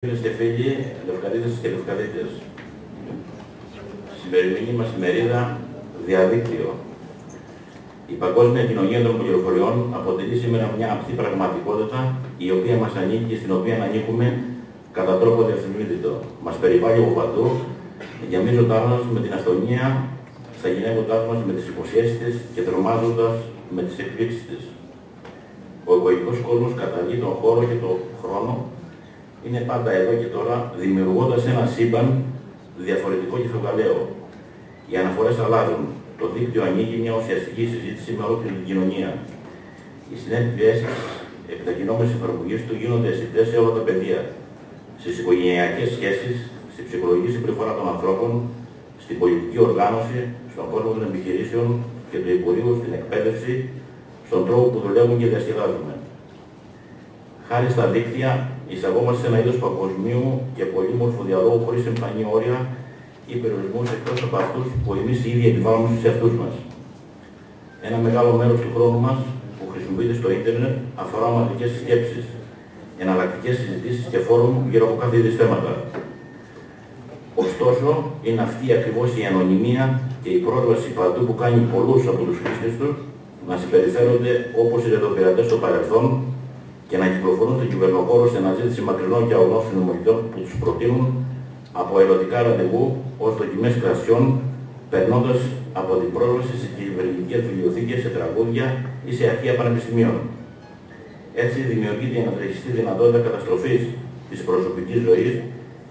Φίλες και φίλοι, λευκαδίτες και λευκαδίτες, σημερινή μας ημερίδα διαδίκτυο. Η παγκόσμια κοινωνία των πληροφοριών αποτελεί σήμερα μια απτή πραγματικότητα η οποία μας ανήκει και στην οποία ανήκουμε κατά τρόπο διασυνείδητο. Μας περιβάλλει από παντού, γεμίζοντάς μας με την αυθονία, σαγηνεύοντάς μας με τις υποσχέσεις της και τρομάζοντας με τις εκπλήξεις της. Ο εγωικός κόσμος καταλύει τον χώρο και τον χρόνο, είναι πάντα εδώ και τώρα, δημιουργώντας ένα σύμπαν διαφορετικό και φευγαλαίο. Οι αναφορές αλλάζουν. Το δίκτυο ανοίγει μια ουσιαστική συζήτηση με ολόκληρη την κοινωνία. Οι συνέπειες της επιταχυνόμενης εφαρμογής του γίνονται αισθητές σε όλα τα πεδία. Στις οικογενειακές σχέσεις, στη ψυχολογική συμπεριφορά των ανθρώπων, στην πολιτική οργάνωση, στον κόσμο των επιχειρήσεων και του υπουργείου, στην εκπαίδευση, στον τρόπο που δουλεύουν και διασκεδάζουμε. Χάρη στα δίκτυα, εισαγόμαστε σε ένα είδος παγκοσμίου και πολύμορφου διαλόγου χωρίς εμφανή όρια ή περιορισμούς εκτός από αυτούς που εμείς οι ίδιοι επιβάλλουμε στους εαυτούς μας. Ένα μεγάλο μέρος του χρόνου μας που χρησιμοποιείται στο ίντερνετ αφορά ομαδικές σκέψεις, εναλλακτικές συζητήσεις και φόρουμ γύρω από κάθε είδης θέματα. Ωστόσο, είναι αυτή ακριβώς η ανωνυμία και η πρόσβαση παντού που κάνει πολλούς από τους χρήστες τους να συμπεριφέρονται όπως οι ρεδοπειρατές στο παρελθόν και να κυκλοφορούν στον κυβερνοχώρο σε αναζήτηση μακρινών και αγνών συνομιλητών που τους προτείνουν από ερωτικά ραντεβού ως δοκιμές κρασιών, περνώντας από την πρόσβαση σε κυβερνητικές βιβλιοθήκες, σε τραγούδια ή σε αρχεία πανεπιστημίων. Έτσι δημιουργείται η ανατρεχιστή δυνατότητα καταστροφής της προσωπικής ζωής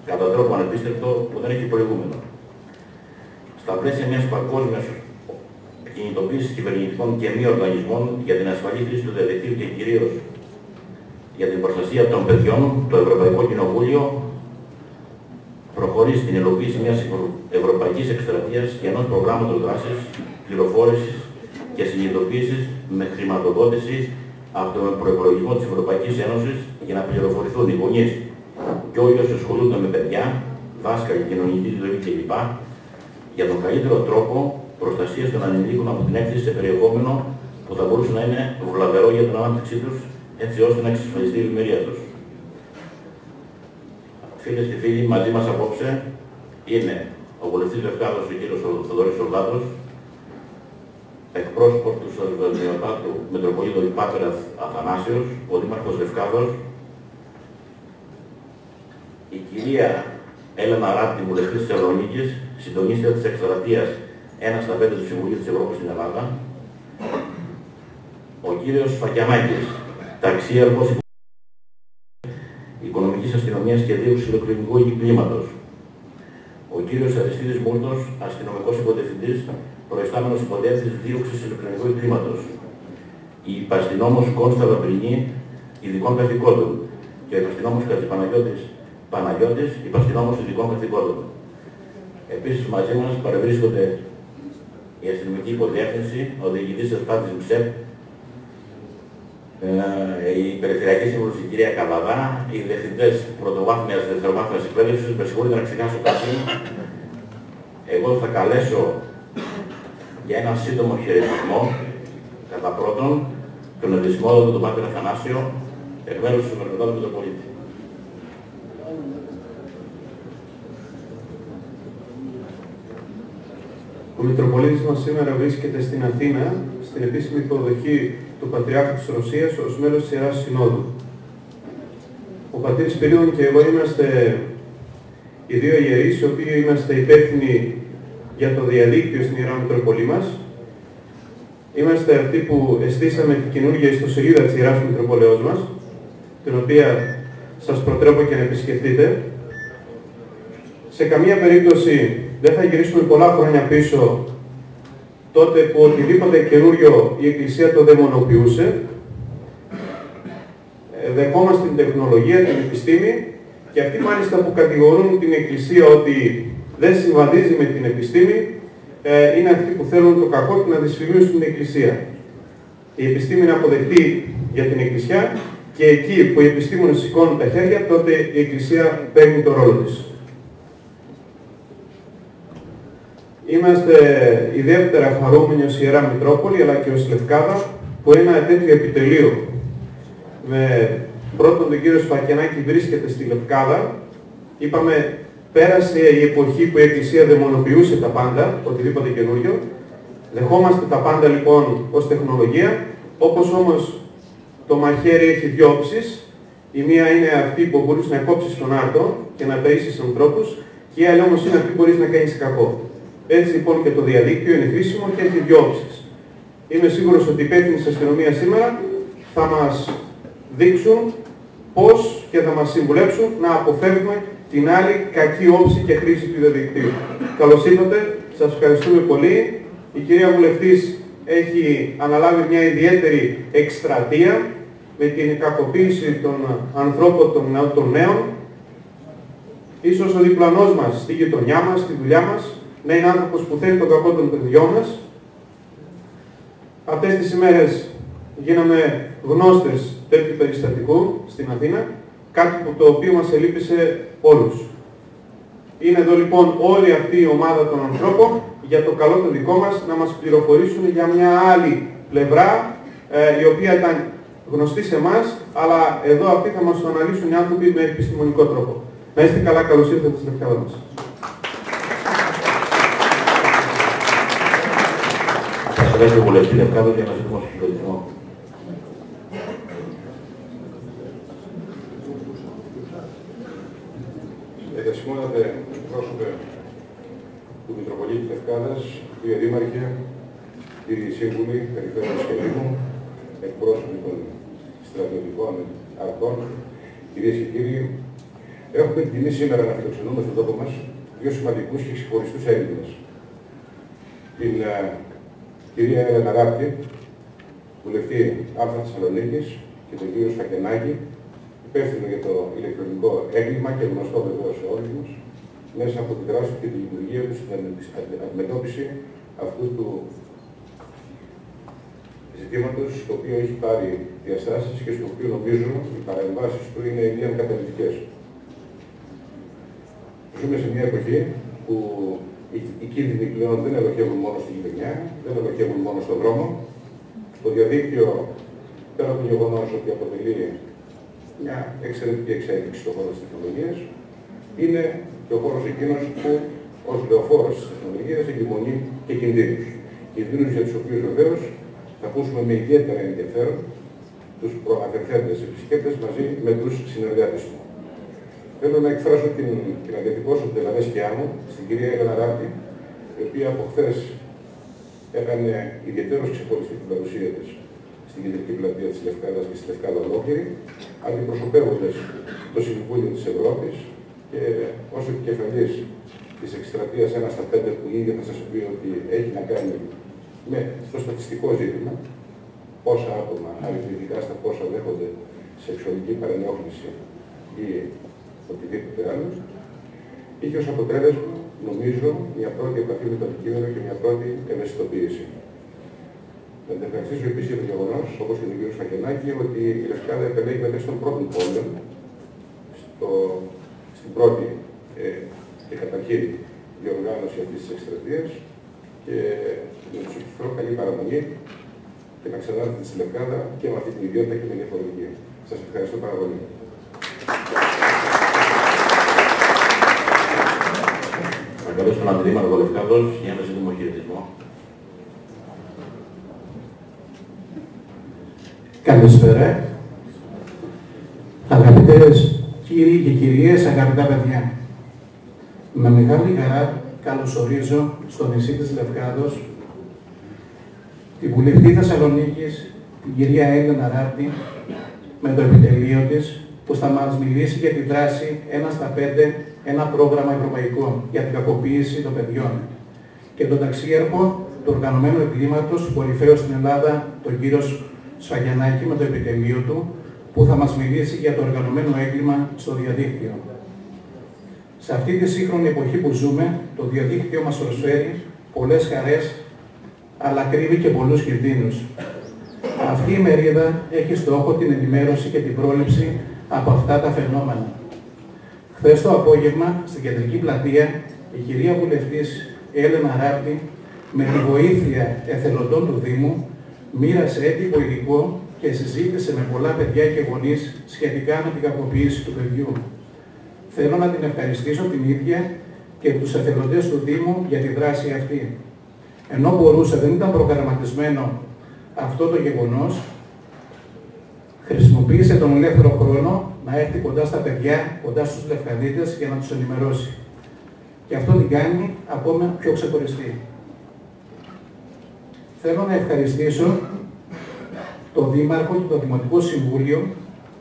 κατά τρόπο ανεπίστευτο που δεν έχει προηγούμενο. Στα πλαίσια μιας παγκόσμιας κινητοποίησης κυβερνητικών και μη οργανισμών για την ασφαλή χρήση του διαδικτύου και κυρίως για την προστασία των παιδιών, το Ευρωπαϊκό Κοινοβούλιο προχωρεί στην υλοποίηση μιας ευρωπαϊκής εκστρατείας και ενός προγράμματος δράσης, πληροφόρησης και συνειδητοποίησης με χρηματοδότηση από τον προϋπολογισμό της Ευρωπαϊκής Ένωσης για να πληροφορηθούν οι γονείς και όλοι όσοι ασχολούνται με παιδιά, δάσκαλοι, κοινωνική ζωή κλπ. Για τον καλύτερο τρόπο προστασίας των ανηλίκων από την έκθεση σε περιεχόμενο που θα μπορούσε να είναι βλαβερό για την ανάπτυξή τους, έτσι ώστε να εξασφαλιστεί η ευημερία τους. Φίλες και φίλοι, μαζί μας απόψε είναι ο βουλευτής Λευκάδος, ο κύριος Θοδωρής Σολδάτος, εκπρόσωπος του Σαρδανιωτάτου Μητροπολίτου Υπάτερας Αθανάσιος, ο δήμαρχος Λευκάδος, η κυρία Έλενα Ράπτη, βουλευτής της Θεσσαλονίκης, συντονίστρια της εκστρατείας 1 στα 5 του Συμβουλίου της Ευρώπης στην Ελλάδα, ο κύριος Φακιανάκης, ταξίαρχος Οικονομικής Αστυνομίας και Δίωξης Ηλεκτρονικού Εγκλήματος, ο κύριος Αριστίδης Μούρτος, αστυνομικός υποδευθυντής, προϊστάμενος υποδεύθυνσης Δίωξης Ηλεκτρονικού Εγκλήματος, η υπαστυνόμος Κόνστα Βαπρινή, ειδικών καθηκόντων, και ο υπαστυνόμος Παναγιώτης, υπαστυνόμος ειδικών καθηκόντων. Επίσης μαζί μας παρευρίσκονται η αστυνομική υποδεύθυνση, ο διοικητής Εστάτης ΜΣΕΠ, η Περιφερειακή Σύμβουλος η κυρία Καβαδά, οι διευθυντές πρωτοβάθμιας και δευτεροβάθμιας εκπαίδευσης, με συγχωρείτε να ξεχάσω κάτι. Εγώ θα καλέσω για ένα σύντομο χαιρετισμό, κατά πρώτον, τον Εδισμόδοτο τον Πάτερ Αθανάσιο, εκ μέρους του Μερκοντάδου Μητροπολίτη. Ο Μητροπολίτης μας σήμερα βρίσκεται στην Αθήνα, στην επίσημη υποδοχή του Πατριάρχου της Ρωσίας ως μέλος της Ιεράς Συνόδου. Ο πατήρ Σπυρίδων και εγώ είμαστε οι δύο ιερείς, οι οποίοι είμαστε υπεύθυνοι για το διαδίκτυο στην Ιερά Μητροπολή μας. Είμαστε αυτοί που εστίσαμε την καινούργια ιστοσελίδα της Ιεράς Μητροπολέως μας, την οποία σας προτρέπω και να επισκεφτείτε. Σε καμία περίπτωση δεν θα γυρίσουμε πολλά χρόνια πίσω, τότε που οτιδήποτε καινούριο η Εκκλησία το δαιμονοποιούσε. Δεχόμαστε την τεχνολογία, την επιστήμη και αυτοί μάλιστα που κατηγορούν την Εκκλησία ότι δεν συμβαδίζει με την επιστήμη, είναι αυτοί που θέλουν το κακό και να δυσφημίσουν την Εκκλησία. Η επιστήμη είναι αποδεκτή για την Εκκλησία και εκεί που οι επιστήμονες σηκώνουν τα χέρια, τότε η Εκκλησία παίρνει το ρόλο της. Είμαστε ιδιαίτερα χαρούμενοι ως Ιερά Μητρόπολη, αλλά και ως Λευκάδα, που ένα τέτοιο επιτελείο με Πρώτον, τον κύριο Σφακιανάκη βρίσκεται στη Λευκάδα. Είπαμε, πέρασε η εποχή που η Εκκλησία δαιμονοποιούσε τα πάντα, οτιδήποτε καινούριο. Δεχόμαστε τα πάντα λοιπόν ως τεχνολογία, όπως όμως το μαχαίρι έχει δύο όψεις. Η μία είναι αυτή που μπορείς να κόψεις τον άρτο και να ταΐσεις ανθρώπους, και η άλλη όμως είναι αυτή που μπορείς να κάνεις κακό. Έτσι λοιπόν και το διαδίκτυο είναι χρήσιμο και έχει δύο όψεις. Είμαι σίγουρος ότι οι υπεύθυνοι της αστυνομίας σήμερα θα μας δείξουν πώς και θα μας συμβουλέψουν να αποφεύγουμε την άλλη κακή όψη και χρήση του διαδικτύου. Καλώς ήρθατε, σας ευχαριστούμε πολύ. Η κυρία Βουλευτής έχει αναλάβει μια ιδιαίτερη εκστρατεία με την κακοποίηση των ανθρώπων των νέων. Ίσως ο διπλανός μας στη γειτονιά μας, στη δουλειά μας, να είναι άνθρωπος που θέλει τον κακό των παιδιών μας. Αυτές τις ημέρες γίναμε γνώστες τέτοιου περιστατικού στην Αθήνα, κάτι που το οποίο μας ελείπησε όλους. Είναι εδώ λοιπόν όλη αυτή η ομάδα των ανθρώπων για το καλό το δικό μας να μας πληροφορήσουν για μια άλλη πλευρά, η οποία ήταν γνωστή σε εμάς, αλλά εδώ αυτοί θα μας το αναλύσουν οι άνθρωποι με επιστημονικό τρόπο. Να είστε καλά, καλώς ήρθατε στη Λευκάδα μας. Θα σας ο βουλευτή Λευκάδος για να ζητήσουμε συγχωρητισμό. Διασημώνατε πρόσωπε του Μητροπολίτη Λευκάδας, κύριε Δήμαρχε, κύριοι σύμβουλοι, περιφέρειες και Δήμου, εκπρόσωποι των στρατιωτικών αρχών, κυρίες και κύριοι, έχουμε την τιμή σήμερα να φιλοξενούμε στον τόπο μας δύο σημαντικούς και ξεχωριστούς Έλληνες. Την κυρία Έλενα Ράπτη, βουλευτή Α Θεσσαλονίκης, και τον κύριο Σφακιανάκη, υπεύθυνο για το ηλεκτρονικό έγκλημα και γνωστό βεβαίως σε όλους μας, μέσα από τη δράση και τη λειτουργία του στην αντιμετώπιση αυτού του ζητήματος, το οποίο έχει πάρει διαστάσεις και στο οποίο νομίζω οι παρεμβάσεις του είναι λίγο καταλυτικές. Ζούμε σε μια εποχή που οι κίνδυνοι πλέον δεν ελοχεύουν μόνο στη γειτονιά, δεν ελοχεύουν μόνο στον δρόμο. Το διαδίκτυο, πέρα από το γεγονός ότι αποτελεί μια εξαιρετική εξέλιξη στον χώρο της τεχνολογίας, είναι και ο χώρος εκείνος που ως λεωφόρος της τεχνολογίας εγκυμονεί και κινδύνους. Κινδύνους για τους οποίους βεβαίως θα ακούσουμε με ιδιαίτερα ενδιαφέρον τους προαναφερθέντες επισκέπτες μαζί με τους συνεργάτες μου. Θέλω να εκφράσω και να διατυπώσω την ευαδέσκειά μου στην κυρία Έλενα Ράπτη, η οποία από χθες έκανε ιδιαίτερως ξεχωριστή την παρουσία της στην κεντρική πλατεία της Λευκάδας και στη Λευκάδα ολόκληρη, αντιπροσωπεύοντας το Συμβούλιο της Ευρώπης και ως επικεφαλής της εκστρατείας 1 στα 5, που ήδη θα σας πει ότι έχει να κάνει με το στατιστικό ζήτημα, πόσα άτομα αριθμητικά στα πόσα δέχονται σεξουαλική παρενόχληση ή οτιδήποτε άλλο, είχε ως αποτέλεσμα, νομίζω, μια πρώτη επαφή με το αντικείμενο και μια πρώτη ευαισθητοποίηση. Να την ευχαριστήσω επίσης για το γεγονός, όπως και τον κύριο Σφακιανάκη, ότι η Λευκάδα επελέγει μεταξύ των πρώτων πόλεων στην πρώτη και καταρχήν διοργάνωση αυτής της εκστρατείας, και με τους ευχηθώ καλή παραμονή και να ξανάρθετε στη Λευκάδα και με αυτή την ιδιότητα και με διαφορετική. Σας ευχαριστώ πάρα πολύ. Θα καλέσω τον Αντιδήμαρχο Λευκάδος για ένα σύντομο χαιρετισμό. Καλησπέρα. Αγαπητές κύριοι και κυρίες, αγαπητά παιδιά. Με μεγάλη χαρά καλωσορίζω στο νησί της Λευκάδος την βουλευτή Θεσσαλονίκης, την κυρία Έλενα Ράπτη, με το επιτελείο της, που θα μας μιλήσει για τη δράση 1 στα 5, ένα πρόγραμμα ευρωπαϊκό για την κακοποίηση των παιδιών, και τον ταξίαρχο του οργανωμένου εγκλήματος, κορυφαίο στην Ελλάδα, τον κύριο Σφακιανάκη, με το επιτελείο του, που θα μας μιλήσει για το οργανωμένο έγκλημα στο διαδίκτυο. Σε αυτή τη σύγχρονη εποχή που ζούμε, το διαδίκτυο μας προσφέρει πολλές χαρές, αλλά κρύβει και πολλούς κινδύνους. Αυτή η μερίδα έχει στόχο την ενημέρωση και την πρόληψη από αυτά τα φαινόμενα. Χθες το απόγευμα, στην κεντρική πλατεία, η κυρία βουλευτής Έλενα Ράπτη, με τη βοήθεια εθελοντών του Δήμου, μοίρασε έντυπο υλικό και συζήτησε με πολλά παιδιά και γονείς σχετικά με την κακοποίηση του παιδιού. Θέλω να την ευχαριστήσω την ίδια και τους εθελοντές του Δήμου για τη δράση αυτή. Ενώ μπορούσε, δεν ήταν προγραμματισμένο αυτό το γεγονός, χρησιμοποίησε τον ελεύθερο χρόνο να έρθει κοντά στα παιδιά, κοντά στους Λευκαδίτες για να τους ενημερώσει. Και αυτό την κάνει ακόμα πιο ξεχωριστή. Θέλω να ευχαριστήσω τον Δήμαρχο και το Δημοτικό Συμβούλιο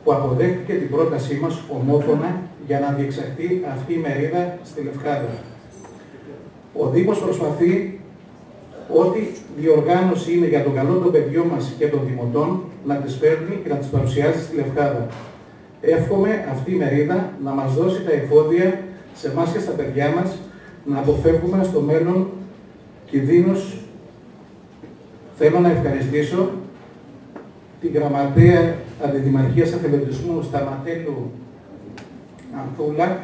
που αποδέχτηκε την πρότασή μας ομόφωνα για να διεξαχθεί αυτή η μερίδα στη Λευκάδα. Ο Δήμος προσπαθεί ό,τι διοργάνωση είναι για τον καλό των παιδιών μας και των δημοτών να τις παίρνει και να τις παρουσιάζει στη Λευκάδα. Εύχομαι αυτή η μερίδα να μας δώσει τα εφόδια σε εμάς και στα παιδιά μας να αποφεύγουμε στο μέλλον κινδύνους. Θέλω να ευχαριστήσω την Γραμματέα Αντιδημαρχίας Εθελοντισμού Σταματέλου Ανθούλα,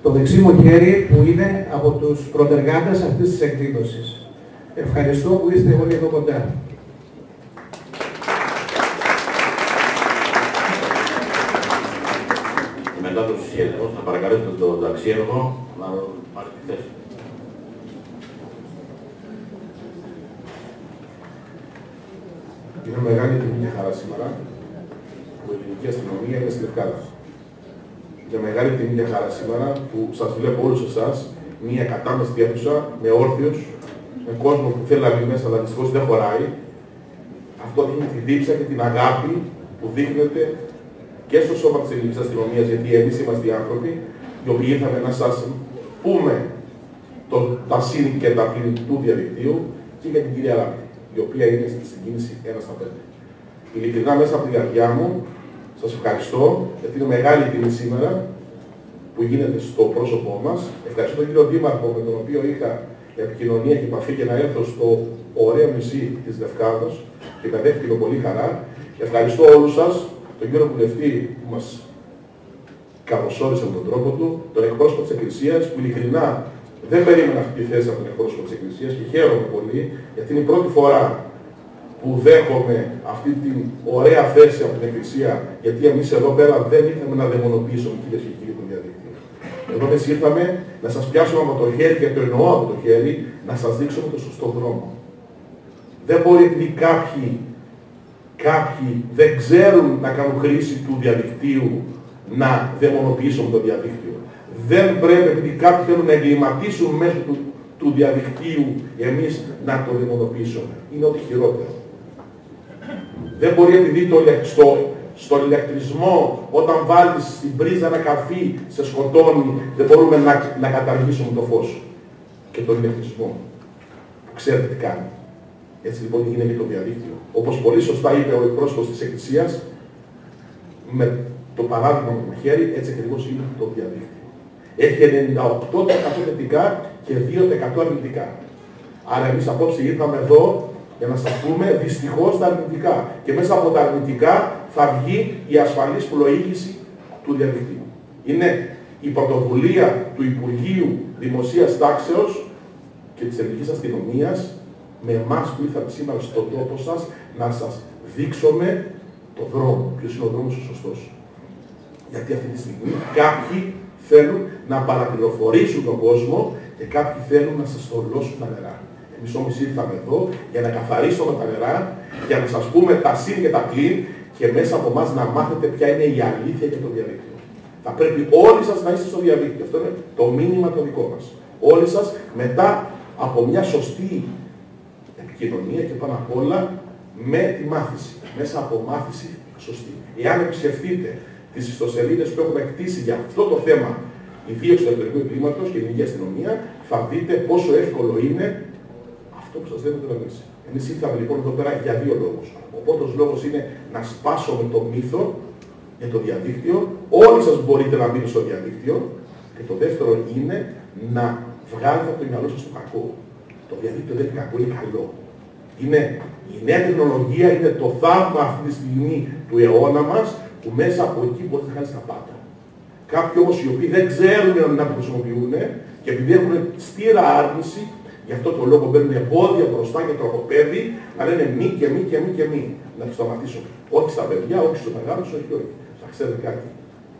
το δεξί μου χέρι που είναι από τους προτεργάτες αυτής της εκδήλωσης. Ευχαριστώ που είστε όλοι εδώ κοντά. Μετά το σχέδιο, θα παρακαλέσω τον ταξίεργο να πάρει τη θέση. Είναι μεγάλη τιμή και χαρά σήμερα που η ελληνική αστυνομία είναι στη Λευκάδα. Είναι μεγάλη τιμή και χαρά σήμερα που σας βλέπω όλους εσάς μια κατάμεστη αίθουσα με όρθιους, με κόσμο που θέλει να μπει μέσα, αλλά δυστυχώς δεν χωράει. Αυτό δείχνει τη δίψα και την αγάπη που δείχνετε και στο σώμα της ελληνικής αστυνομίας, γιατί εμείς είμαστε οι άνθρωποι οι οποίοι ήρθαμε να σας πούμε τα συν και τα πλήν του διαδικτύου, και για την κυρία Λάμπη, η οποία είναι στην κίνηση 1/5. Ειλικρινά, μέσα από την καρδιά μου, σας ευχαριστώ, γιατί είναι μεγάλη τιμή σήμερα που γίνεται στο πρόσωπό μας. Ευχαριστώ τον κύριο Δήμαρχο, με τον οποίο είχα επικοινωνία και επαφή για να έρθω στο ωραίο νησί της Λευκάδος και με δέχτηκε πολύ χαρά. Ευχαριστώ όλους σας, τον κύριο Βουλευτή που μας καλωσόρισε με τον τρόπο του, τον εκπρόσωπο της Εκκλησίας που ειλικρινά δεν περίμενα αυτή τη θέση από τον εκπρόσωπο της Εκκλησίας και χαίρομαι πολύ, γιατί είναι η πρώτη φορά που δέχομαι αυτή την ωραία θέση από την Εκκλησία, γιατί εμείς εδώ πέρα δεν ήρθαμε να δαιμονοποιήσουμε, κυρίες και κύριοι, το διαδίκτυο. Εδώ εμείς ήρθαμε να σας πιάσουμε από το χέρι, και το εννοώ από το χέρι, να σας δείξουμε το σωστό δρόμο. Δεν μπορεί επειδή κάποιοι δεν ξέρουν να κάνουν χρήση του διαδικτύου να δαιμονοποιήσουμε το διαδίκτυο. Δεν πρέπει επειδή κάποιοι θέλουν να εγκληματίσουν μέσω του διαδικτύου εμείς να το δαιμονοποιήσουμε. Είναι ό,τι χειρότερο. Δεν μπορεί επειδή στον ηλεκτρισμό, όταν βάλεις στην πρίζα ένα καφί, σε σκοτώνει, δεν μπορούμε να καταργήσουμε το φως και τον ηλεκτρισμό. Που ξέρετε τι κάνει. Έτσι λοιπόν είναι και το διαδίκτυο. Όπως πολύ σωστά είπε ο εκπρόσωπος της Εκκλησίας, με το παράδειγμα με το χέρι, έτσι ακριβώς είναι το διαδίκτυο. Έχει 98% θετικά και 2% αρνητικά. Άρα εμείς απόψε ήρθαμε εδώ για να σας πούμε δυστυχώς τα αρνητικά. Και μέσα από τα αρνητικά θα βγει η ασφαλής πλοήγηση του διαδικτύου. Είναι η πρωτοβουλία του Υπουργείου Δημοσίας Τάξεως και της Ελληνικής Αστυνομίας με εμάς που ήρθαμε σήμερα στον τόπο σας να σας δείξουμε το δρόμο. Ποιος είναι ο δρόμος ο σωστός. Γιατί αυτή τη στιγμή κάποιοι θέλουν να παραπληροφορήσουν τον κόσμο και κάποιοι θέλουν να σας στολώσουν τα νερά. Εμείς όμως ήρθαμε εδώ για να καθαρίσουμε τα νερά, για να σας πούμε τα συν και τα πλήν και μέσα από εμάς να μάθετε ποια είναι η αλήθεια για το διαδίκτυο. Θα πρέπει όλοι σας να είστε στο διαδίκτυο. Αυτό είναι το μήνυμα το δικό μας. Όλοι σας μετά από μια σωστή επικοινωνία και πάνω απ' όλα με τη μάθηση. Μέσα από μάθηση σωστή. Εάν επισκεφτείτε τις ιστοσελίδες που έχουμε κτίσει για αυτό το θέμα, η δίωξη του εσωτερικού εγκλήματος και η ελληνική αστυνομία, θα δείτε πόσο εύκολο είναι αυτό που σας δίνω εμείς. Εμείς ήρθαμε λοιπόν εδώ πέρα για δύο λόγους. Ο πρώτος λόγος είναι να σπάσουμε το μύθο για το διαδίκτυο. Όλοι σας μπορείτε να μπείτε στο διαδίκτυο. Και το δεύτερο είναι να βγάλετε από το μυαλό σας το κακό. Το διαδίκτυο δεν είναι κακό, είναι καλό. Είναι η νέα τεχνολογία, είναι το θαύμα αυτή τη στιγμή του αιώνα μας, που μέσα από εκεί μπορείς να κάνεις τα πάντα. Κάποιοι όμως οι οποίοι δεν ξέρουν να το χρησιμοποιούν και επειδή έχουν στήρα άρνηση, γι' αυτό το λόγο μπαίνουν εμπόδια μπροστά και τροχοπέδι, να λένε μη και μη και μη και μη. να το σταματήσω. Όχι στα παιδιά, όχι στους μεγάλους, όχι. Θα ξέρετε κάτι.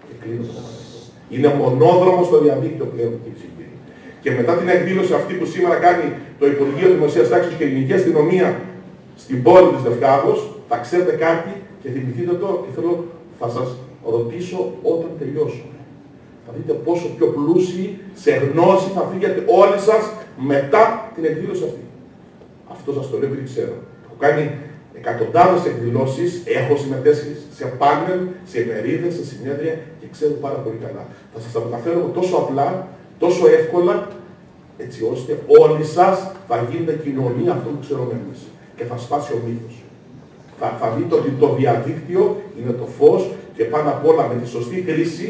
Και κλείνω το θέμα αυτό. Είναι μονόδρομο στο διαδίκτυο πλέον, κυρίες και κύριοι. Και μετά την εκδήλωση αυτή που σήμερα κάνει το Υπουργείο Δημοσίας Τάξης και Ελληνική Αστυνομία στην πόλη της Λευκάδος, θα ξέρετε κάτι και θυμηθείτε το και θέλω θα σας ρωτήσω όταν τελειώσω. Θα δείτε πόσο πιο πλούσιοι σε γνώση θα φύγετε όλοι σας μετά την εκδήλωση αυτή. Αυτό σας το λέω επειδή ξέρω. Έχω κάνει εκατοντάδες εκδηλώσεις, έχω συμμετέσχει σε πάνελ, σε ημερίδες, σε συνέδρια και ξέρω πάρα πολύ καλά. Θα σας τα μεταφέρω τόσο απλά, τόσο εύκολα, έτσι ώστε όλοι σας θα γίνετε κοινωνία αυτό που ξέρουμε εμείς. Και θα σπάσει ο μύθος. Θα δείτε ότι το διαδίκτυο είναι το φως και πάνω απ' όλα με τη σωστή χρήση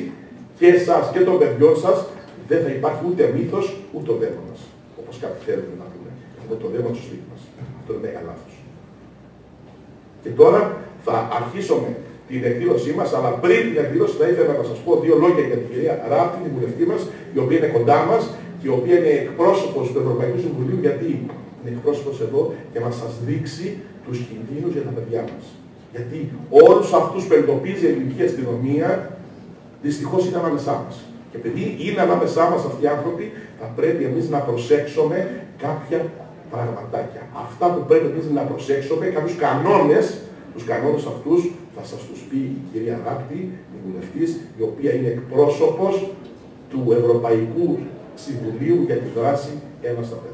και εσάς και των παιδιών σας δεν θα υπάρχει ούτε μύθος ούτε ο δαίμονας. Όπως κάποιοι θέλουν να πούμε. Έχουμε το δαίμονα στο σπίτι μας. Αυτό είναι μεγάλο λάθος. Και τώρα θα αρχίσω με την εκδήλωσή μας, αλλά πριν την εκδήλωση θα ήθελα να σας πω δύο λόγια για την κυρία Ράπτη, την βουλευτή μας, η οποία είναι κοντά μας και η οποία είναι εκπρόσωπος του Ευρωπαϊκού Συμβουλίου, γιατί είναι εκπρόσωπος εδώ για να σας δείξει τους κινδύνους για τα παιδιά μας. Γιατί όλους αυτούς που εντοπίζει η ελληνική αστυνομία, δυστυχώς είναι ανάμεσά μας. Και επειδή είναι ανάμεσά μας αυτοί οι άνθρωποι, θα πρέπει εμείς να προσέξουμε κάποια πραγματάκια. Αυτά που πρέπει εμείς να προσέξουμε, κάποιους κανόνες, τους κανόνες αυτούς θα σας τους πει η κυρία Ράπτη, η βουλευτής, η οποία είναι εκπρόσωπος του Ευρωπαϊκού Συμβουλίου για τη δράση 1 στα 5.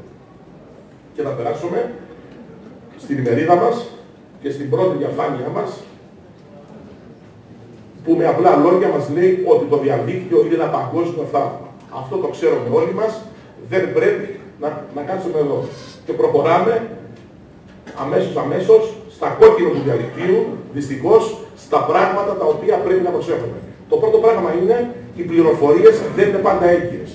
Και θα περάσουμε στην ημερίδα μας και στην πρώτη διαφάνεια μας, που με απλά λόγια μας λέει ότι το διαδίκτυο είναι ένα παγκόσμιο θαύμα. Αυτό το ξέρουμε όλοι μας, δεν πρέπει να κάτσουμε εδώ. Και προχωράμε αμέσως στα κόκκινα του διαδικτύου, δυστυχώς στα πράγματα τα οποία πρέπει να προσέχουμε. Το πρώτο πράγμα είναι οι πληροφορίες δεν είναι πάντα έγκυρες.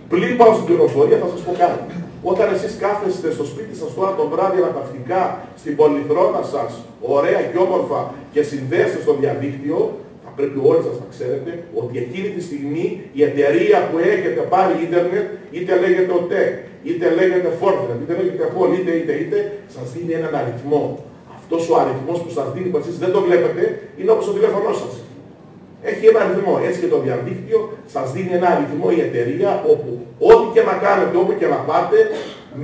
Πριν πάω στην πληροφορία θα σας πω κάτι. Όταν εσείς κάθεστε στο σπίτι σας τώρα το βράδυ αναπαυτικά στην πολυθρόνα σας, ωραία και όμορφα και συνδέεστε στο διαδίκτυο, θα πρέπει όλοι σας να ξέρετε ότι εκείνη τη στιγμή η εταιρεία που έχετε πάρει ίντερνετ, είτε λέγεται ΟΤΕ, είτε λέγεται Fortinet, είτε λέγεται Hall, είτε, σας δίνει έναν αριθμό. Αυτός ο αριθμός που σας δίνει, που εσείς δεν το βλέπετε, είναι όπως το τηλέφωνό σας. Έχει ένα αριθμό. Έτσι και το διαδίκτυο σας δίνει ένα αριθμό η εταιρεία, όπου ό,τι και να κάνετε, όπου και να πάτε,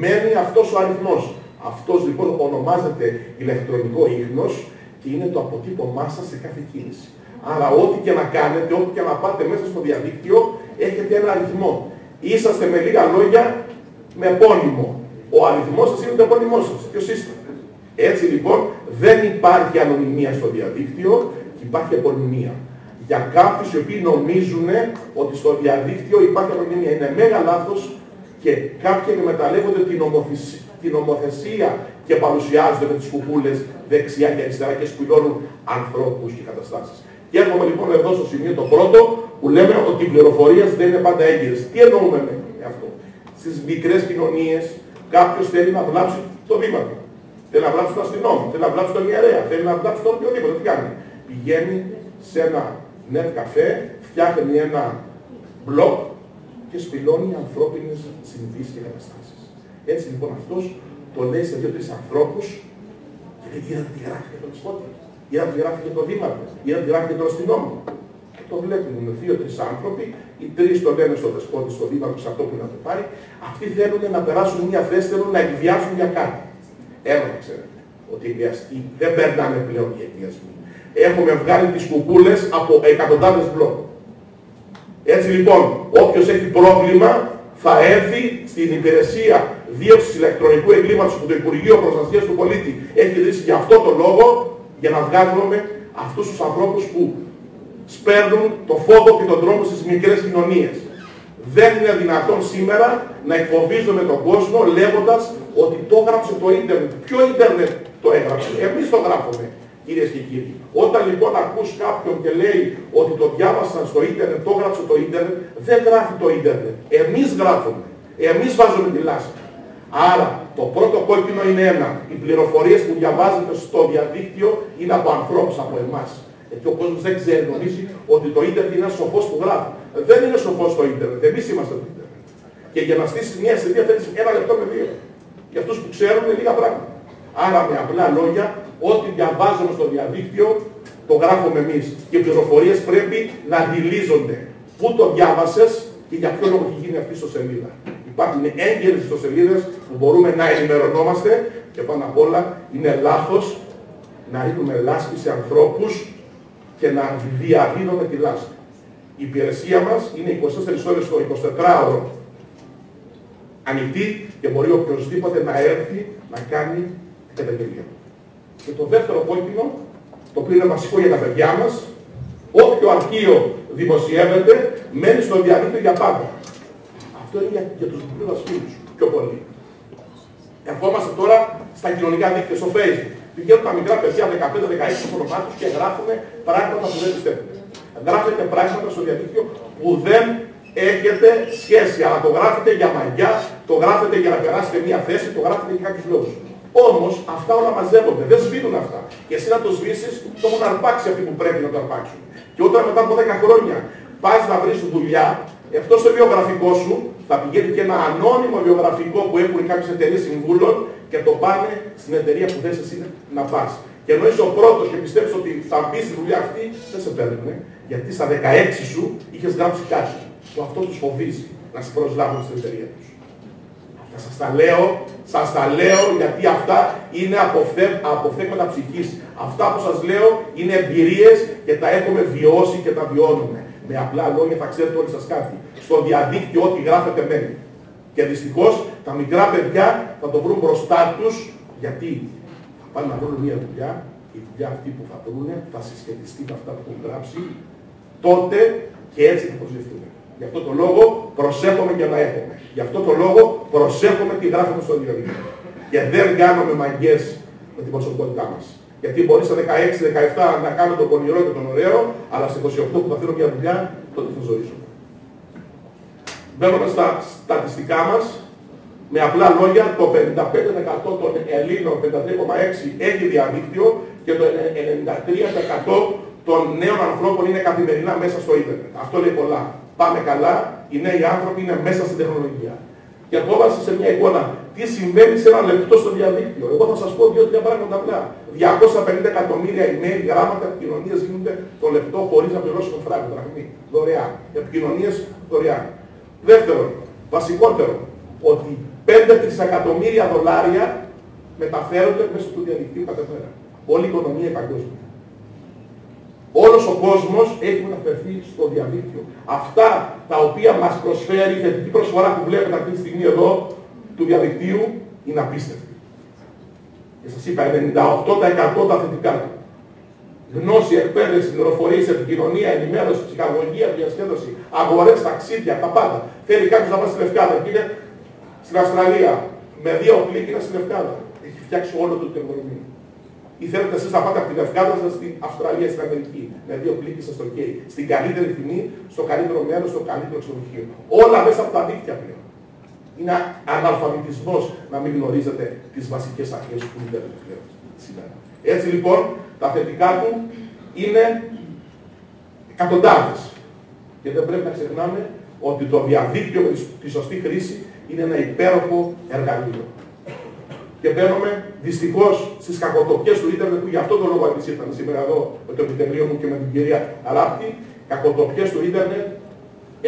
μένει αυτός ο αριθμός. Αυτός λοιπόν ονομάζεται ηλεκτρονικό ίχνος και είναι το αποτύπωμά σας σε κάθε κίνηση. Άρα ό,τι και να κάνετε, όπου και να πάτε μέσα στο διαδίκτυο, έχετε ένα αριθμό. Είσαστε με λίγα λόγια με επώνυμο. Ο αριθμός σας είναι το επώνυμό σας. Ποιος είστε? Έτσι λοιπόν δεν υπάρχει ανωνυμία στο διαδίκτυο και υπάρχει επωνυμία. Για κάποιους οι οποίοι νομίζουν ότι στο διαδίκτυο υπάρχει ανωνυμία. Είναι μέγα λάθος και κάποιοι εκμεταλλεύονται την νομοθεσία και παρουσιάζονται με τις κουκούλες δεξιά και αριστερά και σπηλώνουν ανθρώπους και καταστάσεις. Και έρχομαι λοιπόν εδώ στο σημείο το πρώτο που λέμε ότι οι πληροφορίες δεν είναι πάντα έγκυρες. Τι εννοούμε με αυτό? Στις μικρές κοινωνίες κάποιος θέλει να βλάψει το βήμα του. Θέλει να βλάψει τον αστυνόμο, θέλει να βλάψει τον ιερέα, θέλει να βλάψει τον οποιοδήποτε. Τι κάνει? Πηγαίνει σε ένα net καφέ, φτιάχνει ένα blog και σπηλώνει ανθρώπινες συνειδήσεις και καταστάσεις. Έτσι λοιπόν αυτός το λέει σε 2-3 ανθρώπους και λέει είδατε τι γράφει για τον δεσπότη, είδατε τι γράφει για το δήμαρχο, είδατε τι γράφει για τον αστυνόμο. Και το βλέπουν 2-3 άνθρωποι, οι 3 το λένε στον δεσπότη, στον δήμαρχο, σε αυτό που να το πάρει. Αυτοί θέλουν να περάσουν μια θέση, θέλουν να εκβιάσουν για κάτι. Έβαλε, ξέρετε, ότι οι εκβιαστικοί δεν περνάνε πλέον οι εκβιασμοί. Έχουμε βγάλει τις κουκούλες από εκατοντάδες μπλοκ. Έτσι λοιπόν, όποιος έχει πρόβλημα θα έρθει στην υπηρεσία δίωξης ηλεκτρονικού εγκλήματος που το Υπουργείο Προστασίας του Πολίτη έχει ιδρύσει για αυτό το λόγο, για να βγάλουμε αυτούς τους ανθρώπους που σπέρνουν το φόβο και τον τρόμο στις μικρές κοινωνίες. Δεν είναι δυνατόν σήμερα να εκφοβίζουμε τον κόσμο λέγοντας ότι το έγραψε το ίντερνετ. Ποιο ίντερνετ το έγραψε? Εμείς το γράφουμε, κυρίες και κύριοι. Όταν λοιπόν ακούς κάποιον και λέει ότι το διάβασαν στο ίντερνετ, το έγραψε το ίντερνετ, δεν γράφει το ίντερνετ. Εμείς γράφουμε. Εμείς βάζουμε τη λάσπη. Άρα το πρώτο κόκκινο είναι ένα. Οι πληροφορίες που διαβάζετε στο διαδίκτυο είναι από ανθρώπους, από εμάς. Γιατί ο κόσμος δεν ξέρει, νομίζει ότι το ίντερνετ είναι ένας σοφός που γράφει. Δεν είναι σοφός το ίντερνετ. Εμείς είμαστε το ίντερνετ. Και για να στήσεις μια αισθητία θέλεις 1 λεπτό με 2. Για αυτούς που ξέρουν είναι λίγα πράγματα. Άρα με απλά λόγια Ό,τι διαβάζουμε στο διαδίκτυο το γράφουμε εμείς. Και οι πληροφορίες πρέπει να δηλίζονται. Πού το διάβασες και για ποιο λόγο έχει γίνει αυτή η ιστοσελίδα. Υπάρχουν έγκαιρες ιστοσελίδες που μπορούμε να ενημερωνόμαστε και πάνω απ' όλα είναι λάθος να ρίχνουμε λάσπη σε ανθρώπους και να διαδίδουμε τη λάσπη. Η υπηρεσία μας είναι 24 ώρες το 24ωρο ανοιχτή και μπορεί οποιοσδήποτε να έρθει να κάνει καταγγελία. Και το δεύτερο κόκκινο, το οποίο είναι βασικό για τα παιδιά μας, όποιο αρχείο δημοσιεύεται μένει στο διαδίκτυο για πάντα. Αυτό είναι για τους μικρούς μας φίλους, πιο πολύ. Ερχόμαστε τώρα στα κοινωνικά δίκτυα, στο Facebook. Πηγαίνουν τα μικρά παιδιά 15-16 χρονών και γράφουν πράγματα που δεν πιστεύουν. Γράφετε πράγματα στο διαδίκτυο που δεν έχετε σχέση, αλλά το γράφετε για μαγιά, το γράφετε για να περάσετε μια θέση, το γράφετε για κάποιους λόγους. Όμως αυτά όλα μαζεύονται, δεν σβήνουν αυτά. Και εσύ να το σβήσεις, το έχουν αρπάξει αυτοί που πρέπει να το αρπάξουν. Και όταν μετά από 10 χρόνια πας να βρεις δουλειά, εκτός στο βιογραφικό σου, θα πηγαίνει και ένα ανώνυμο βιογραφικό που έχουν κάποιες εταιρείες συμβούλων και το πάνε στην εταιρεία που θες εσύ να πας. Και ενώ είσαι ο πρώτος και πιστεύεις ότι θα μπεις στη δουλειά αυτή, δεν σε παίρνουν. Γιατί στα 16 σου είχες γράψει κάτι που αυτό τους φοβίζει να σε προσλάβουν στην εταιρεία τους. Αυτά σας τα λέω γιατί αυτά είναι αποφθέγματα ψυχής. Αυτά που σας λέω είναι εμπειρίες και τα έχουμε βιώσει και τα βιώνουμε. Με απλά λόγια θα ξέρετε όλοι σας κάτι. Στο διαδίκτυο ό,τι γράφετε μένει. Και δυστυχώς τα μικρά παιδιά θα το βρουν μπροστά τους γιατί θα πάνε να βρουν μια δουλειά. Η δουλειά αυτή που θα βρουν θα συσχετιστεί με αυτά που έχουν γράψει. Τότε και έτσι θα προσληφθούν. Γι' αυτό το λόγο προσέχουμε για να έχουμε. Γι' αυτό το λόγο προσέχουμε τι γράφουμε στο διαδίκτυο. Και δεν κάνουμε μαγιές με την προσωπικότητά μας. Γιατί μπορεί στα 16-17 να κάνω τον πονηρό και τον ωραίο, αλλά στα 28 που θα θέλω μια δουλειά, τότε θα ζωήσω. Μπαίνουμε στα στατιστικά μας. Με απλά λόγια, το 55% των Ελλήνων, 53,6% έχει διαδίκτυο και το 93% των νέων ανθρώπων είναι καθημερινά μέσα στο ίντερνετ. Αυτό λέει πολλά. Πάμε καλά, οι νέοι άνθρωποι είναι μέσα στην τεχνολογία. Και ερχόμαστε σε μια εικόνα. Τι συμβαίνει σε ένα λεπτό στο διαδίκτυο. Εγώ θα σας πω 2-3 πράγματα απλά. 250 εκατομμύρια email, γράμματα, επικοινωνίες γίνονται το λεπτό χωρίς να πληρώσουν φράγκο, δραχμή. Δωρεάν. Επικοινωνίες δωρεάν. Δεύτερον, βασικότερο, ότι 5 τρισεκατομμύρια δολάρια μεταφέρονται μέσω του διαδικτύου κάθε μέρα. Όλη η οικονομία παγκόσμια. Όλος ο κόσμος έχει μεταφερθεί στο διαδίκτυο. Αυτά τα οποία μας προσφέρει η θετική προσφορά που βλέπετε αυτή τη στιγμή εδώ του διαδικτύου είναι απίστευτη. Και σας είπα 98% τα θετικά του. Γνώση, εκπαίδευση, πληροφορίες, επικοινωνία, ενημέρωση, ψυχαγωγία, διασκέδαση, αγορές, ταξίδια, τα πάντα. Θέλει κάποιος να πάει στη Λευκάδα και είναι στην Αυστραλία. Με 2 κλικ είναι στη Λευκάδα. Έχει φτιάξει όλο το τεχνολογικό. Ή θέλετε εσείς να πάτε από τη Λευκάδα σας στην Αυστραλία, στην Αμερική. Με 2 κλικ σας το OK. Στην καλύτερη τιμή, στο καλύτερο μέρος, στο καλύτερο ξενοδοχείο. Όλα μέσα από τα δίκτυα πλέον. Είναι αναλφαβητισμός να μην γνωρίζετε τις βασικές αρχές του ίντερνετ πλέον σήμερα. Έτσι λοιπόν, τα θετικά του είναι εκατοντάδες. Και δεν πρέπει να ξεχνάμε ότι το διαδίκτυο με τη σωστή χρήση είναι ένα υπέροχο εργαλείο. Και μπαίνουμε δυστυχώς στις κακοτοπιές του ίντερνετ που γι' αυτό το λόγο εμείς ήρθαμε σήμερα εδώ με το επιτελείο μου και με την κυρία Αράπτη. Κακοτοπιές του ίντερνετ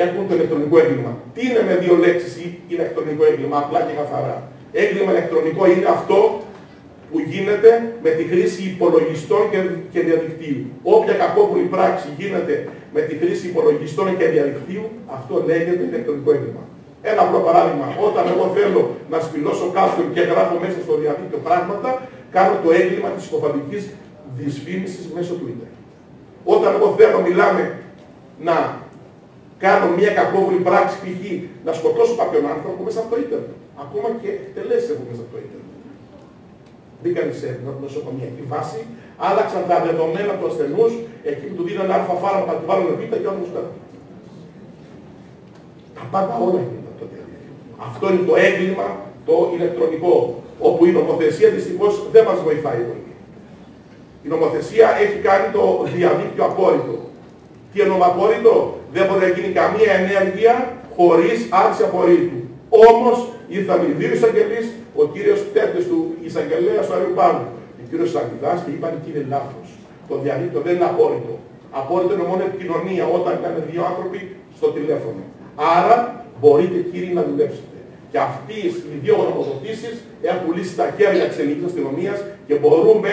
έχουν το ηλεκτρονικό έγκλημα. Τι είναι με 2 λέξεις ηλεκτρονικό έγκλημα, απλά και καθαρά. Έγκλημα ηλεκτρονικό είναι αυτό που γίνεται με τη χρήση υπολογιστών και διαδικτύου. Όποια κακόβουλη πράξη γίνεται με τη χρήση υπολογιστών και διαδικτύου, αυτό λέγεται ηλεκτρονικό έγκλημα. Ένα απλό παράδειγμα, όταν εγώ θέλω να σπηλώσω κάποιον και γράφω μέσα στο διαδίκτυο πράγματα, κάνω το έγκλημα της συκοφαντικής δυσφήμισης μέσω του ίντερνετ. Όταν εγώ θέλω, μιλάμε, να κάνω μια κακόβουλη πράξη, π.χ. να σκοτώσω κάποιον άνθρωπο μέσα από το ίντερνετ. Ακόμα και εκτελέσεις έχω μέσα από το ίντερνετ. Μπήκαν σε νοσοκομιακή βάση, άλλαξαν τα δεδομένα του ασθενούς, εκεί που του δίνανε αλφα φάρμακα, του βάλουν β' και όμως κάτι. Τα πάντα όλα γίνονται από το διαδίκτυο. Αυτό είναι το έγκλημα το ηλεκτρονικό, όπου η νομοθεσία δυστυχώς δεν μας βοηθάει πολύ. Η νομοθεσία έχει κάνει το διαδίκτυο απόρριτο. Τι εννοώ απόρριτο? Δεν μπορεί να γίνει καμία ενέργεια χωρίς άρση απορρίτου. Όμως ήρθαν οι 2 εισαγγελείς, ο κύριος Τέτες του εισαγγελέα του Αριού Πάγου, η κ. κύριος Σαγγιδάς και είπαν ότι είναι λάθος. Το διαδίκτυο δεν είναι απόρριτο. Απόρριτο είναι μόνο επικοινωνία όταν είναι δύο άνθρωποι στο τηλέφωνο. Άρα μπορείτε κύριοι να δουλέψετε. Και αυτές οι δύο γνωμοδοτήσεις έχουν λύσει τα χέρια της ελληνικής αστυνομίας και μπορούμε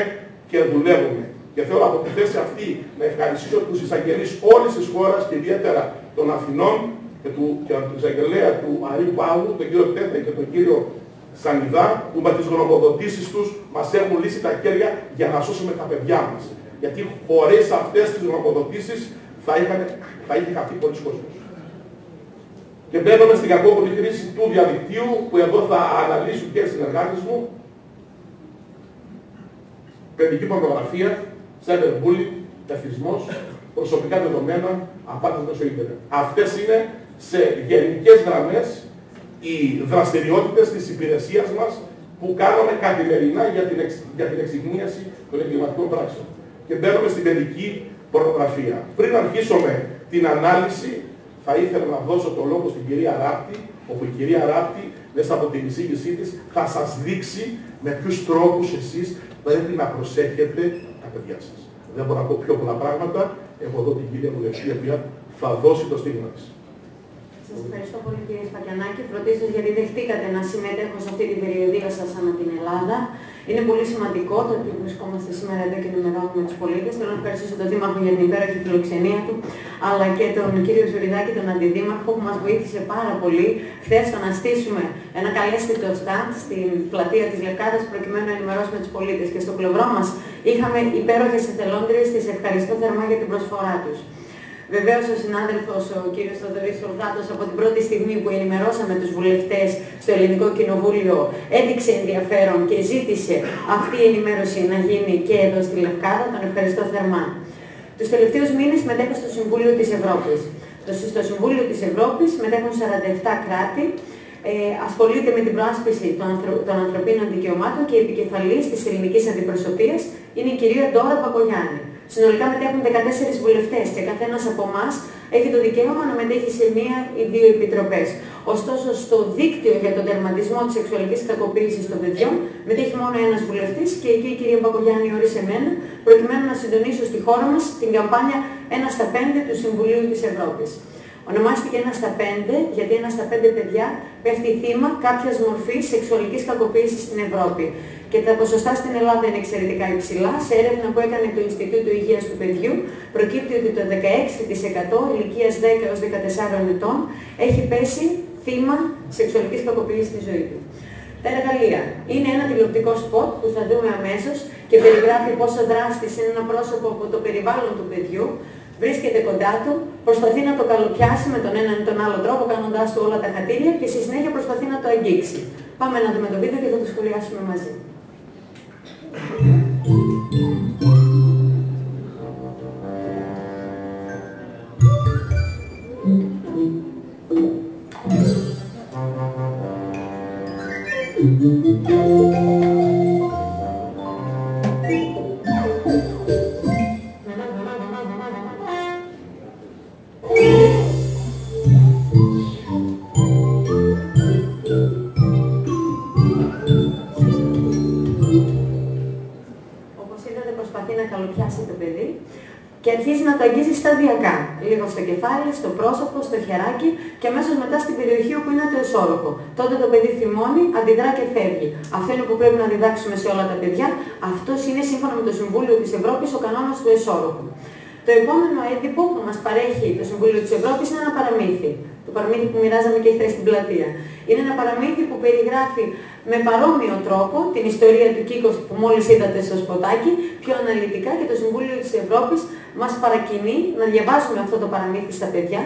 και δουλεύουμε. Και θέλω από τη θέση αυτή να ευχαριστήσω τους εισαγγελείς όλης της χώρας και ιδιαίτερα των Αθηνών και τον εισαγγελέα του Αρίου Πάγου, τον κύριο Τέτα και τον κύριο Σανιδά, που με τις γνωμοδοτήσεις τους μας έχουν λύσει τα χέρια για να σώσουμε τα παιδιά μας. Γιατί χωρίς αυτές τις γνωμοδοτήσεις θα είχε χαθεί πολλοί κόσμος. Και μπαίνουμε στην κακόβουλη χρήση του διαδικτύου, που εδώ θα αναλύσουν και οι συνεργάτες μου. Παιδική πορνογραφία, cyberbullying, εθισμός, προσωπικά δεδομένα, απάτες μέσω ίντερνετ. Αυτές είναι σε γενικές γραμμές οι δραστηριότητες της υπηρεσίας μας που κάνουμε καθημερινά για την εξυγνίαση των εγκληματικών πράξεων. Και μπαίνουμε στην παιδική πορνογραφία. Πριν αρχίσουμε την ανάλυση, θα ήθελα να δώσω το λόγο στην κυρία Ράπτη, όπου η κυρία Ράπτη, μέσα από την εισήγησή της, θα σας δείξει με ποιους τρόπους εσείς πρέπει να προσέχετε τα παιδιά σας. Δεν μπορώ να πω πιο πολλά πράγματα. Έχω εδώ την κυρία Βουλευτή, η οποία θα δώσει το στίγμα της. Σας ευχαριστώ πολύ κύριε Σπακιανάκη. Πρωτίστως γιατί δεχτήκατε να συμμετέχω σε αυτή την περιοδία σας ανά την Ελλάδα. Είναι πολύ σημαντικό το ότι βρισκόμαστε σήμερα εδώ και ενημερώνουμε τους πολίτες. Θέλω να ευχαριστήσω τον Δήμαρχο για την υπέροχη φιλοξενία του, αλλά και τον κύριο Ζουριδάκη, τον Αντιδήμαρχο, που μας βοήθησε πάρα πολύ χθες στο να στήσουμε ένα καλέσθητο στάντ στην πλατεία της Λευκάδας προκειμένου να ενημερώσουμε τους πολίτες. Και στο πλευρό μας είχαμε υπέροχες εθελόντριες, τις ευχαριστώ θερμά για την προσφορά τους. Βεβαίως ο συνάδελφος, ο κύριος Θοδωρής Ολγάτος, από την πρώτη στιγμή που ενημερώσαμε τους βουλευτές στο Ελληνικό Κοινοβούλιο, έδειξε ενδιαφέρον και ζήτησε αυτή η ενημέρωση να γίνει και εδώ στη Λευκάδα. Τον ευχαριστώ θερμά. Τους τελευταίους μήνες μετέχω στο Συμβούλιο της Ευρώπης. Στο Συμβούλιο της Ευρώπης μετέχουν 47 κράτη. Ασχολείται με την προάσπιση των ανθρωπίνων δικαιωμάτων και η επικεφαλής της ελληνικής αντιπροσωπείας είναι η κυρία Ντόρα Μπακογιάννη. Συνολικά μετέχουν 14 βουλευτές και καθένας από εμάς έχει το δικαίωμα να μετέχει σε μία ή δύο επιτροπές. Ωστόσο, στο δίκτυο για τον τερματισμό της σεξουαλικής κακοποίησης των παιδιών μετέχει μόνο ένας βουλευτής και εκεί η κυρία Μπακογιάννη όρισε εμένα, προκειμένου να συντονίσω στη χώρα μας την καμπάνια 1 στα 5 του Συμβουλίου της Ευρώπης. Ονομάστηκε 1 στα 5 γιατί 1 στα 5 παιδιά πέφτει θύμα κάποιας μορφής σεξουαλικής κακοποίησης στην Ευρώπη. Και τα ποσοστά στην Ελλάδα είναι εξαιρετικά υψηλά. Σε έρευνα που έκανε το Ινστιτούτο Υγείας του Παιδιού, προκύπτει ότι το 16% ηλικίας 10 έως 14 ετών έχει πέσει θύμα σεξουαλικής κακοποίησης στη ζωή του. Τα εργαλεία. Είναι ένα τηλεοπτικό σποτ που θα δούμε αμέσως και περιγράφει πόσο δράστης είναι ένα πρόσωπο από το περιβάλλον του παιδιού. Βρίσκεται κοντά του, προσπαθεί να το καλοπιάσει με τον έναν ή τον άλλο τρόπο, κάνοντάς του όλα τα χατήρια και στη συνέχεια προσπαθεί να το αγγίξει. Πάμε να δούμε το βίντεο και θα το σχολιάσουμε μαζί. Και αρχίζει να το αγγίζει σταδιακά. Λίγο στο κεφάλι, στο πρόσωπο, στο χεράκι και αμέσως μετά στην περιοχή όπου είναι το εσώρουχο. Τότε το παιδί θυμώνει, αντιδρά και φεύγει. Αυτό είναι που πρέπει να διδάξουμε σε όλα τα παιδιά. Αυτό είναι σύμφωνα με το Συμβούλιο της Ευρώπης ο κανόνας του εσώρουχου. Το επόμενο έντυπο που μας παρέχει το Συμβούλιο της Ευρώπης είναι ένα παραμύθι. Το παραμύθι που μοιράζαμε και χθες στην πλατεία. Είναι ένα παραμύθι που περιγράφει με παρόμοιο τρόπο την ιστορία του Κίκος που μόλις είδατε στο σποτάκι, πιο αναλυτικά, και το Συμβούλιο της Ευρώπης μας παρακινεί να διαβάσουμε αυτό το παραμύθι στα παιδιά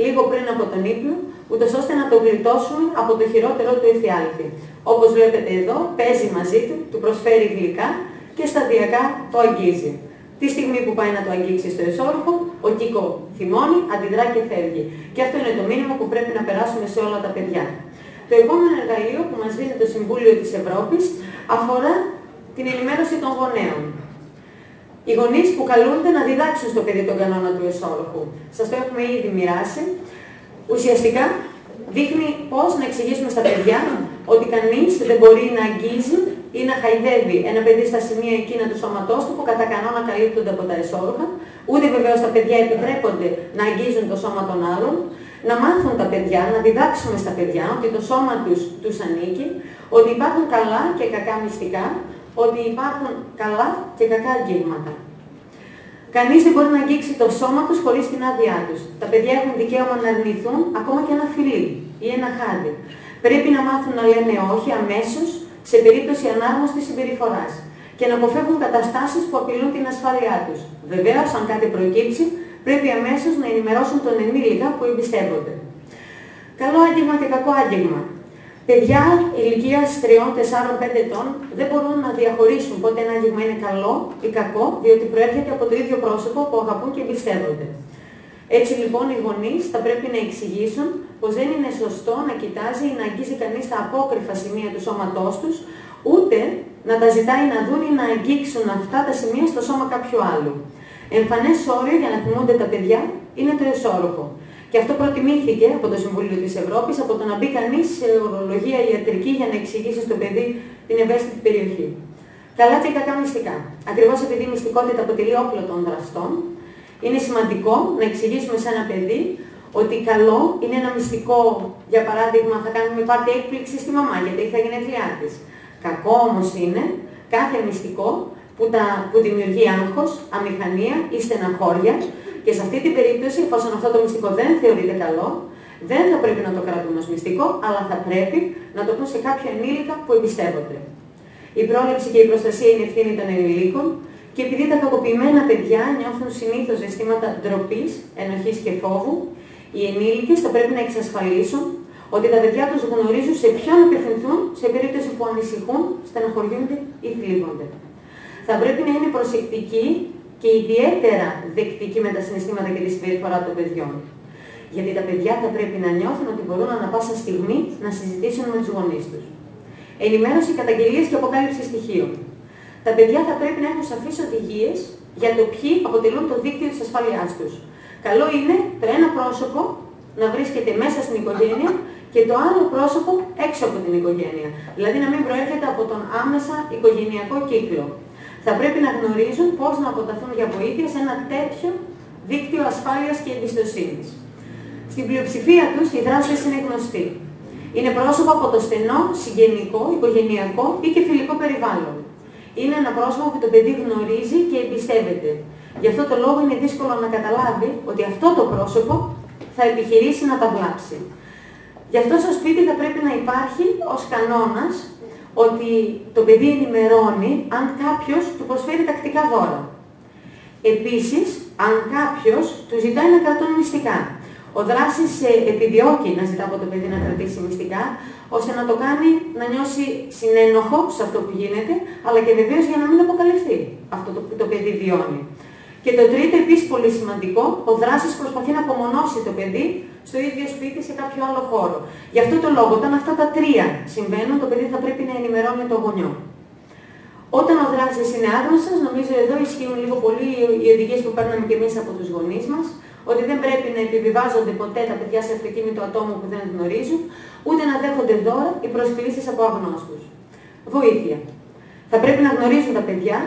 λίγο πριν από τον ύπνο, ούτως ώστε να το γλιτώσουμε από το χειρότερο του εφιάλτη. Όπως βλέπετε εδώ, παίζει μαζί του, του προσφέρει γλυκά και σταδιακά το αγγίζει. Τη στιγμή που πάει να το αγγίξει στο εσώρουχο, ο Κίκο θυμώνει, αντιδρά και φεύγει. Και αυτό είναι το μήνυμα που πρέπει να περάσουμε σε όλα τα παιδιά. Το επόμενο εργαλείο που μας δίνει το Συμβούλιο της Ευρώπης αφορά την ενημέρωση των γονέων. Οι γονείς που καλούνται να διδάξουν στο παιδί τον κανόνα του εσώρουχου. Σας το έχουμε ήδη μοιράσει. Ουσιαστικά δείχνει πώς να εξηγήσουμε στα παιδιά ότι κανείς δεν μπορεί να αγγίζει ή να χαϊδεύει ένα παιδί στα σημεία εκείνα του σώματός του που κατά κανόνα καλύπτονται από τα εσώρουχα, ούτε βεβαίως τα παιδιά επιτρέπονται να αγγίζουν το σώμα των άλλων, να μάθουν τα παιδιά, να διδάξουμε στα παιδιά ότι το σώμα τους ανήκει, ότι υπάρχουν καλά και κακά μυστικά, ότι υπάρχουν καλά και κακά αγγίγματα. Κανείς δεν μπορεί να αγγίξει το σώμα τους χωρίς την άδειά τους. Τα παιδιά έχουν δικαίωμα να αρνηθούν ακόμα και ένα φιλί ή ένα χάδι. Πρέπει να μάθουν να λένε όχι αμέσως σε περίπτωση ανάρμοστης συμπεριφοράς και να αποφεύγουν καταστάσεις που απειλούν την ασφάλειά τους. Βεβαίως, αν κάτι προκύψει, πρέπει αμέσως να ενημερώσουν τον ενήλικα που εμπιστεύονται. Καλό άγγιγμα και κακό άγγιγμα. Παιδιά ηλικίας 3, 4, 5 ετών δεν μπορούν να διαχωρίσουν πότε ένα άγγιγμα είναι καλό ή κακό, διότι προέρχεται από το ίδιο πρόσωπο που αγαπούν και εμπιστεύονται. Έτσι λοιπόν οι γονείς θα πρέπει να εξηγήσουν πως δεν είναι σωστό να κοιτάζει ή να αγγίζει κανείς τα απόκρυφα σημεία του σώματός τους, ούτε να τα ζητάει να δουν ή να αγγίξουν αυτά τα σημεία στο σώμα κάποιου άλλου. Εμφανές όριο για να θυμούνται τα παιδιά είναι το εσώρουχο. Και αυτό προτιμήθηκε από το Συμβούλιο της Ευρώπης από το να μπει κανείς σε ορολογία ιατρική για να εξηγήσει στο παιδί την ευαίσθητη περιοχή. Καλά και κακά μυστικά. Ακριβώς επειδή η μυστικότητα αποτελεί όπλο των δραστών, είναι σημαντικό να εξηγήσουμε σε ένα παιδί ότι καλό είναι ένα μυστικό, για παράδειγμα, θα κάνουμε πάρτι έκπληξη στη μαμά γιατί έχει τα γενέθλιά της. Κακό όμως είναι κάθε μυστικό που δημιουργεί άγχος, αμηχανία ή στεναχώρια. Και σε αυτή την περίπτωση, εφόσον αυτό το μυστικό δεν θεωρείται καλό, δεν θα πρέπει να το κρατούν ως μυστικό, αλλά θα πρέπει να το πούν σε κάποια ενήλικα που εμπιστεύονται. Η πρόληψη και η προστασία είναι ευθύνη των ενηλίκων και επειδή τα κακοποιημένα παιδιά νιώθουν συνήθως αισθήματα ντροπής, ενοχής και φόβου, οι ενήλικες θα πρέπει να εξασφαλίσουν ότι τα παιδιά τους γνωρίζουν σε ποιον απευθυνθούν σε περίπτωση που ανησυχούν, στεναχωριούνται ή θλίβονται. Θα πρέπει να είναι προσεκτικοί και ιδιαίτερα δεκτικοί με τα συναισθήματα και τη συμπεριφορά των παιδιών. Γιατί τα παιδιά θα πρέπει να νιώθουν ότι μπορούν ανά πάσα στιγμή να συζητήσουν με τους γονείς τους. Ενημέρωση, καταγγελίες και αποκάλυψη στοιχείων. Τα παιδιά θα πρέπει να έχουν σαφείς οδηγίες για το ποιοι αποτελούν το δίκτυο της ασφάλειάς τους. Καλό είναι το ένα πρόσωπο να βρίσκεται μέσα στην οικογένεια και το άλλο πρόσωπο έξω από την οικογένεια. Δηλαδή να μην προέρχεται από τον άμεσα οικογενειακό κύκλο. Θα πρέπει να γνωρίζουν πώς να αποταθούν για βοήθεια σε ένα τέτοιο δίκτυο ασφάλειας και εμπιστοσύνης. Στην πλειοψηφία τους οι δράστες είναι γνωστοί. Είναι πρόσωπο από το στενό, συγγενικό, οικογενειακό ή και φιλικό περιβάλλον. Είναι ένα πρόσωπο που το παιδί γνωρίζει και εμπιστεύεται. Γι' αυτό το λόγο είναι δύσκολο να καταλάβει ότι αυτό το πρόσωπο θα επιχειρήσει να τα βλάψει. Γι' αυτό στο σπίτι θα πρέπει να υπάρχει ως κανόνας ότι το παιδί ενημερώνει αν κάποιος του προσφέρει τακτικά δώρα. Επίσης, αν κάποιος του ζητάει να κρατούν μυστικά. Ο δράσης επιδιώκει να ζητά από το παιδί να κρατήσει μυστικά, ώστε να το κάνει να νιώσει συνένοχο σε αυτό που γίνεται, αλλά και βεβαίως για να μην αποκαλυφθεί αυτό που το παιδί βιώνει. Και το τρίτο, επίσης πολύ σημαντικό, ο δράσης προσπαθεί να απομονώσει το παιδί στο ίδιο σπίτι σε κάποιο άλλο χώρο. Γι' αυτό το λόγο, όταν αυτά τα τρία συμβαίνουν, το παιδί θα πρέπει να ενημερώνει το γονιό. Όταν ο δράσης είναι άγνωστος, νομίζω εδώ ισχύουν λίγο πολύ οι οδηγίες που παίρναμε και εμείς από τους γονείς μας, ότι δεν πρέπει να επιβιβάζονται ποτέ τα παιδιά σε αυτοκίνητο ατόμου που δεν γνωρίζουν, ούτε να δέχονται δώρα ή προσκλήσεις από αγνώστους. Βοήθεια. Θα πρέπει να γνωρίζουν τα παιδιά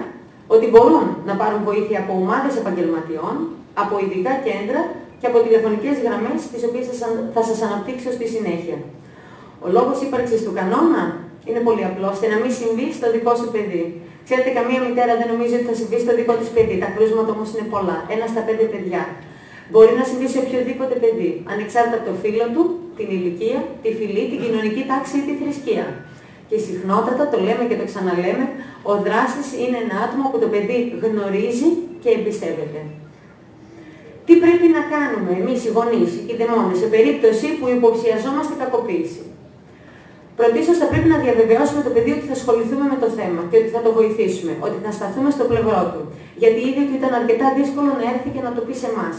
ότι μπορούν να πάρουν βοήθεια από ομάδες επαγγελματιών, από ειδικά κέντρα και από τηλεφωνικές γραμμές, τις οποίες θα σας αναπτύξω στη συνέχεια. Ο λόγος ύπαρξης του κανόνα είναι πολύ απλός, ώστε να μην συμβεί στο δικό σου παιδί. Ξέρετε, καμία μητέρα δεν νομίζει ότι θα συμβεί στο δικό της παιδί. Τα κρούσματα όμως είναι πολλά. 1 στα 5 παιδιά. Μπορεί να συμβεί σε οποιοδήποτε παιδί, ανεξάρτητα από το φύλο του, την ηλικία, τη φυλή, την κοινωνική τάξη ή τη θρησκεία. Και συχνότατα, το λέμε και το ξαναλέμε, ο δράστης είναι ένα άτομο που το παιδί γνωρίζει και εμπιστεύεται. Τι πρέπει να κάνουμε εμείς οι γονείς, οι δαιμόνες, σε περίπτωση που υποψιαζόμαστε κακοποίηση? Πρωτίστως θα πρέπει να διαβεβαιώσουμε το παιδί ότι θα ασχοληθούμε με το θέμα και ότι θα το βοηθήσουμε, ότι θα σταθούμε στο πλευρό του, γιατί ήδη του ήταν αρκετά δύσκολο να έρθει και να το πει σε εμάς.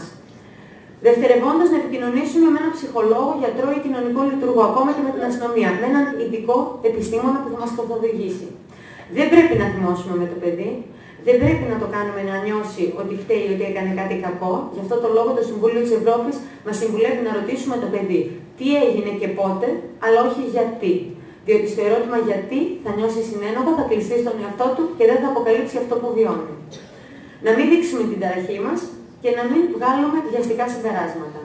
Δευτερευόντως, να επικοινωνήσουμε με έναν ψυχολόγο, γιατρό ή κοινωνικό λειτουργό, ακόμα και με την αστυνομία, με έναν ειδικό επιστήμονα που θα μας καθοδηγήσει. Δεν πρέπει να θυμώσουμε με το παιδί, δεν πρέπει να το κάνουμε να νιώσει ότι φταίει, ότι έκανε κάτι κακό. Γι' αυτό το λόγο το Συμβούλιο της Ευρώπης μας συμβουλεύει να ρωτήσουμε το παιδί τι έγινε και πότε, αλλά όχι γιατί. Διότι στο ερώτημα γιατί θα νιώσει συνένοχο, θα κλειστεί στον εαυτό του και δεν θα αποκαλύψει αυτό που βιώνει. Να μην δείξουμε την ταραχή μας και να μην βγάλουμε βιαστικά συμπεράσματα.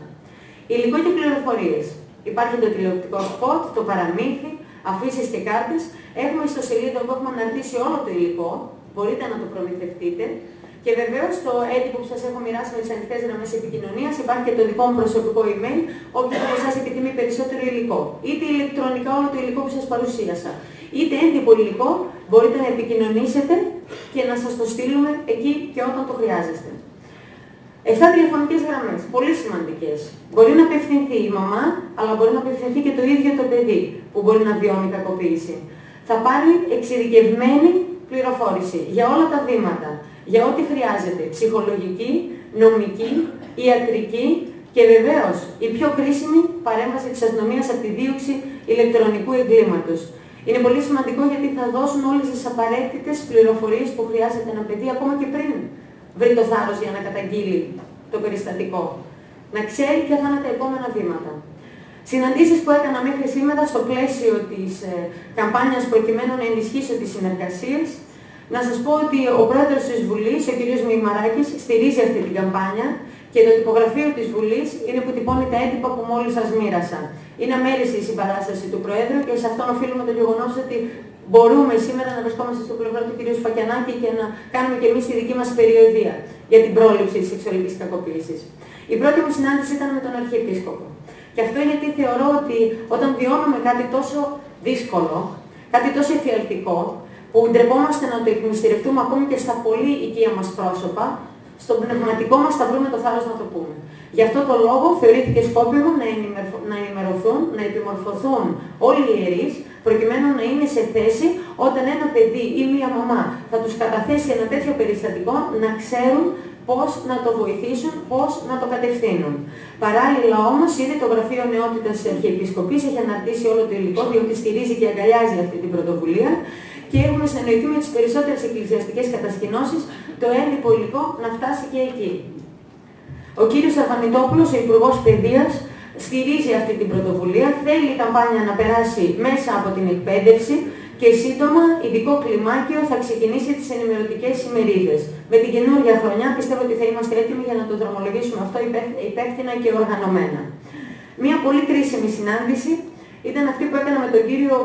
Υλικό και πληροφορίες. Υπάρχει το τηλεοπτικό σποτ, το παραμύθι, αφήσεις και κάρτες. Έχουμε ιστοσελίδα που έχουμε αναρτήσει όλο το υλικό. Μπορείτε να το προμηθευτείτε. Και βεβαίως το έντυπο που σας έχω μοιράσει με τις ανοιχτές γραμμές επικοινωνίας υπάρχει και το δικό μου προσωπικό email, όποιος από εσάς επιθυμεί περισσότερο υλικό. Είτε ηλεκτρονικά όλο το υλικό που σας παρουσίασα, είτε έντυπο υλικό, μπορείτε να επικοινωνήσετε και να σας το στείλουμε εκεί και όταν το χρειάζεστε. 7 τηλεφωνικές γραμμές, πολύ σημαντικές. Μπορεί να απευθυνθεί η μαμά, αλλά μπορεί να απευθυνθεί και το ίδιο το παιδί που μπορεί να βιώνει κακοποίηση. Θα πάρει εξειδικευμένη πληροφόρηση για όλα τα βήματα, για ό,τι χρειάζεται, ψυχολογική, νομική, ιατρική και βεβαίως η πιο κρίσιμη παρέμβαση της αστυνομίας από τη δίωξη ηλεκτρονικού εγκλήματος. Είναι πολύ σημαντικό γιατί θα δώσουν όλες τις απαραίτητες πληροφορίες που χρειάζεται ένα παιδί ακόμα και πριν βρει το θάρρος για να καταγγείλει το περιστατικό. Να ξέρει ποια θα είναι τα επόμενα βήματα. Συναντήσεις που έκανα μέχρι σήμερα στο πλαίσιο της καμπάνιας προκειμένου να ενισχύσω τις συνεργασίες. Να σας πω ότι ο πρόεδρος της Βουλής, ο κ. Μημαράκης, στηρίζει αυτή την καμπάνια και το τυπογραφείο της Βουλής είναι που τυπώνει τα έντυπα που μόλις σας μοίρασα. Είναι αμέριστη η συμπαράσταση του Προέδρου και σε αυτόν οφείλουμε το γεγονός ότι μπορούμε σήμερα να βρισκόμαστε στο πλευρό του κ. Σφακιανάκη και να κάνουμε και εμείς τη δική μας περιοδεία για την πρόληψη της σεξουαλικής κακοποίησης. Η πρώτη μου συνάντηση ήταν με τον Αρχιεπίσκοπο. Και αυτό γιατί θεωρώ ότι όταν βιώνουμε κάτι τόσο δύσκολο, κάτι τόσο εφιαλτικό, που ντρεπόμαστε να το εκμυστηρευτούμε ακόμη και στα πολύ οικεία μας πρόσωπα, στον πνευματικό μας θα βρούμε το θάρρος να το πούμε. Γι' αυτό το λόγο θεωρήθηκε σκόπιμο να ενημερωθούν, να επιμορφωθούν όλοι οι ιερείς, προκειμένου να είναι σε θέση όταν ένα παιδί ή μία μαμά θα τους καταθέσει ένα τέτοιο περιστατικό, να ξέρουν πώς να το βοηθήσουν, πώς να το κατευθύνουν. Παράλληλα όμως, ήδη το Γραφείο Νεότητας της Αρχιεπισκοπής έχει αναρτήσει όλο το υλικό, διότι στηρίζει και αγκαλιάζει αυτή την πρωτοβουλία και έχουμε συνεννοηθεί με τις περισσότερες εκκλησιαστικές κατασκηνώσεις το έντυπο υλικό να φτάσει και εκεί. Ο κύριος Αρβανιτόπουλος, ο Υπουργός Παιδείας, στηρίζει αυτή την πρωτοβουλία, θέλει η καμπάνια να περάσει μέσα από την εκπαίδευση και σύντομα ειδικό κλιμάκιο θα ξεκινήσει τις ενημερωτικές ημερίδες. Με την καινούργια χρονιά πιστεύω ότι θα είμαστε έτοιμοι για να το δρομολογήσουμε αυτό υπεύθυνα και οργανωμένα. Μία πολύ κρίσιμη συνάντηση ήταν αυτή που έκανα με τον κύριο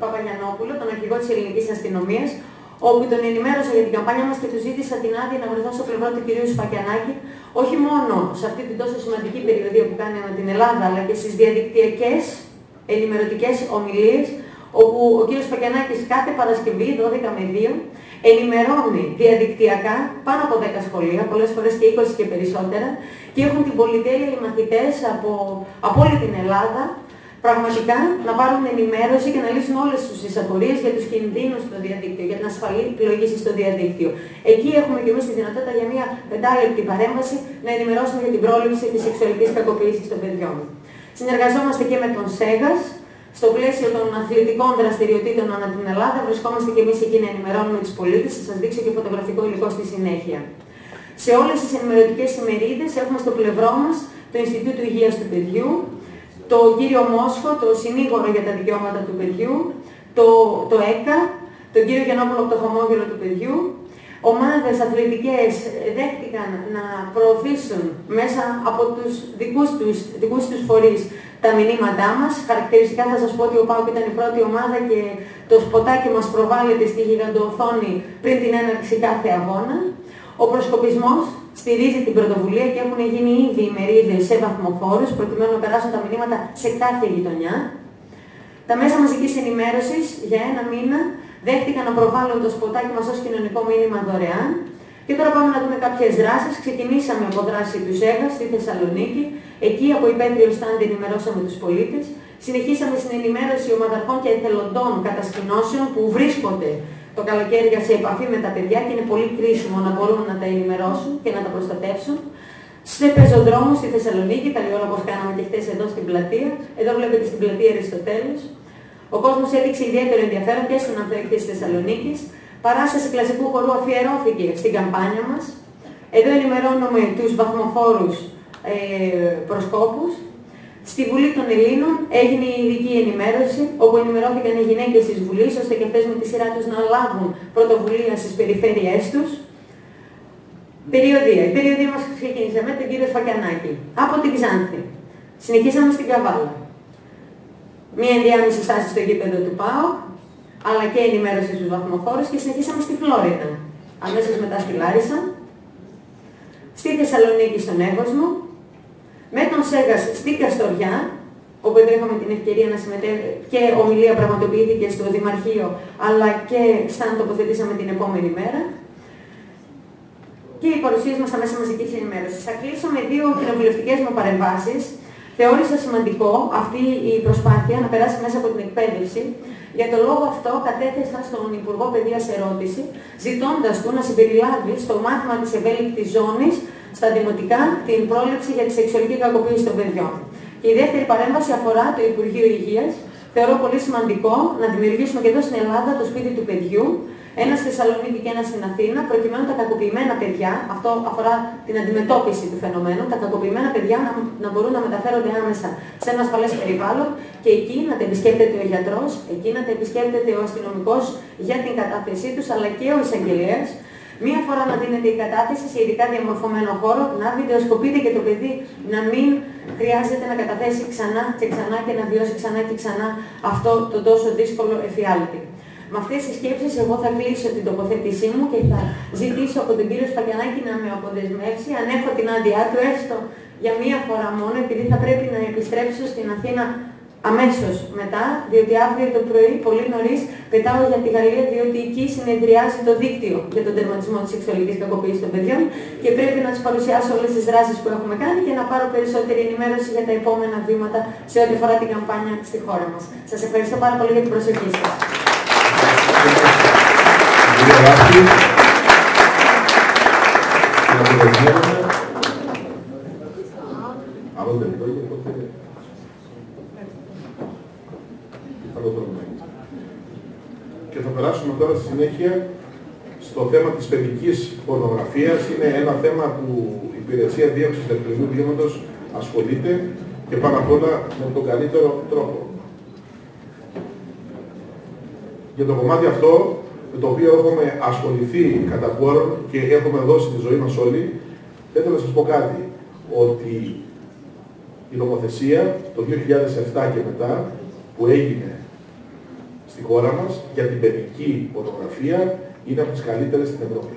Παπαγιαννόπουλο, τον αρχηγό της Ελληνικής Αστυνομίας, όπου τον ενημέρωσα για την καμπάνια μας και του ζήτησα την άδεια να βρεθώ στο πλευρό του κυρίου Σφακιανάκη, όχι μόνο σε αυτή την τόσο σημαντική περιοδία που κάνει με την Ελλάδα, αλλά και στις διαδικτυακές ενημερωτικές ομιλίες, όπου ο κύριος Σφακιανάκης κάθε Παρασκευή, 12 με 2, ενημερώνει διαδικτυακά πάνω από 10 σχολεία, πολλές φορές και 20 και περισσότερα, και έχουν την πολυτέλεια οι μαθητές από όλη την Ελλάδα, πραγματικά να πάρουν ενημέρωση και να λύσουν όλες τις απορίες για τους κινδύνους στο διαδίκτυο, για την ασφαλή πλοήγηση στο διαδίκτυο. Εκεί έχουμε και εμείς τη δυνατότητα για μια 5λεπτή παρέμβαση να ενημερώσουμε για την πρόληψη της σεξουαλικής κακοποίησης των παιδιών. Συνεργαζόμαστε και με τον ΣΕΓΑΣ. Στο πλαίσιο των αθλητικών δραστηριοτήτων ανά την Ελλάδα, βρισκόμαστε και εμείς εκεί να ενημερώνουμε τους πολίτες. Θα σας δείξω και φωτογραφικό υλικό στη συνέχεια. Σε όλες τις ενημερωτικές ημερίδες έχουμε στο πλευρό μας το Ινστιτούτο Υγείας του Παιδιού, το κύριο Μόσχο, το συνήγορο για τα δικαιώματα του παιδιού, το ΕΚΑ, τον κύριο Γιαννόπουλο από το χαμόγελο του παιδιού. Ομάδες αθλητικές δέχτηκαν να προωθήσουν μέσα από τους δικούς τους φορείς τα μηνύματά μας. Χαρακτηριστικά θα σας πω ότι ο ΠΑΟΚ ήταν η πρώτη ομάδα και το σποτάκι μας προβάλλεται στη γιγαντοοθόνη πριν την έναρξη κάθε αγώνα. Ο προσκοπισμός στηρίζει την πρωτοβουλία και έχουν γίνει ήδη ημερίδες σε βαθμοφόρους προκειμένου να περάσουν τα μηνύματα σε κάθε γειτονιά. Τα μέσα μαζικής ενημέρωσης για ένα μήνα δέχτηκαν να προβάλλουν το σποτάκι μας ως κοινωνικό μήνυμα δωρεάν. Και τώρα πάμε να δούμε κάποιες δράσεις. Ξεκινήσαμε από δράση του ΣΕΓΑΣ στη Θεσσαλονίκη. Εκεί από υπαίθριο στάντη ενημερώσαμε τους πολίτες. Συνεχίσαμε στην ενημέρωση ομαδαρχών και εθελοντών κατασκηνώσεων που βρίσκονται το καλοκαίρι σε επαφή με τα παιδιά και είναι πολύ κρίσιμο να μπορούν να τα ενημερώσουν και να τα προστατεύσουν. Σε πεζοδρόμους στη Θεσσαλονίκη, καλή ώρα όπως κάναμε και χτες εδώ στην πλατεία. Εδώ βλέπετε στην πλατεία Αριστοτέλους. Ο κόσμος έδειξε ιδιαίτερο ενδιαφέρον και στον ανθοέκτη της Θεσσαλονίκης. Παράσταση κλασικού χορού αφιερώθηκε στην καμπάνια μας. Εδώ ενημερώνουμε τους βαθμοφόρους προσκόπους. Στη Βουλή των Ελλήνων έγινε η ειδική ενημέρωση, όπου ενημερώθηκαν οι γυναίκες της Βουλής, ώστε και αυτές με τη σειρά τους να λάβουν πρωτοβουλία στις περιφέρειές τους. Περιοδία. Η περιοδία μας ξεκίνησε με τον κύριο Σφακιανάκη από την Ξάνθη. Συνεχίσαμε στην Καβάλα. Μία ενδιάμεση στάση στο γήπεδο του ΠΑΟΚ, αλλά και ενημέρωση στους βαθμοφόρους, και συνεχίσαμε στη Φλόρινα. Αμέσως μετά στη Λάρισα, στη Θεσσαλονίκη στον Εύωσμο, με τον Σέγας στην Καστοριά, όπου εδώ είχαμε την ευκαιρία να συμμετέχει και ομιλία πραγματοποιήθηκε στο Δημαρχείο, αλλά και σαν τοποθετήσαμε την επόμενη μέρα. Και οι παρουσίες μας στα μέσα μαζικής ενημέρωσης. Θα κλείσω με 2 κοινοβουλευτικές μου παρεμβάσεις. Θεώρησα σημαντικό αυτή η προσπάθεια να περάσει μέσα από την εκπαίδευση. Για τον λόγο αυτό κατέθεσα στον Υπουργό Παιδείας ερώτηση, ζητώντας του να συμπεριλάβει στο μάθημα της ευέλικτης ζώνης στα δημοτικά την πρόληψη για τη σεξουαλική κακοποίηση των παιδιών. Και η δεύτερη παρέμβαση αφορά το Υπουργείο Υγείας. Θεωρώ πολύ σημαντικό να δημιουργήσουμε και εδώ στην Ελλάδα το σπίτι του παιδιού, ένα στη Θεσσαλονίκη και ένα στην Αθήνα, προκειμένου τα κακοποιημένα παιδιά, αυτό αφορά την αντιμετώπιση του φαινομένου, τα κακοποιημένα παιδιά να μπορούν να μεταφέρονται άμεσα σε ένα ασφαλές περιβάλλον και εκεί να τα επισκέπτεται ο γιατρός, εκεί να τα επισκέπτεται ο αστυνομικός για την κατάθεσή τους, αλλά και ο εισαγγελέας. Μία φορά να δίνεται η κατάθεση σε ειδικά διαμορφωμένο χώρο, να βιντεοσκοπείται και το παιδί να μην χρειάζεται να καταθέσει ξανά και ξανά και να βιώσει ξανά και ξανά αυτό το τόσο δύσκολο εφιάλτη. Με αυτές τις σκέψεις εγώ θα κλείσω την τοποθέτησή μου και θα ζητήσω από τον κύριο Σφακιανάκη να με αποδεσμεύσει, αν έχω την άδειά του, έστω για μία φορά μόνο, επειδή θα πρέπει να επιστρέψω στην Αθήνα αμέσως μετά, διότι αύριο το πρωί, πολύ νωρίς, πετάω για τη Γαλλία, διότι εκεί συνεδριάζει το δίκτυο για τον τερματισμό της σεξουαλικής κακοποίησης των παιδιών και πρέπει να τις παρουσιάσω όλες τις δράσεις που έχουμε κάνει και να πάρω περισσότερη ενημέρωση για τα επόμενα βήματα σε ό,τι αφορά την καμπάνια στη χώρα μας. Σας ευχαριστώ πάρα πολύ για την προσοχή σας. Και θα περάσουμε τώρα στη συνέχεια στο θέμα της παιδικής πορνογραφίας. Είναι ένα θέμα που η Υπηρεσία Δίωξης Ελευθερινού Διώματος ασχολείται και πάνω απ' όλα με τον καλύτερο τρόπο. Για το κομμάτι αυτό, με το οποίο έχουμε ασχοληθεί κατά πόρον και έχουμε δώσει τη ζωή μας όλοι, θα ήθελα να σας πω κάτι, ότι η νομοθεσία το 2007 και μετά που έγινε στη χώρα μας για την παιδική πορνογραφία είναι από τις καλύτερες στην Ευρώπη.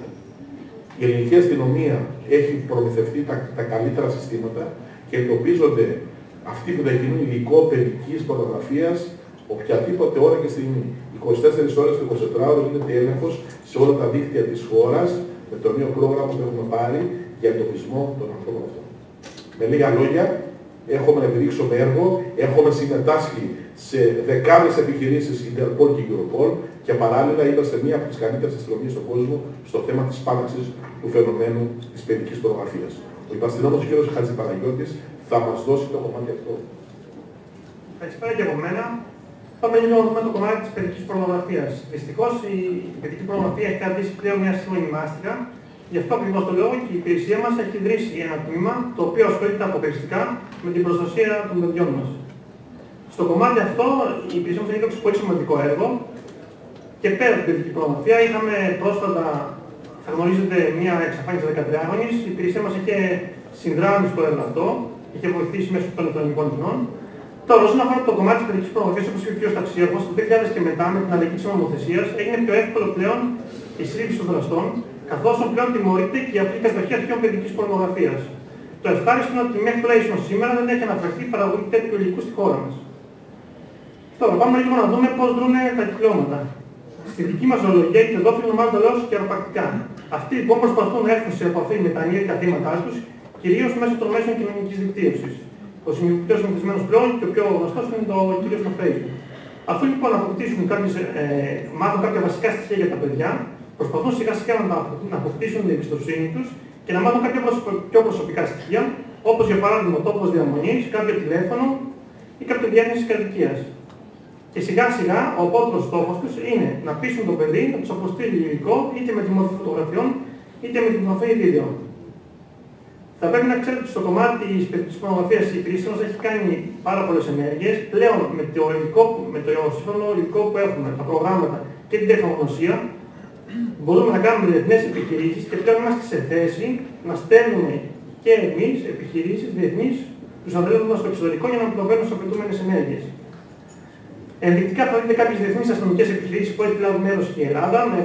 Η ελληνική αστυνομία έχει προμηθευτεί τα καλύτερα συστήματα και εντοπίζονται αυτοί που διακινούν υλικό παιδικής πορνογραφίας οποιαδήποτε ώρα και στιγμή. 24 ώρες το 24ωρο γίνεται έλεγχος σε όλα τα δίκτυα της χώρας με το νέο πρόγραμμα που έχουμε πάρει για εντοπισμό των ανθρώπων αυτών. Με λίγα λόγια, έχουμε να επιδείξουμε έργο, έχουμε συμμετάσχει σε δεκάδες επιχειρήσεις Interpol και Europol και παράλληλα είμαστε μία από τις καλύτερες αστυνομίες στον κόσμο στο θέμα της σπάναξης του φαινομένου της παιδικής πορνογραφίας. Ο υπαστηνόμος κ. Χατζηπαναγιώτης θα μας δώσει το κομμάτι αυτό. Καλησπέρα και από μένα. Πάμε λίγο να δούμε το κομμάτι της παιδικής πορνογραφίας. Δυστυχώς η παιδική πορνογραφία έχει κρατήσει πλέον μια σύγχρονη μάστιγα. Γι' αυτό ακριβώς το λόγο και η υπηρεσία μας έχει ιδρύσει ένα τμήμα το οποίο ασχολείται αποκλειστικά με την προστασία των παιδιών μας. Στο κομμάτι αυτό η υπηρεσία μας έχει δώσει πολύ σημαντικό έργο και πέρα από την παιδική πορνογραφία είχαμε πρόσφατα, θα γνωρίζετε, μια εξαφάνιση 13χρονης. Η υπηρεσία μας είχε συνδράμει στο έργο αυτό, είχε βοηθήσει μέσω των ηλεκτρονικών κοινών. Τώρα, όσον αφορά το κομμάτι της παιδικής πορνογραφίας, όπως είπε ο κ. Ταξίαρχος, το 2000 και μετά με την αλλαγή της νομοθεσίας έγινε πιο εύκολο πλέον η σύλληψη των δραστών, καθώς πλέον τιμωρείται και η απλή καταστοχή αρχείων παιδικής πορνογραφίας. Το ευχάριστο είναι ότι μέχρι τουλάχιστον σήμερα δεν έχει αναφερθεί η παραγωγή τέτοιου υλικού στη χώρα μας. Τώρα, πάμε λίγο να δούμε πώς δρούν τα κυκλώματα. Στη δική μας ζωολογία, οι παιδόφιλοι ονομάζονται λόγω καιροπρακτικά. Αυτοί λοιπόν προσπαθούν να έρθουν σε επαφή με τα ανήλικα θύματά τους, κυρίως μέσω των μέσων κοινωνικής δικτύωσης. Ο πιο συνηθισμένος πλέον και ο πιο γνωστός είναι το κυρίως το Facebook. Αφού λοιπόν μάθουν κάποια βασικά στοιχεία για τα παιδιά, προσπαθούν σιγά σιγά να αποκτήσουν την εμπιστοσύνη τους και να μάθουν κάποια πιο προσωπικά στοιχεία, όπως για παράδειγμα τόπος διαμονής, κάποιο τηλέφωνο ή κάποια διεύθυνση κατοικίας. Και σιγά σιγά ο απότερος στόχος τους είναι να πείσουν το παιδί να τους αποστείλει υλικό είτε με τη μορφή φωτογραφιών είτε με τη μορφή βίντεο. Θα πρέπει να ξέρετε ότι στο κομμάτι της παιδικής πορνογραφίας η υπηρεσία μας έχει κάνει πάρα πολλές ενέργειες. Πλέον με το σύγχρονο υλικό που έχουμε, τα προγράμματα και την τεχνογνωσία, μπορούμε να κάνουμε διεθνές επιχειρήσεις και πλέον είμαστε σε θέση να στέλνουμε και εμείς επιχειρήσεις διεθνείς τους ανθρώπους μας στο εξωτερικό για να προβαίνουν στις απαιτούμενες ενέργειες. Ενδεικτικά θα δείτε κάποιες διεθνείς αστυνομικές επιχειρήσεις που έχει λάβει μέρος και η Ελλάδα με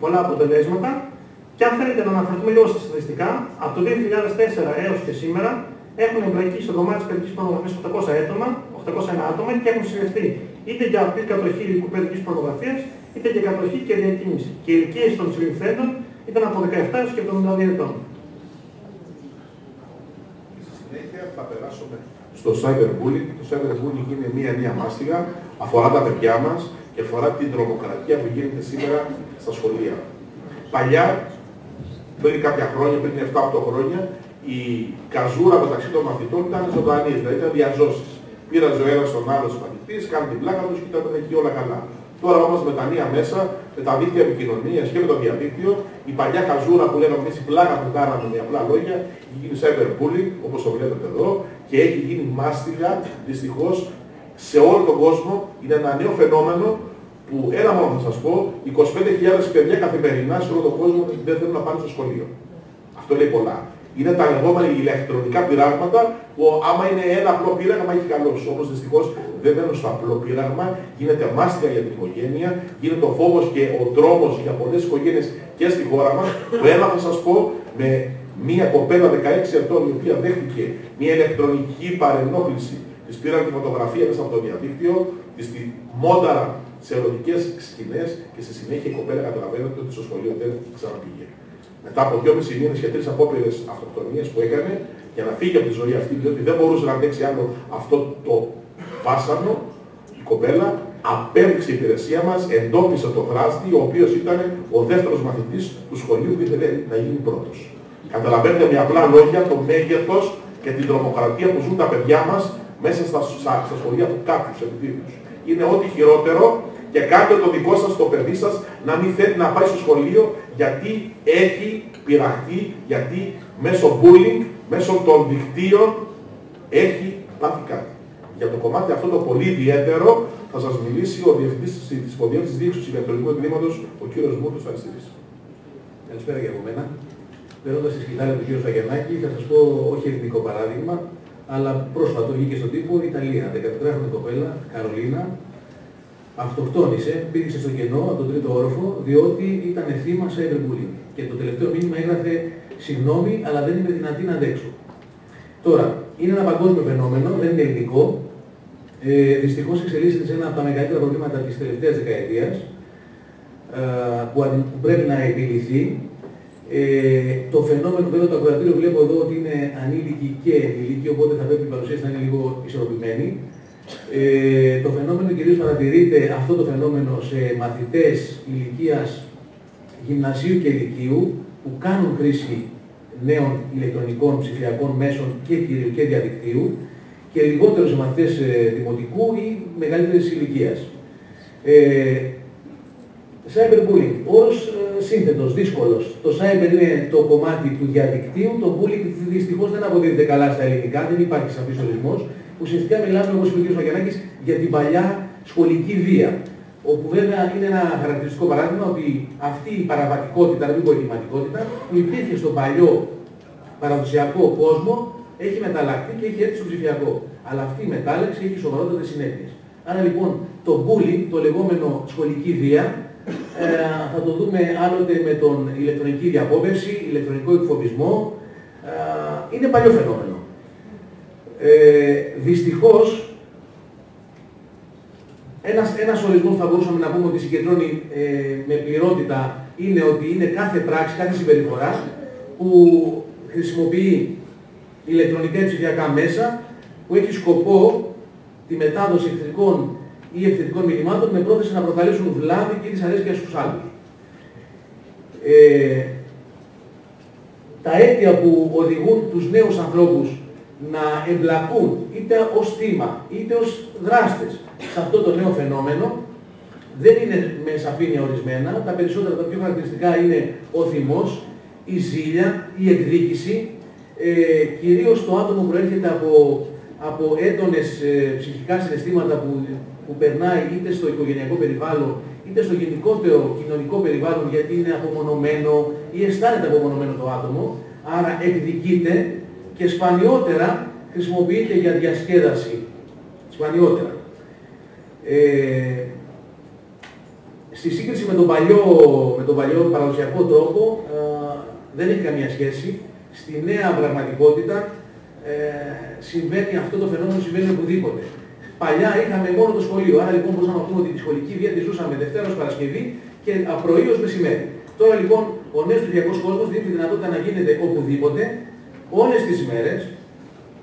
πολλά αποτελέσματα. Και αν θέλετε να αναφερθούμε λίγο στα στατιστικά, από το 2004 έως και σήμερα έχουν εμπλακεί στο κομμάτι της παιδικής πορνογραφίας 801 άτομα και έχουν συλληφθεί είτε για απλή κατοχή υλικού παιδικής πορνογραφίας, είτε για κατοχή και διακίνηση. Και οι ηλικίες των συλληφθέντων ήταν από 17 έως και 72 ετών. Στη συνέχεια θα περάσουμε στο cyberbullying. Το cyberbullying είναι μία νέα μάστιγα, αφορά τα παιδιά μας και αφορά την τρομοκρατία που γίνεται σήμερα στα σχολεία. Παλιά, πριν κάποια χρόνια, πριν 7-8 χρόνια, η καζούρα μεταξύ των μαθητών ήταν ζωντανή, δηλαδή ήταν διαζώσεις. Πήραζε ο ένας τον άλλο μαθητής, κάνουν την πλάκα τους και ήταν εκεί όλα καλά. Τώρα όμως με τα νέα μέσα, με τα δίκτυα επικοινωνίας και με το διαδίκτυο, η παλιά καζούρα που λέγαμε εμείς, η πλάκα που κάναμε με απλά λόγια, έχει γίνει cyberbullying, όπως το βλέπετε εδώ, και έχει γίνει μάστιγα, δυστυχώς, σε όλο τον κόσμο. Είναι ένα νέο φαινόμενο που, ένα μόνο θα σας πω, 25.000 παιδιά καθημερινά σε όλο τον κόσμο δεν θέλουν να πάνε στο σχολείο. Αυτό λέει πολλά. Είναι τα λεγόμενα ηλεκτρονικά πειράγματα που άμα είναι ένα απλό πείραγμα έχει καλός. Όπως δυστυχώς δεν μένουν στο απλό πείραγμα, γίνεται μάστιγα για την οικογένεια, γίνεται ο φόβος και ο τρόμος για πολλές οικογένειες και στη χώρα μας. Που ένα θα σας πω, με μία κοπέλα 16 ετών η οποία δέχτηκε μία ηλεκτρονική παρενόχληση, της πήραν τη φωτογραφία μέσα από το διαδίκτυο, της τη μόνταρα σε ερωτικές σκηνές και στη συνέχεια η κοπέλα καταλαβαίνετε ότι στο σχολείο δεν ξαναπήγε. Μετά από 2,5 μήνες και 3 απόπειρες αυτοκτονίας που έκανε για να φύγει από τη ζωή αυτή, διότι δεν μπορούσε να αντέξει άλλο αυτό το βάσανο, η κοπέλα απέδειξε η υπηρεσία μας, εντόπισε το δράστη, ο οποίος ήταν ο δεύτερος μαθητής του σχολείου που ήθελε να γίνει πρώτος. Καταλαβαίνετε με απλά λόγια το μέγεθος και την τρομοκρατία που ζουν τα παιδιά μας μέσα στα σχολεία του κάποιους επιτύπους. Είναι ό,τι χειρότερο και κάντε το δικό σας, το παιδί σας, να μην θέλει να πάει στο σχολείο γιατί έχει πειραχτεί, γιατί μέσω bullying, μέσω των δικτύων έχει πάθει κάτι. Για το κομμάτι αυτό το πολύ ιδιαίτερο θα σας μιλήσει ο Διευθυντής της Υποδιεύθυνσης Διοίκησης Ηλεκτρονικού Εγκλήματος, ο κύριος Μούρτος Αριστίδης. Καλησπέρα και από μένα. Παίρνοντας τη σκητάλη του κ. Φαγιανάκη, θα σας πω όχι ελληνικό παράδειγμα, αλλά πρόσφατο βγήκε στον τύπο Ιταλία. 14χρονη κοπέλα, Καρολίνα, αυτοκτόνησε, πήδηξε στο κενό από τον 3ο όροφο, διότι ήταν θύμα cyberbullying. Και το τελευταίο μήνυμα έγραφε συγγνώμη, αλλά δεν είμαι δυνατή να αντέξω. Τώρα, είναι ένα παγκόσμιο φαινόμενο, δεν είναι ελληνικό. Δυστυχώς εξελίσσεται σε ένα από τα μεγαλύτερα προβλήματα της τελευταίας δεκαετίας, που πρέπει να επιληθεί. Το φαινόμενο, βέβαια, το ακροατήριο βλέπω εδώ ότι είναι ανήλικοι και ενήλικοι, οπότε θα πρέπει η παρουσίαση να είναι λίγο ισορροπημένη. Το φαινόμενο κυρίως παρατηρείται αυτό το φαινόμενο σε μαθητές ηλικίας γυμνασίου και λυκείου που κάνουν χρήση νέων ηλεκτρονικών ψηφιακών μέσων και διαδικτύου και λιγότερο σε μαθητές δημοτικού ή μεγαλύτερης ηλικίας. Cyberbullying, όρος σύνθετος, δύσκολος. Το cyber είναι το κομμάτι του διαδικτύου, το bullying δυστυχώς δεν αποδίδεται καλά στα ελληνικά, δεν υπάρχει σαφής ορισμός. Ουσιαστικά μιλάμε, όπως είπε ο κ. Φαγιανάκης, για την παλιά σχολική βία. Όπου βέβαια είναι ένα χαρακτηριστικό παράδειγμα ότι αυτή η παραβατικότητα, να μην πω εγκληματικότητα, που υπήρχε στον παλιό παραδοσιακό κόσμο, έχει μεταλλαχθεί και έχει έρθει στο ψηφιακό. Αλλά αυτή η μετάλλαξη έχει σοβαρότατες συνέπειες. Άρα λοιπόν το bullying, το λεγόμενο σχολική βία, θα το δούμε άλλοτε με τον ηλεκτρονική διαπόβευση, ηλεκτρονικό εκφοβισμό, είναι παλιό φαινόμενο. Δυστυχώς, ένας ορισμός θα μπορούσαμε να πούμε ότι συγκεντρώνει με πληρότητα είναι ότι είναι κάθε πράξη, κάθε συμπεριφορά που χρησιμοποιεί ηλεκτρονικά ή ψηφιακά μέσα που έχει σκοπό τη μετάδοση εχθρικών ή επιθετικών μηνυμάτων με πρόθεση να προκαλέσουν βλάβη και δυσαρέσκεια στους άλλους. Τα αίτια που οδηγούν τους νέους ανθρώπους να εμπλακούν είτε ως θύμα είτε ως δράστες σε αυτό το νέο φαινόμενο δεν είναι με σαφήνεια ορισμένα. Τα περισσότερα, τα πιο χαρακτηριστικά είναι ο θυμός, η ζήλια, η εκδίκηση, Κυρίως το άτομο προέρχεται από έντονες ψυχικά συναισθήματα που περνάει είτε στο οικογενειακό περιβάλλον, είτε στο γενικότερο κοινωνικό περιβάλλον, γιατί είναι απομονωμένο ή αισθάνεται απομονωμένο το άτομο, άρα εκδικείται και σπανιότερα χρησιμοποιείται για διασκέδαση. Σπανιότερα. Στη σύγκριση με τον παλιό παραδοσιακό τρόπο δεν έχει καμία σχέση. Στη νέα πραγματικότητα συμβαίνει αυτό το φαινόμενο, συμβαίνει οπουδήποτε. Παλιά είχαμε μόνο το σχολείο, άρα λοιπόν μπορούσαμε να πούμε ότι τη σχολική βία τη ζούσαμε Δευτέρα ως Παρασκευή και πρωί ως μεσημέρι. Τώρα λοιπόν ο νέος ψηφιακός κόσμος δίνει τη δυνατότητα να γίνεται οπουδήποτε, όλες τις μέρες,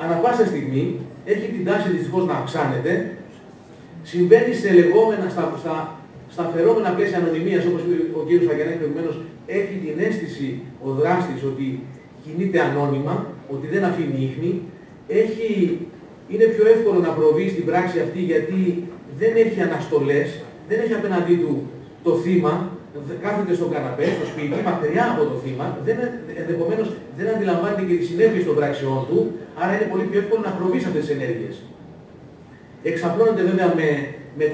ανά πάσα στιγμή, έχει την τάση δυστυχώς να αυξάνεται, συμβαίνει σε λεγόμενα, στα φερόμενα πλαίσια ανωνυμίας, όπως είπε ο κ. Φακιανάκης προηγουμένως, έχει την αίσθηση ο δράστης ότι κινείται ανώνυμα, ότι δεν αφήνει ίχνη, είναι πιο εύκολο να προβεί στην πράξη αυτή γιατί δεν έχει αναστολές, δεν έχει απέναντί του το θύμα, κάθεται στον καναπέ, στο σπίτι, μακριά από το θύμα, ενδεχομένως δεν αντιλαμβάνεται και τις συνέπειες των πράξεών του, άρα είναι πολύ πιο εύκολο να προβεί σε αυτές τις ενέργειες. Εξαπλώνεται βέβαια με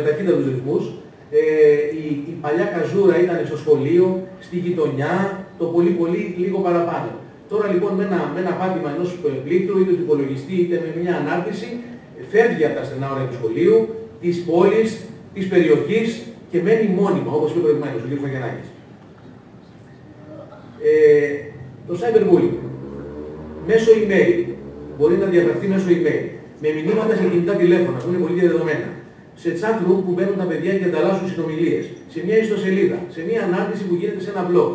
ταχύτατους ρυθμούς. Η παλιά καζούρα ήταν στο σχολείο, στη γειτονιά, το πολύ λίγο παραπάνω. Τώρα λοιπόν με ένα πάτημα ενός πλήκτρου, είτε του υπολογιστή είτε με μια ανάρτηση, φεύγει από τα στενά όρια του σχολείου, της πόλης, της περιοχής και μένει μόνιμα, όπως είπε προηγουμένως ο κ. Φαγιανάκης. Το cyberbullying μέσω email μπορεί να διαγραφεί μέσω email, με μηνύματα σε κινητά τηλέφωνα που είναι πολύ διαδεδομένα, σε chat room που μπαίνουν τα παιδιά και ανταλλάσσουν συνομιλίες, σε μια ιστοσελίδα, σε μια ανάρτηση που γίνεται σε ένα blog,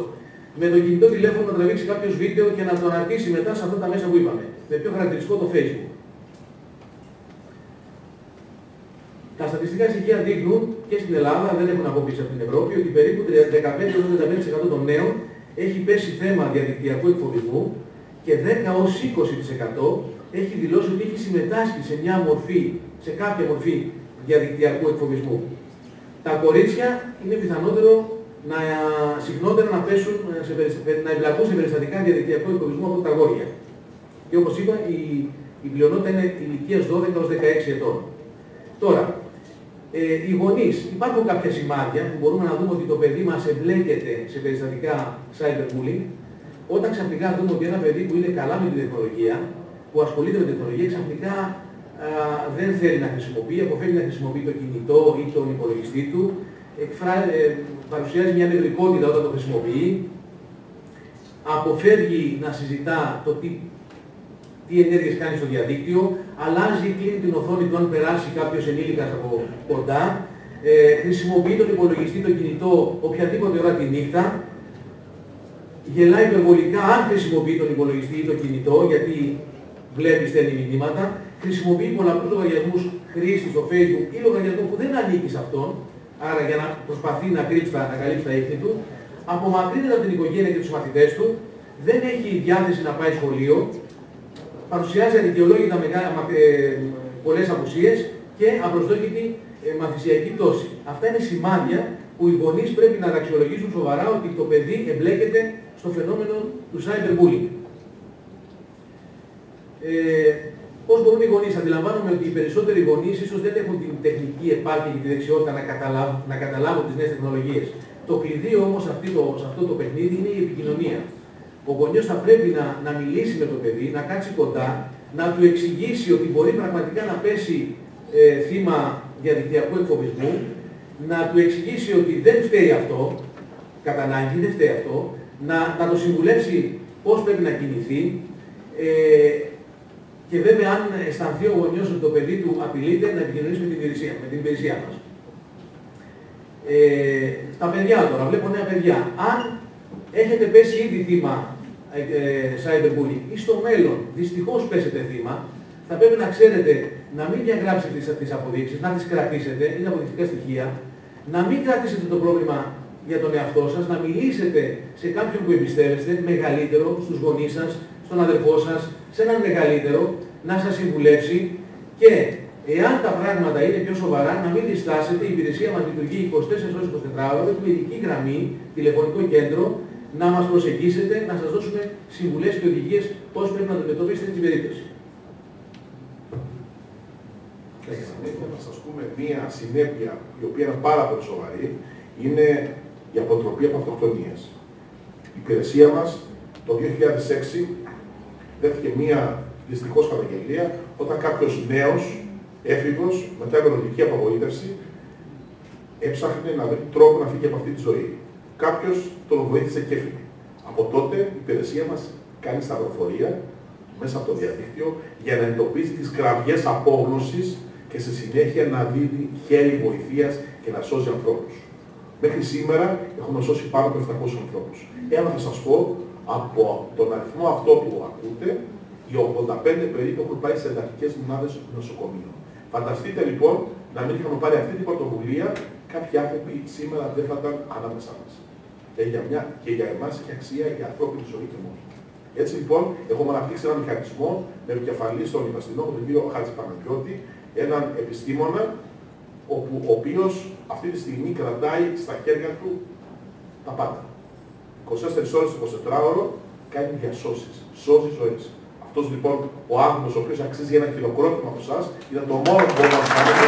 με το κινητό τηλέφωνο να τραβήξει κάποιος βίντεο και να το αναρτήσει μετά σε αυτά τα μέσα που είπαμε, με πιο χαρακτηριστικό το Facebook. Τα στατιστικά στοιχεία δείχνουν και στην Ελλάδα, δεν έχουν απόκληση από την Ευρώπη, ότι περίπου 15-35% των νέων έχει πέσει θέμα διαδικτυακού εκφοβισμού και 10-20% έχει δηλώσει ότι έχει συμμετάσχει σε κάποια μορφή διαδικτυακού εκφοβισμού. Τα κορίτσια είναι πιθανότερο συχνότερα να εμπλακούν σε περιστατικά διαδικτυακού εκφοβισμού από τα αγόρια. Και όπως είπα, η πλειονότητα είναι ηλικίας 12-16 ετών. Τώρα, οι γονείς, υπάρχουν κάποια σημάδια που μπορούμε να δούμε ότι το παιδί μας εμπλέκεται σε περιστατικά cyberbullying, όταν ξαφνικά δούμε ότι ένα παιδί που είναι καλά με την τεχνολογία, που ασχολείται με την τεχνολογία, ξαφνικά δεν θέλει να χρησιμοποιεί, αποφεύγει να χρησιμοποιεί το κινητό ή τον υπολογιστή του, παρουσιάζει μια νευρικότητα όταν το χρησιμοποιεί, αποφεύγει να συζητά το τι ενέργειες κάνει στο διαδίκτυο, αλλάζει ή κλείνει την οθόνη του αν περάσει κάποιος ενήλικας από κοντά, χρησιμοποιεί τον υπολογιστή, το κινητό οποιαδήποτε ώρα τη νύχτα, γελάει υπερβολικά αν χρησιμοποιεί τον υπολογιστή ή το κινητό, γιατί βλέπει, στέλνει μηνύματα, χρησιμοποιεί πολλαπλούς λογαριασμούς χρήστη στο Facebook ή λογαριασμό που δεν ανήκει σε αυτόν, άρα για να προσπαθεί να καλύψει τα ίχνη του, απομακρύνεται από την οικογένεια και τους μαθητές του, δεν έχει διάθεση να πάει σχολείο, παρουσιάζει αδικαιολόγητα πολλές απουσίες και απροσδόκητη μαθησιακή πτώση. Αυτά είναι σημάδια που οι γονείς πρέπει να αξιολογήσουν σοβαρά ότι το παιδί εμπλέκεται στο φαινόμενο του cyberbullying. Πώς μπορούν οι γονείς? Αντιλαμβάνομαι ότι οι περισσότεροι γονείς ίσως δεν έχουν την τεχνική επάρκεια και τη δεξιότητα να καταλάβουν τις νέες τεχνολογίες. Το κλειδί όμως σε αυτό το παιχνίδι είναι η επικοινωνία. Ο γονιός θα πρέπει να μιλήσει με το παιδί, να κάτσει κοντά, να του εξηγήσει ότι μπορεί πραγματικά να πέσει θύμα διαδικτυακού εκφοβισμού, να του εξηγήσει ότι δεν φταίει αυτό, κατά ανάγκη δεν φταίει αυτό, να το συμβουλεύσει πώς πρέπει να κινηθεί, και βέβαια αν αισθανθεί ο γονιός ότι το παιδί του απειλείται, να επικοινωνήσει με την υπηρεσία μας. Τα παιδιά τώρα, βλέπω νέα παιδιά. Αν έχετε πέσει ήδη θύμα cyberbullying ή στο μέλλον δυστυχώς πέσετε θύμα, θα πρέπει να ξέρετε να μην διαγράψετε τις αποδείξεις, να τις κρατήσετε, είναι αποδεικτικά στοιχεία, να μην κρατήσετε το πρόβλημα για τον εαυτό σας, να μιλήσετε σε κάποιον που εμπιστεύεστε, μεγαλύτερο, στους γονείς σας, στον αδερφό σας, σε έναν μεγαλύτερο, να σας συμβουλεύσει και εάν τα πράγματα είναι πιο σοβαρά, να μην διστάσετε. Η υπηρεσία μας λειτουργεί 24 ώρες 24 ώρες, έχουμε ειδική γραμμή, τηλεφωνικό κέντρο, να μας προσεγγίσετε, να σας δώσουμε συμβουλές και οδηγίες πώς πρέπει να αντιμετωπίσετε την περίπτωση. Να σας πούμε μία συνέπεια η οποία είναι πάρα πολύ σοβαρή, είναι η αποτροπή από αυτοκτονίες. Η υπηρεσία μας το 2006 δέθηκε μία δυστυχώς καταγγελία όταν κάποιος νέος έφηβος μετά μελλοντική απογοήτευση έψαχνε να βρει τρόπο να φύγει από αυτή τη ζωή. Κάποιος τον βοήθησε και έφυγε. Από τότε η υπηρεσία μας κάνει σταυροφορία μέσα από το διαδίκτυο για να εντοπίζει τις κραυγές απόγνωσης και στη συνέχεια να δίνει χέρι βοηθείας και να σώζει ανθρώπους. Μέχρι σήμερα έχουμε σώσει πάνω από 700 ανθρώπους. Ένα θα σας πω, από τον αριθμό αυτό που ακούτε, οι 85 περίπου έχουν πάει σε εντατικές μονάδες νοσοκομείων. Φανταστείτε λοιπόν να μην είχαμε πάρει αυτή την πρωτοβουλία, κάποιοι άνθρωποι σήμερα δεν θα ήταν ανάμεσά μας. Και για εμάς έχει αξία η ανθρώπινη ζωή και μόνο. Έτσι λοιπόν, έχουμε αναπτύξει ένα μηχανισμό με επικεφαλή στον Υπαστινό, τον κύριο Χατζηπαναγιώτη, έναν επιστήμονα, ο οποίος αυτή τη στιγμή κρατάει στα χέρια του τα πάντα. 24 ώρες, 24ωρο κάνει διασώσεις, σώζει ζωές. Αυτός λοιπόν ο άνθρωπος ο οποίος αξίζει ένα χειροκρότημα από εσάς, είναι το μόνο που μπορούμε να κάνουμε,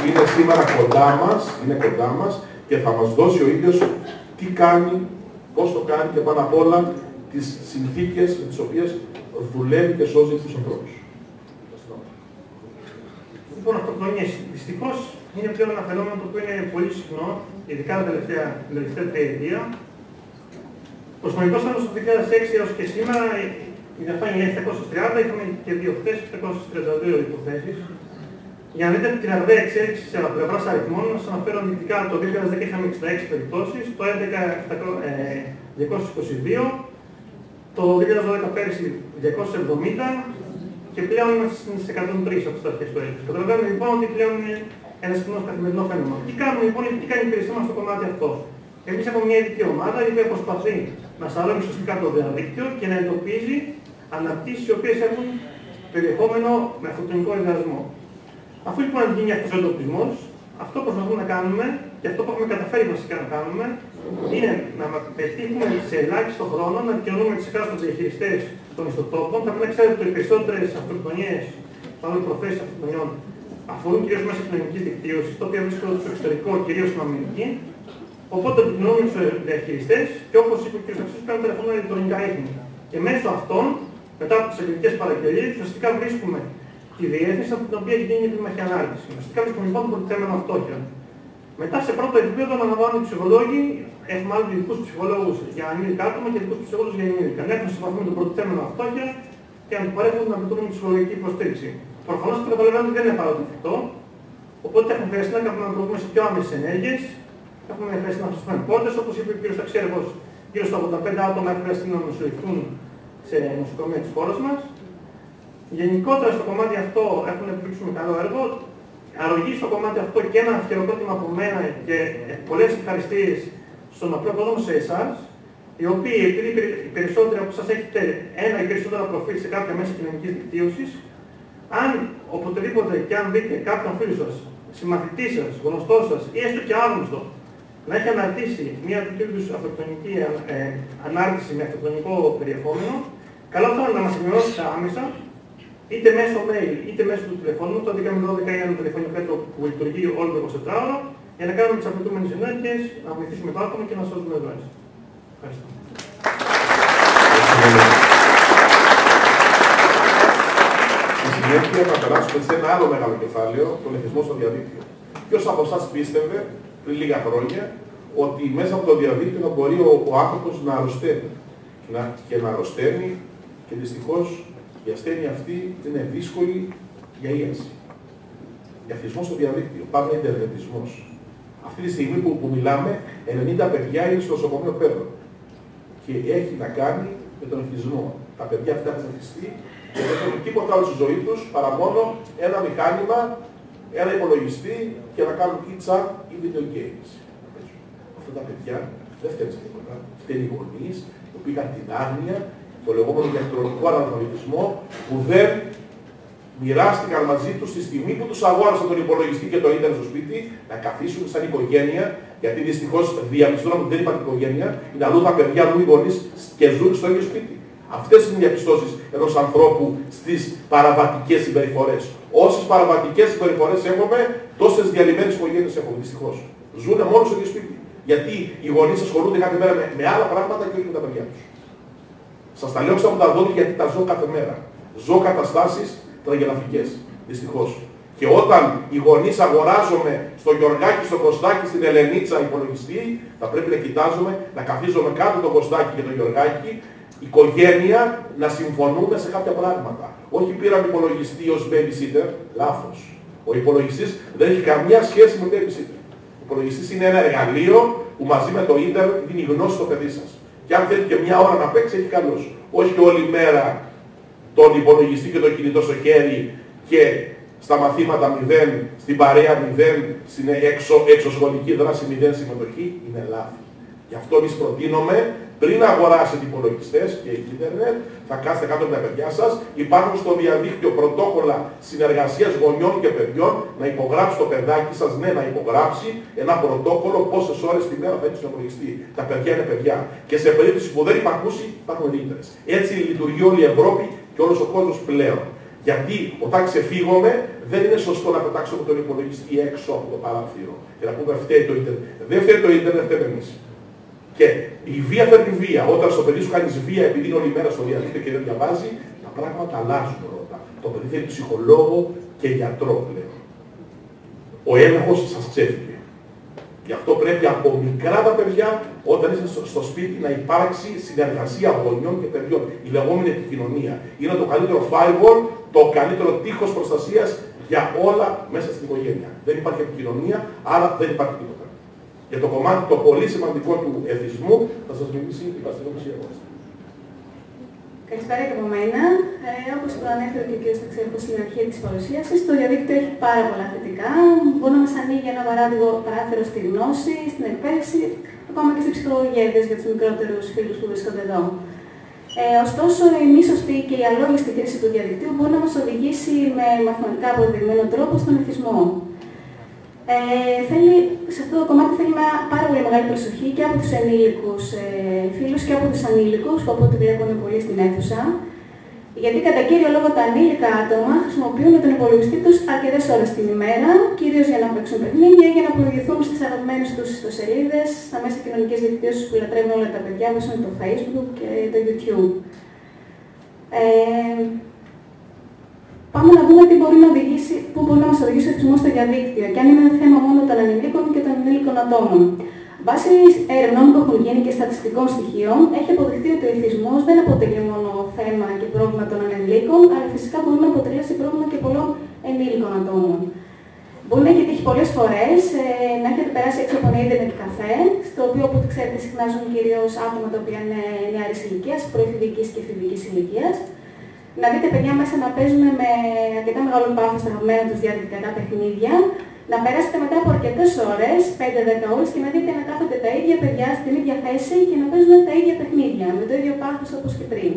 είναι σήμερα κοντά μας και θα μας δώσει ο ίδιος τι κάνει, πώς το κάνει και πάνω απ' όλα τις συνθήκες με τις οποίες δουλεύει και σώζει τους ανθρώπους. Λοιπόν, αυτοκτονίες δυστυχώς είναι πλέον ένα φαινόμενο το οποίο είναι πολύ συχνό, ειδικά την τελευταία τριετία. Προσωπικώς από το 2006 έως και σήμερα, η διαφάνεια είναι 730, είχαμε και δύο χθες, 732 υποθέσεις. Για να δείτε την αρδαία εξέλιξη σε πλευράς αριθμών, σας αναφέρω ενδεικτικά το 2010 είχαμε 66 περιπτώσεις, το 2011 222, το 2012 πέρυσι 270 και πλέον είμαστε στις 103 από τις αρχές του έτους. Καταλαβαίνουμε λοιπόν ότι πλέον είναι ένα συχνό καθημερινό φαινόμενο. Τι κάνουμε λοιπόν, τι κάνει η υπηρεσία μας στο κομμάτι αυτό? Εμείς έχουμε μια ειδική ομάδα η οποία προσπαθεί να σαλώνει σωστικά το διαδίκτυο και να εντοπίζει αναπτύσσεις οι οποίες έχουν περιεχόμενο με αυτοκτονικό ενδιασμό. Αφού λοιπόν γίνει αυτός ο εντοπισμός, αυτό που προσπαθούμε να κάνουμε και αυτό που έχουμε καταφέρει βασικά να κάνουμε είναι να πετύχουμε σε ελάχιστο χρόνο να επικοινωνούμε τις εκάστοτε διαχειριστές των ιστοτόπων. Θα πρέπει να ξέρετε ότι οι περισσότερες αυτοκτονίες, μάλλον προθέσεις αυτοκτονιών, αφορούν κυρίως μέσα κοινωνικής δικτύωσης, τα οποία βρίσκονται στο εξωτερικό, κυρίως στην Αμερική. Οπότε επικοινωνούμε τους διαχειριστές και όπως είπε ο κ. Αξίος, κάνουμε τηλεφωνία ηλεκτρονικά ίχνη. Και μέσω αυτών, μετά από τις ελληνικές παραγγελίες, ουσιαστικά βρίσκουμε τη διεύθυνση από την οποία έχει γίνει η επιμαχή ανάρτηση. Ουσιαστικά βρίσκουμε λοιπόν το προτιθέμενο φτώχεια. Μετά σε πρώτο επίπεδο αναλαμβάνουν οι ψυχολόγοι, έχουμε άλλους ειδικούς ψυχολόγους για ανήλικα άτομα και ειδικούς ψυχολόγους για ενήλικα. Να έρθουν σε επαφή με το προτιθέμενο φτώχεια και να του παρέχουν να πετύχουν ψυχολογική υποστήριξη. Προφανώς καταλαβαίνετε ότι δεν είναι πάρα εφικτό, οπότε έχουμε χρειαστεί να προβούμε σε πιο άμεσες ενέργειες. Έχουμε χρειαστεί να αφήσουμε πόρτες, όπως είπε ο κ. Ταξέρβος, γύρω στα 85 άτομα έχουν χρειαστεί να νοσηλευτούν σε νοσοκομεία της χώρας μας. Γενικότερα στο κομμάτι αυτό έχουμε επιδείξει καλό έργο. Αρρωγή στο κομμάτι αυτό και ένα χειροκρότημα από μένα και πολλές ευχαριστίες στον απλό κόσμο σε εσάς, οι οποίοι επειδή οι περισσότεροι από εσάς έχετε ένα ή περισσότερα προφίλ σε κάποια μέσα κοινωνικής δικτύωσης, αν οποτεδήποτε και αν δείτε κάποιον φίλο σας, συμμαθητή σας, γνωστό σας ή έστω και άγνωστο να έχει αναρτήσει μια τέτοιου είδους αυτοκτονική ανάρτηση με αυτοκτονικό περιεχόμενο, καλό θα είναι να μας ενημερώσετε άμεσα, είτε μέσω mail είτε μέσω του τηλεφώνου, το 1112 είναι ένα τηλεφωνικό κέντρο που λειτουργεί όλο το 24ωρο, για να κάνουμε τις απαιτούμενες ενέργειες, να βοηθήσουμε το άτομο και να σώσουμε ζωές. Ευχαριστώ. Στη συνέχεια θα περάσουμε σε ένα άλλο μεγάλο κεφάλαιο, τον εθισμό στο διαδίκτυο. Ποιος από εσάς πίστευε πριν λίγα χρόνια ότι μέσα από το διαδίκτυο θα μπορεί ο άνθρωπος να αρρωσταίνει και να αρρωσταίνει και δυστυχώς η ασθένεια αυτή είναι δύσκολη για ίαση. Εθισμό στο διαδίκτυο, πάντα ιντερνετισμός. Αυτή τη στιγμή που μιλάμε, 90 παιδιά είναι στο νοσοκομείο Πέτρο και έχει να κάνει με τον εθισμό. Τα παιδιά αυτά έχουν εθιστεί και δεν έχουν τίποτα άλλο στη ζωή τους παρά μόνο ένα μηχάνημα, ένα υπολογιστή και να κάνουν ή chat ή video games. Αυτά τα παιδιά δεν φταίνουν σε τίποτα. Φταίνουν οι γονείς που είχαν την άγνοια, το λεγόμενο ηλεκτρονικό αναλφαβητισμό που δεν μοιράστηκαν μαζί τους τη στιγμή που τους αγόρασαν τον υπολογιστή και το ίντερνετ στο σπίτι, να καθίσουν σαν οικογένεια, γιατί δυστυχώς διαπιστώνουμε ότι δεν υπάρχει οικογένεια, είναι αλλού τα παιδιά, αλλού οι γονείς και ζουν στο ίδιο σπίτι. Αυτές είναι οι διαπιστώσεις ενός ανθρώπου στις παραβατικές συμπεριφορές. Όσες παραβατικές συμπεριφορές έχουμε, τόσες διαλυμένες οικογένειες έχουμε, δυστυχώς. Ζουν μόνο στο ίδιο σπίτι. Γιατί οι γονείς ασχολούνται κάθε μέρα με άλλα πράγματα και όχι με τα παιδιά τους. Σας τα λέω από τα δόντια γιατί τα ζω κάθε μέρα. Ζω καταστάσεις τραγελαφικές, δυστυχώς. Και όταν οι γονείς αγοράζουμε στο Γιωργάκη, στο Κωστάκη, στην Ελενίτσα υπολογιστή, θα πρέπει να κοιτάζουμε, να καθίζουμε κάτω το Κωστάκη και το Γιωργάκη, οικογένεια, να συμφωνούμε σε κάποια πράγματα. Όχι πήραμε υπολογιστή ως babysitter, λάθος. Ο υπολογιστής δεν έχει καμία σχέση με babysitter. Ο υπολογιστής είναι ένα εργαλείο που μαζί με το ίντερνετ δίνει γνώση στο παιδί σας. Και αν θέλει και μια ώρα να παίξει, έχει καλώς. Όχι όλη μέρα τον υπολογιστή και το κινητό στο χέρι και στα μαθήματα 0, στην παρέα 0, στην εξωσχολική δράση 0 συμμετοχή, είναι λάθη. Γι' αυτό εμείς προτείνουμε, πριν αγοράσετε υπολογιστές και ίντερνετ, θα κάθετε κάτω με τα παιδιά σας, υπάρχουν στο διαδίκτυο πρωτόκολλα συνεργασίας γονιών και παιδιών, να υπογράψει το παιδάκι σας, ναι, να υπογράψει ένα πρωτόκολλο πόσες ώρες τη μέρα θα έχει στον υπολογιστή. Τα παιδιά είναι παιδιά. Και σε περίπτωση που δεν υπακούσει, υπάρχουν λύτρες. Έτσι λειτουργεί όλη η Ευρώπη και όλος ο κόσμος πλέον. Γιατί όταν ξεφύγουμε, δεν είναι σωστό να πετάξουμε τον υπολογιστή έξω από το παράθυρο και να πούμε φταίει το ίντερνετ. Δεν φταίει το ίντερνετ, φταίμε εμείς. Και η βία φέρνει βία. Όταν στο παιδί σου κάνεις βία επειδή είναι όλη μέρα στο διαδίκτυο και δεν διαβάζει, τα πράγματα αλλάζουν πρώτα. Το παιδί θέλει ψυχολόγο και γιατρό πλέον. Ο έλεγχος σας ξέφυγε. Γι' αυτό πρέπει από μικρά τα παιδιά, όταν είστε στο σπίτι, να υπάρξει συνεργασία γονιών και παιδιών. Η λεγόμενη επικοινωνία. Είναι το καλύτερο firewall, το καλύτερο τείχος προστασίας για όλα μέσα στην οικογένεια. Δεν υπάρχει επικοινωνία, άρα δεν υπάρχει τίποτα. Για το κομμάτι το πολύ σημαντικό του εθισμού θα σας μιλήσει η Παστελόπης Ιερώνης. Καλησπέρα και από μένα. Όπως το ανέφερε και ο κ. Σταξέρχος στην αρχή της παρουσίασης, το διαδίκτυο έχει πάρα πολλά θετικά. Μπορεί να μας ανοίγει ένα παράθυρο στη γνώση, στην εκπαίδευση, ακόμα και στη ψυχολογία, για τους μικρότερους φίλους που βρίσκονται εδώ. Ωστόσο, η μη σωστή και η αλόγιστη χρήση του διαδικτύου μπορεί να μας οδηγήσει με μαθηματικά αποδεδειγμένο τρόπο στον εθισμό. Σε αυτό το κομμάτι θέλει πάρα πολύ μεγάλη προσοχή και από τους ενήλικους φίλους και από τους ανήλικους, που από ό,τι βλέπουν πολύ στην αίθουσα. Γιατί κατά κύριο λόγο τα ανήλικα άτομα χρησιμοποιούν τον υπολογιστή τους αρκετές ώρες την ημέρα, κυρίως για να παίξουν παιχνίδια ή για να πλοηγηθούν στις αγαπημένες τους ιστοσελίδες, στα μέσα κοινωνικής δικτύωσης που λατρεύουν όλα τα παιδιά, όπως είναι το Facebook και το YouTube. Πάμε να δούμε πού μπορεί να μας οδηγήσει ο εθισμός στο διαδίκτυο και αν είναι θέμα μόνο των ανηλίκων και των ανήλικων ατόμων. Βάσει ερευνών που έχουν γίνει και στατιστικών στοιχείων, έχει αποδειχθεί ότι ο εθισμός δεν αποτελεί μόνο θέμα και πρόβλημα των ανηλίκων, αλλά φυσικά μπορεί να αποτελέσει πρόβλημα και πολλών ενήλικων ατόμων. Μπορεί να έχει τύχει πολλές φορές να έχετε περάσει έξω από ένα ίντερνετ καφέ, στο οποίο, όπως ξέρετε, συχνάζουν κυρίως άτομα τα οποία είναι νεαρής ηλικίας, προεφηβικής και εφηβικής ηλικίας. Να δείτε παιδιά μέσα να παίζουν με αρκετά μεγάλο πάθος τα αγαπημένα τους διαδικτυακά παιχνίδια, να περάσετε μετά από αρκετές ώρες, 5-10 ώρες, και να δείτε να κάθονται τα ίδια παιδιά στην ίδια θέση και να παίζουν τα ίδια παιχνίδια, με το ίδιο πάθος όπως και πριν.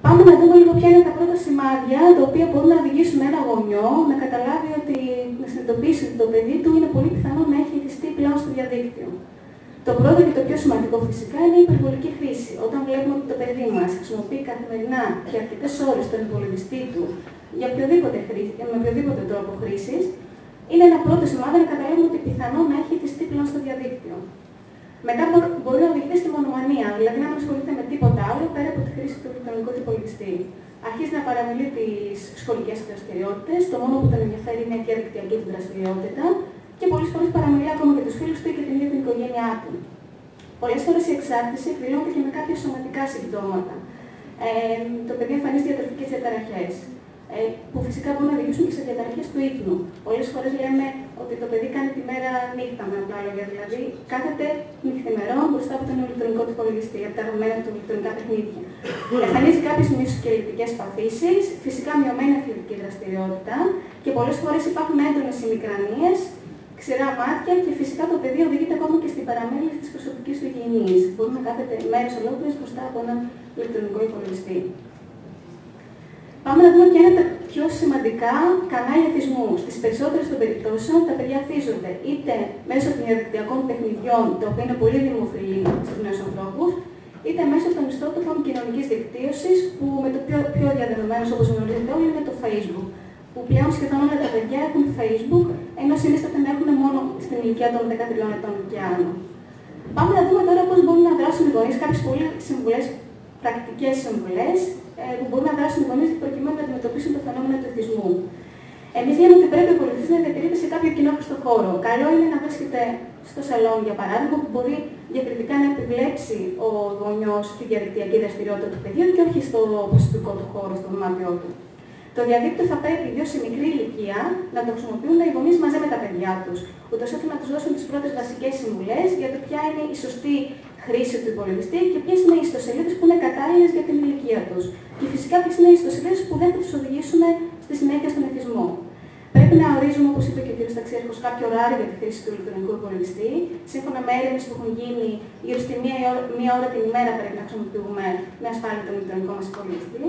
Πάμε να δούμε λίγο ποια είναι τα πρώτα σημάδια, τα οποία μπορούν να οδηγήσουν ένα γονιό να καταλάβει ότι, να συνειδητοποιήσει ότι το παιδί του είναι πολύ πιθανό να έχει εθιστεί πλέον στο διαδίκτυο. Το πρώτο και το πιο σημαντικό φυσικά είναι η υπερβολική χρήση. Όταν βλέπουμε ότι το παιδί μας χρησιμοποιεί καθημερινά και αρκετές ώρες τον υπολογιστή του με οποιοδήποτε τρόπο χρήσης, είναι ένα πρώτο σημάδι να καταλάβουμε ότι πιθανό να έχει εθιστεί πλέον στο διαδίκτυο. Μετά μπορεί να οδηγηθεί στη μονομανία, δηλαδή να μην ασχολείται με τίποτα άλλο πέρα από τη χρήση του ηλεκτρονικού του υπολογιστή. Αρχίζει να παραμελεί τις σχολικές δραστηριότητες, το μόνο που τον ενδιαφέρει είναι η διαδικτυακή του δραστηριότητα και πολλές φορές παραμελεί ακόμα και τους φίλους του και την ίδια την οικογένειά του. Πολλές φορές η εξάρτηση εκδηλώνεται και με κάποια σωματικά συμπτώματα. Το παιδί εμφανίζει διατροφικές διαταραχές, που φυσικά μπορούν να οδηγήσουν και σε διαταραχές του ύπνου. Πολλές φορές λέμε ότι το παιδί κάνει τη μέρα νύχτα, με απλά λόγια, δηλαδή κάθεται νυχθημερών μπροστά από τον ηλεκτρονικό του υπολογιστή, από τα αγαπημένα του ηλεκτρονικά παιχνίδια. Εμφανίζει κάποιες μυοσκελετικές παθήσεις, φυσικά μειωμένη αθλητική δραστηριότητα και πολλές φορές υπάρχουν έντονες ημικρανίες, ξηρά μάτια και φυσικά το παιδί οδηγείται ακόμα και στην παραμέληση της προσωπικής του υγιεινής. Μπορεί να κάθεται μέρες ολόκληρες μπροστά από έναν ηλεκτρονικό υπολογιστή. Πάμε να δούμε ποια είναι πιο σημαντικά κανάλια εθισμού. Στις περισσότερες των περιπτώσεων τα παιδιά θίζονται είτε μέσω των διαδικτυακών παιχνιδιών, τα οποία είναι πολύ δημοφιλή στους νέους ανθρώπους, είτε μέσω των ιστότοπων κοινωνικής δικτύωσης, που με το πιο διαδεδομένο, όπως γνωρίζετε όλοι, είναι το Facebook. Που πλέον σχεδόν όλα τα παιδιά έχουν Facebook, ενώ συνίσταται να έχουν μόνο στην ηλικία των 13 ετών και άνω. Πάμε να δούμε τώρα πώς μπορούν να δράσουν οι γονείς, κάποιες πολύ πρακτικές συμβουλές που μπορούν να δράσουν οι γονείς προκειμένου να αντιμετωπίσουν το φαινόμενο του εθισμού. Εμείς λέμε ότι πρέπει ο πολιτής να διατηρείται σε κάποιο κοινό χώρο. Καλό είναι να βρίσκεται στο σαλόνι, για παράδειγμα, που μπορεί διακριτικά να επιβλέψει ο γονιός τη διαδικτυακή δραστηριότητα του παιδιού και όχι στο προσωπικό του χώρο, στο δωμάτιό του. Το διαδίκτυο θα πρέπει, ιδίως σε μικρή ηλικία, να το χρησιμοποιούν οι γονείς μαζί με τα παιδιά τους, ούτως ώστε να τους δώσουν τις πρώτες βασικές συμβουλές για το ποια είναι η σωστή χρήση του υπολογιστή και ποιες είναι οι ιστοσελίδες που είναι κατάλληλες για την ηλικία τους. Και φυσικά ποιες είναι οι ιστοσελίδες που δεν θα τους οδηγήσουν στη συνέχεια στον εθισμό. Πρέπει να ορίζουμε, όπως είπε και ο κ. Ταξίαρχος, κάποιο ωράριο για τη χρήση του ηλεκτρονικού υπολογιστή. Σύμφωνα με έρευνες που έχουν γίνει, γύρω στη μία ώρα την ημέρα πρέπει να χρησιμοποιούμε με ασφάλεια τον ηλεκτρονικό μας υπολογιστή.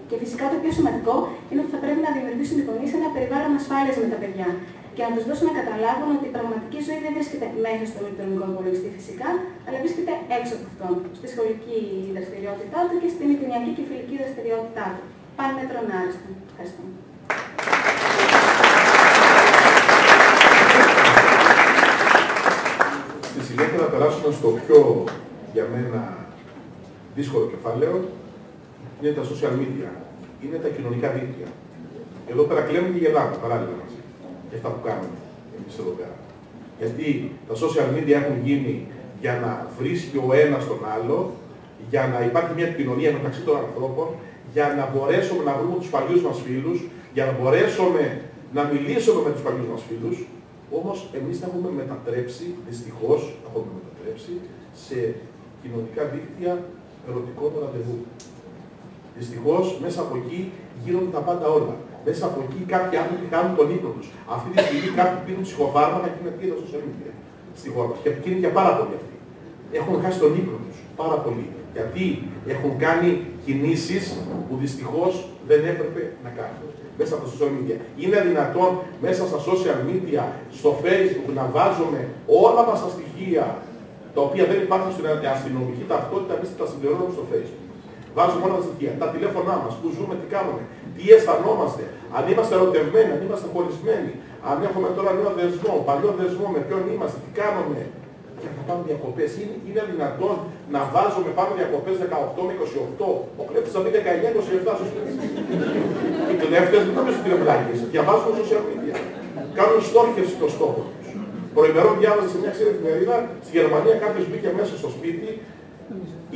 Και φυσικά το πιο σημαντικό είναι ότι θα πρέπει να δημιουργήσουν οι γονείς ένα περιβάλλον ασφάλειας με τα παιδιά και να τους δώσουν να καταλάβουν ότι η πραγματική ζωή δεν βρίσκεται μέσα στον ηλεκτρονικό υπολογιστή φυσικά, αλλά βρίσκεται έξω από αυτόν, στη σχολική δραστηριότητά του και στην οικογενειακή και φιλική δραστηριότητά του. Πάνε μέτρον άριστο. Ευχαριστώ. Στη συνέχεια να περάσουμε στο πιο, για μένα, δύσκολο κεφάλαιο. Είναι τα social media, είναι τα κοινωνικά δίκτυα. Εδώ πέρα κλαίμε και γελάμε παράλληλα μαζί για αυτά που κάνουμε εμείς εδώ πέρα. Γιατί τα social media έχουν γίνει για να βρίσκει ο ένας τον άλλο, για να υπάρχει μια επικοινωνία μεταξύ των ανθρώπων, για να μπορέσουμε να βρούμε τους παλιούς μας φίλους, για να μπορέσουμε να μιλήσουμε με τους παλιούς μας φίλους. Όμως εμείς τα έχουμε μετατρέψει, δυστυχώς τα έχουμε μετατρέψει, σε κοινωνικά δίκτυα ερωτικών ραντεβού. Δυστυχώς, μέσα από εκεί γίνονται τα πάντα όλα. Μέσα από εκεί κάποιοι άνθρωποι κάνουν τον ύπνο τους. Αυτή τη στιγμή κάποιοι πίνουν ψυχοφάρμακα και είναι εκεί τα social media στη χώρα μας. Και είναι και πάρα πολλοί αυτοί. Έχουν χάσει τον ύπνο τους. Πάρα πολλοί. Γιατί έχουν κάνει κινήσεις που δυστυχώς δεν έπρεπε να κάνουν. Μέσα από τα social media. Είναι δυνατόν μέσα στα social media, στο Facebook, να βάζουμε όλα μας τα στοιχεία τα οποία δεν υπάρχουν στην αστυνομική ταυτότητα, εμείς τα συμπληρώνουμε στο Facebook. Βάζουμε όλα τα στοιχεία, τα τηλέφωνά μας, που ζούμε, τι κάνουμε, τι αισθανόμαστε, αν είμαστε ερωτευμένοι, αν είμαστε χωρισμένοι, αν έχουμε τώρα νέο δεσμό, παλιό δεσμό, με ποιον είμαστε, τι κάνουμε. Και να πάμε διακοπές. Είναι δυνατόν να βάζουμε πάμε διακοπές 18 με 28, ο κλέφτης θα μπει 19-27 στο σπίτι. Οι κλέφτες δεν νομίζουν ότι είναι πλάκες, διαβάζουν social media. Κάνουν στόχευση των στόχων τους. Προημερών διάβαζα σε μια ξένη εφημερίδα, στη Γερμανία κάποιος μπήκε μέσα στο σπίτι.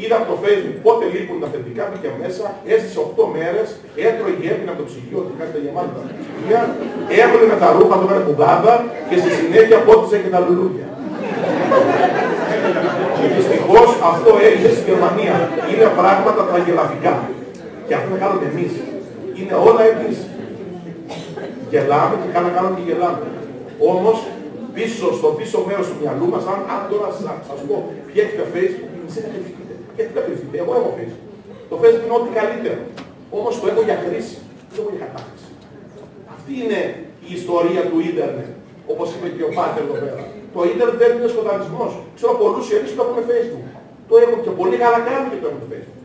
Είδα από το Facebook πότε λείπουν τα θετικά, μπήκε μέσα, έζησε 8 μέρες, έτρωγε έπινε από το ψυγείο, ότι κάτι τα γεμάτα τα ψυγεία, έβγαλε με τα ρούχα, το έκανε κουβάδα και στη συνέχεια πότιζε και τα λουλούδια. Δυστυχώς αυτό έγινε στη Γερμανία. Είναι πράγματα τραγελαφικά. Και αυτό να κάνουμε εμείς. Είναι όλα εμείς. Γελάμε και κάναμε και γελάμε. Όμως, στο πίσω μέρος του μυαλού μας, αν τώρα σας πω ποια έχετε Facebook, μισή να κρυφτείτε. Γιατί δεν κρυφτείτε, εγώ έχω Facebook. Το Facebook είναι ό,τι καλύτερο. Όμως το έχω για χρήση, δεν έχω για κατάχρηση. Αυτή είναι η ιστορία του ίντερνετ, όπως είπε και ο Πάτερ εδώ πέρα. Το ίντερνετ δεν είναι σκοταδισμός. Ξέρω πολλούς ιερείς που έχουν Facebook. Το έχουν και πολύ καλά κάνουν και το έχουν Facebook.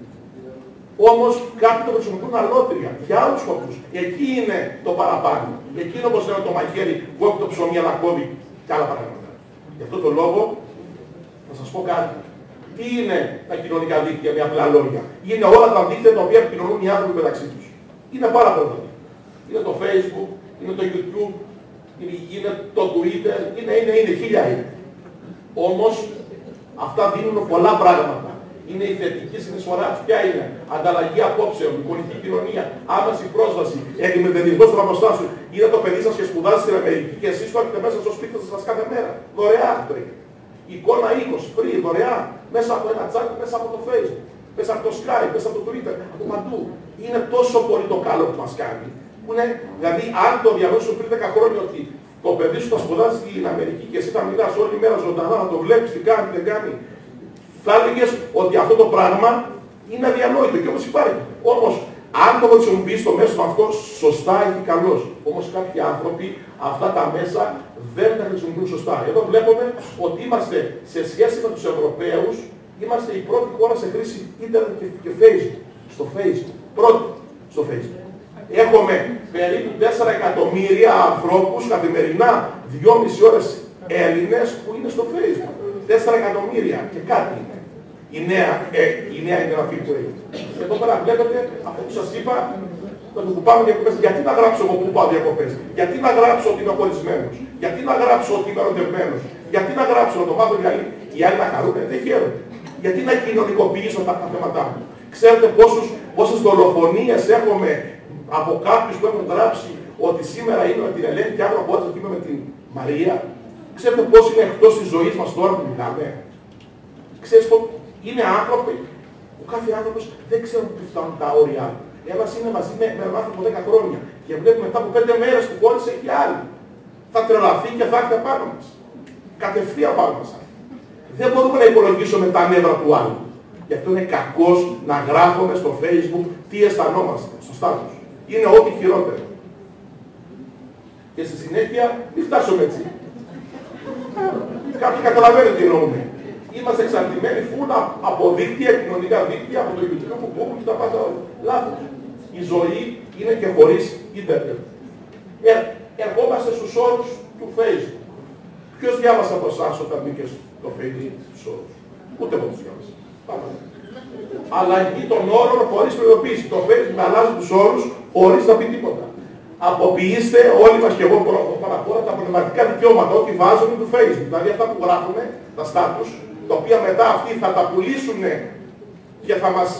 Όμως κάποιοι το χρησιμοποιούν αλότρια, για άλλους σκοπούς. Εκεί είναι το παραπάνω. Εκεί είναι όπως λένε το μαχαίρι που έχει το ψωμί αλλά κόβει και άλλα πράγματα. Γι' αυτό το λόγο θα σας πω κάτι. Τι είναι τα κοινωνικά δίκτυα με απλά λόγια. Είναι όλα τα δίκτυα τα οποία επικοινωνούν οι άνθρωποι μεταξύ τους. Είναι πάρα πολλά. Είναι το Facebook, είναι το YouTube, είναι το Twitter, είναι χίλια είναι. Όμως αυτά δίνουν πολλά πράγματα. Είναι η θετική συνεισφορά. Ποια είναι? Ανταλλαγή απόψεων, εικονική κοινωνία, άμεση πρόσβαση, εκμεδενισμός των αποστάσεων. Είναι το παιδί σας και σπουδάζει στην Αμερική και εσείς το έχετε μέσα στο σπίτι σας κάθε μέρα. Δωρεάν το έχετε. Εικόνα 20, free, δωρεάν, μέσα από ένα chat, μέσα από το Facebook, μέσα από το Skype, μέσα από το Twitter, από παντού. Είναι τόσο πολύ το καλό που μας κάνει. Που είναι, δηλαδή, αν το διαβάσω πριν 10 χρόνια ότι το παιδί σου θα σπουδάζει στην Αμερική και εσύ θα μιλάς όλη μέρα ζωντανά, να το βλέπεις τι κάνει, τι δεν κάνει, θα έλεγες ότι αυτό το πράγμα είναι αδιανόητο και όπως υπάρχει. Όμως, Αν το χρησιμοποιείς το μέσο αυτό σωστά ή καλώς. Όμως κάποιοι άνθρωποι αυτά τα μέσα δεν τα χρησιμοποιούν σωστά. Εδώ βλέπουμε ότι είμαστε σε σχέση με τους Ευρωπαίους, είμαστε η πρώτη χώρα σε χρήση ίντερνετ και Facebook. Στο Facebook. Πρώτη στο Facebook. Έχουμε περίπου 4 εκατομμύρια ανθρώπους καθημερινά, 2,5 ώρες Έλληνες που είναι στο Facebook. 4 εκατομμύρια και κάτι είναι. Η νέα εγγραφή που έγινε. Εδώ πέρα βλέπετε, αυτό που σας είπα, που πάμε διακοπές. Γιατί να γράψω εγώ που πάω διακοπές? Γιατί να γράψω ότι είμαι χωρισμένος? Γιατί να γράψω ότι είμαι ερωτευμένος? Γιατί να γράψω να το μάθω οι άλλοι να χαρούν? Δεν χαίρονται. Γιατί να κοινωνικοποιήσω τα θέματα μου? Ξέρετε πόσες δολοφονίες έχουμε από κάποιους που έχουν γράψει ότι σήμερα είμαι με την Ελένη και αύριο από και είμαι με την Μαρία? Ξέρετε πώς είναι εκτός της ζωής μας τώρα που μιλάμε? Ξέρεις πως είναι άνθρωποι που κάθε άνθρωπος δεν ξέρουν πού φτάνουν τα όρια. Ένας είναι μαζί με έναν άνθρωπο 10 χρόνια και βλέπει μετά από 5 μέρες που χώρισε έχει άλλη. Θα τρελαθεί και θα έρθει πάνω μας. Κατευθείαν πάνω μας. Δεν μπορούμε να υπολογίσουμε τα νεύρα του άλλου. Γι' αυτό είναι κακός να γράφουμε στο Facebook τι αισθανόμαστε, στο στάτους. Είναι ό,τι χειρότερο. Και στη συνέχεια μην φτάσουμε έτσι. Κάποιοι καταλαβαίνουν τι εννοούμε. Είμαστε εξαρτημένοι φούλα από δίκτυα, κοινωνικά δίκτυα, από το YouTube που πούμε και τα πάντα όλα. Λάθος. Η ζωή είναι και χωρίς ίντερνετ. Ερχόμαστε στους όρους του Facebook. Ποιος διάβασε από εσάς όταν μπήκε στο Facebook τους όρους? Ούτε εγώ τους διάβασα. Αλλαγή των όρων χωρίς προειδοποίηση. Το Facebook αλλάζει τους όρους χωρίς να πει τίποτα. Αποποιήστε όλοι μας και εγώ παραπάνω τα πνευματικά δικαιώματα, ό,τι βάζουμε του Facebook. Δηλαδή αυτά που γράφουμε, τα status, τα οποία μετά αυτοί θα τα πουλήσουν και θα μας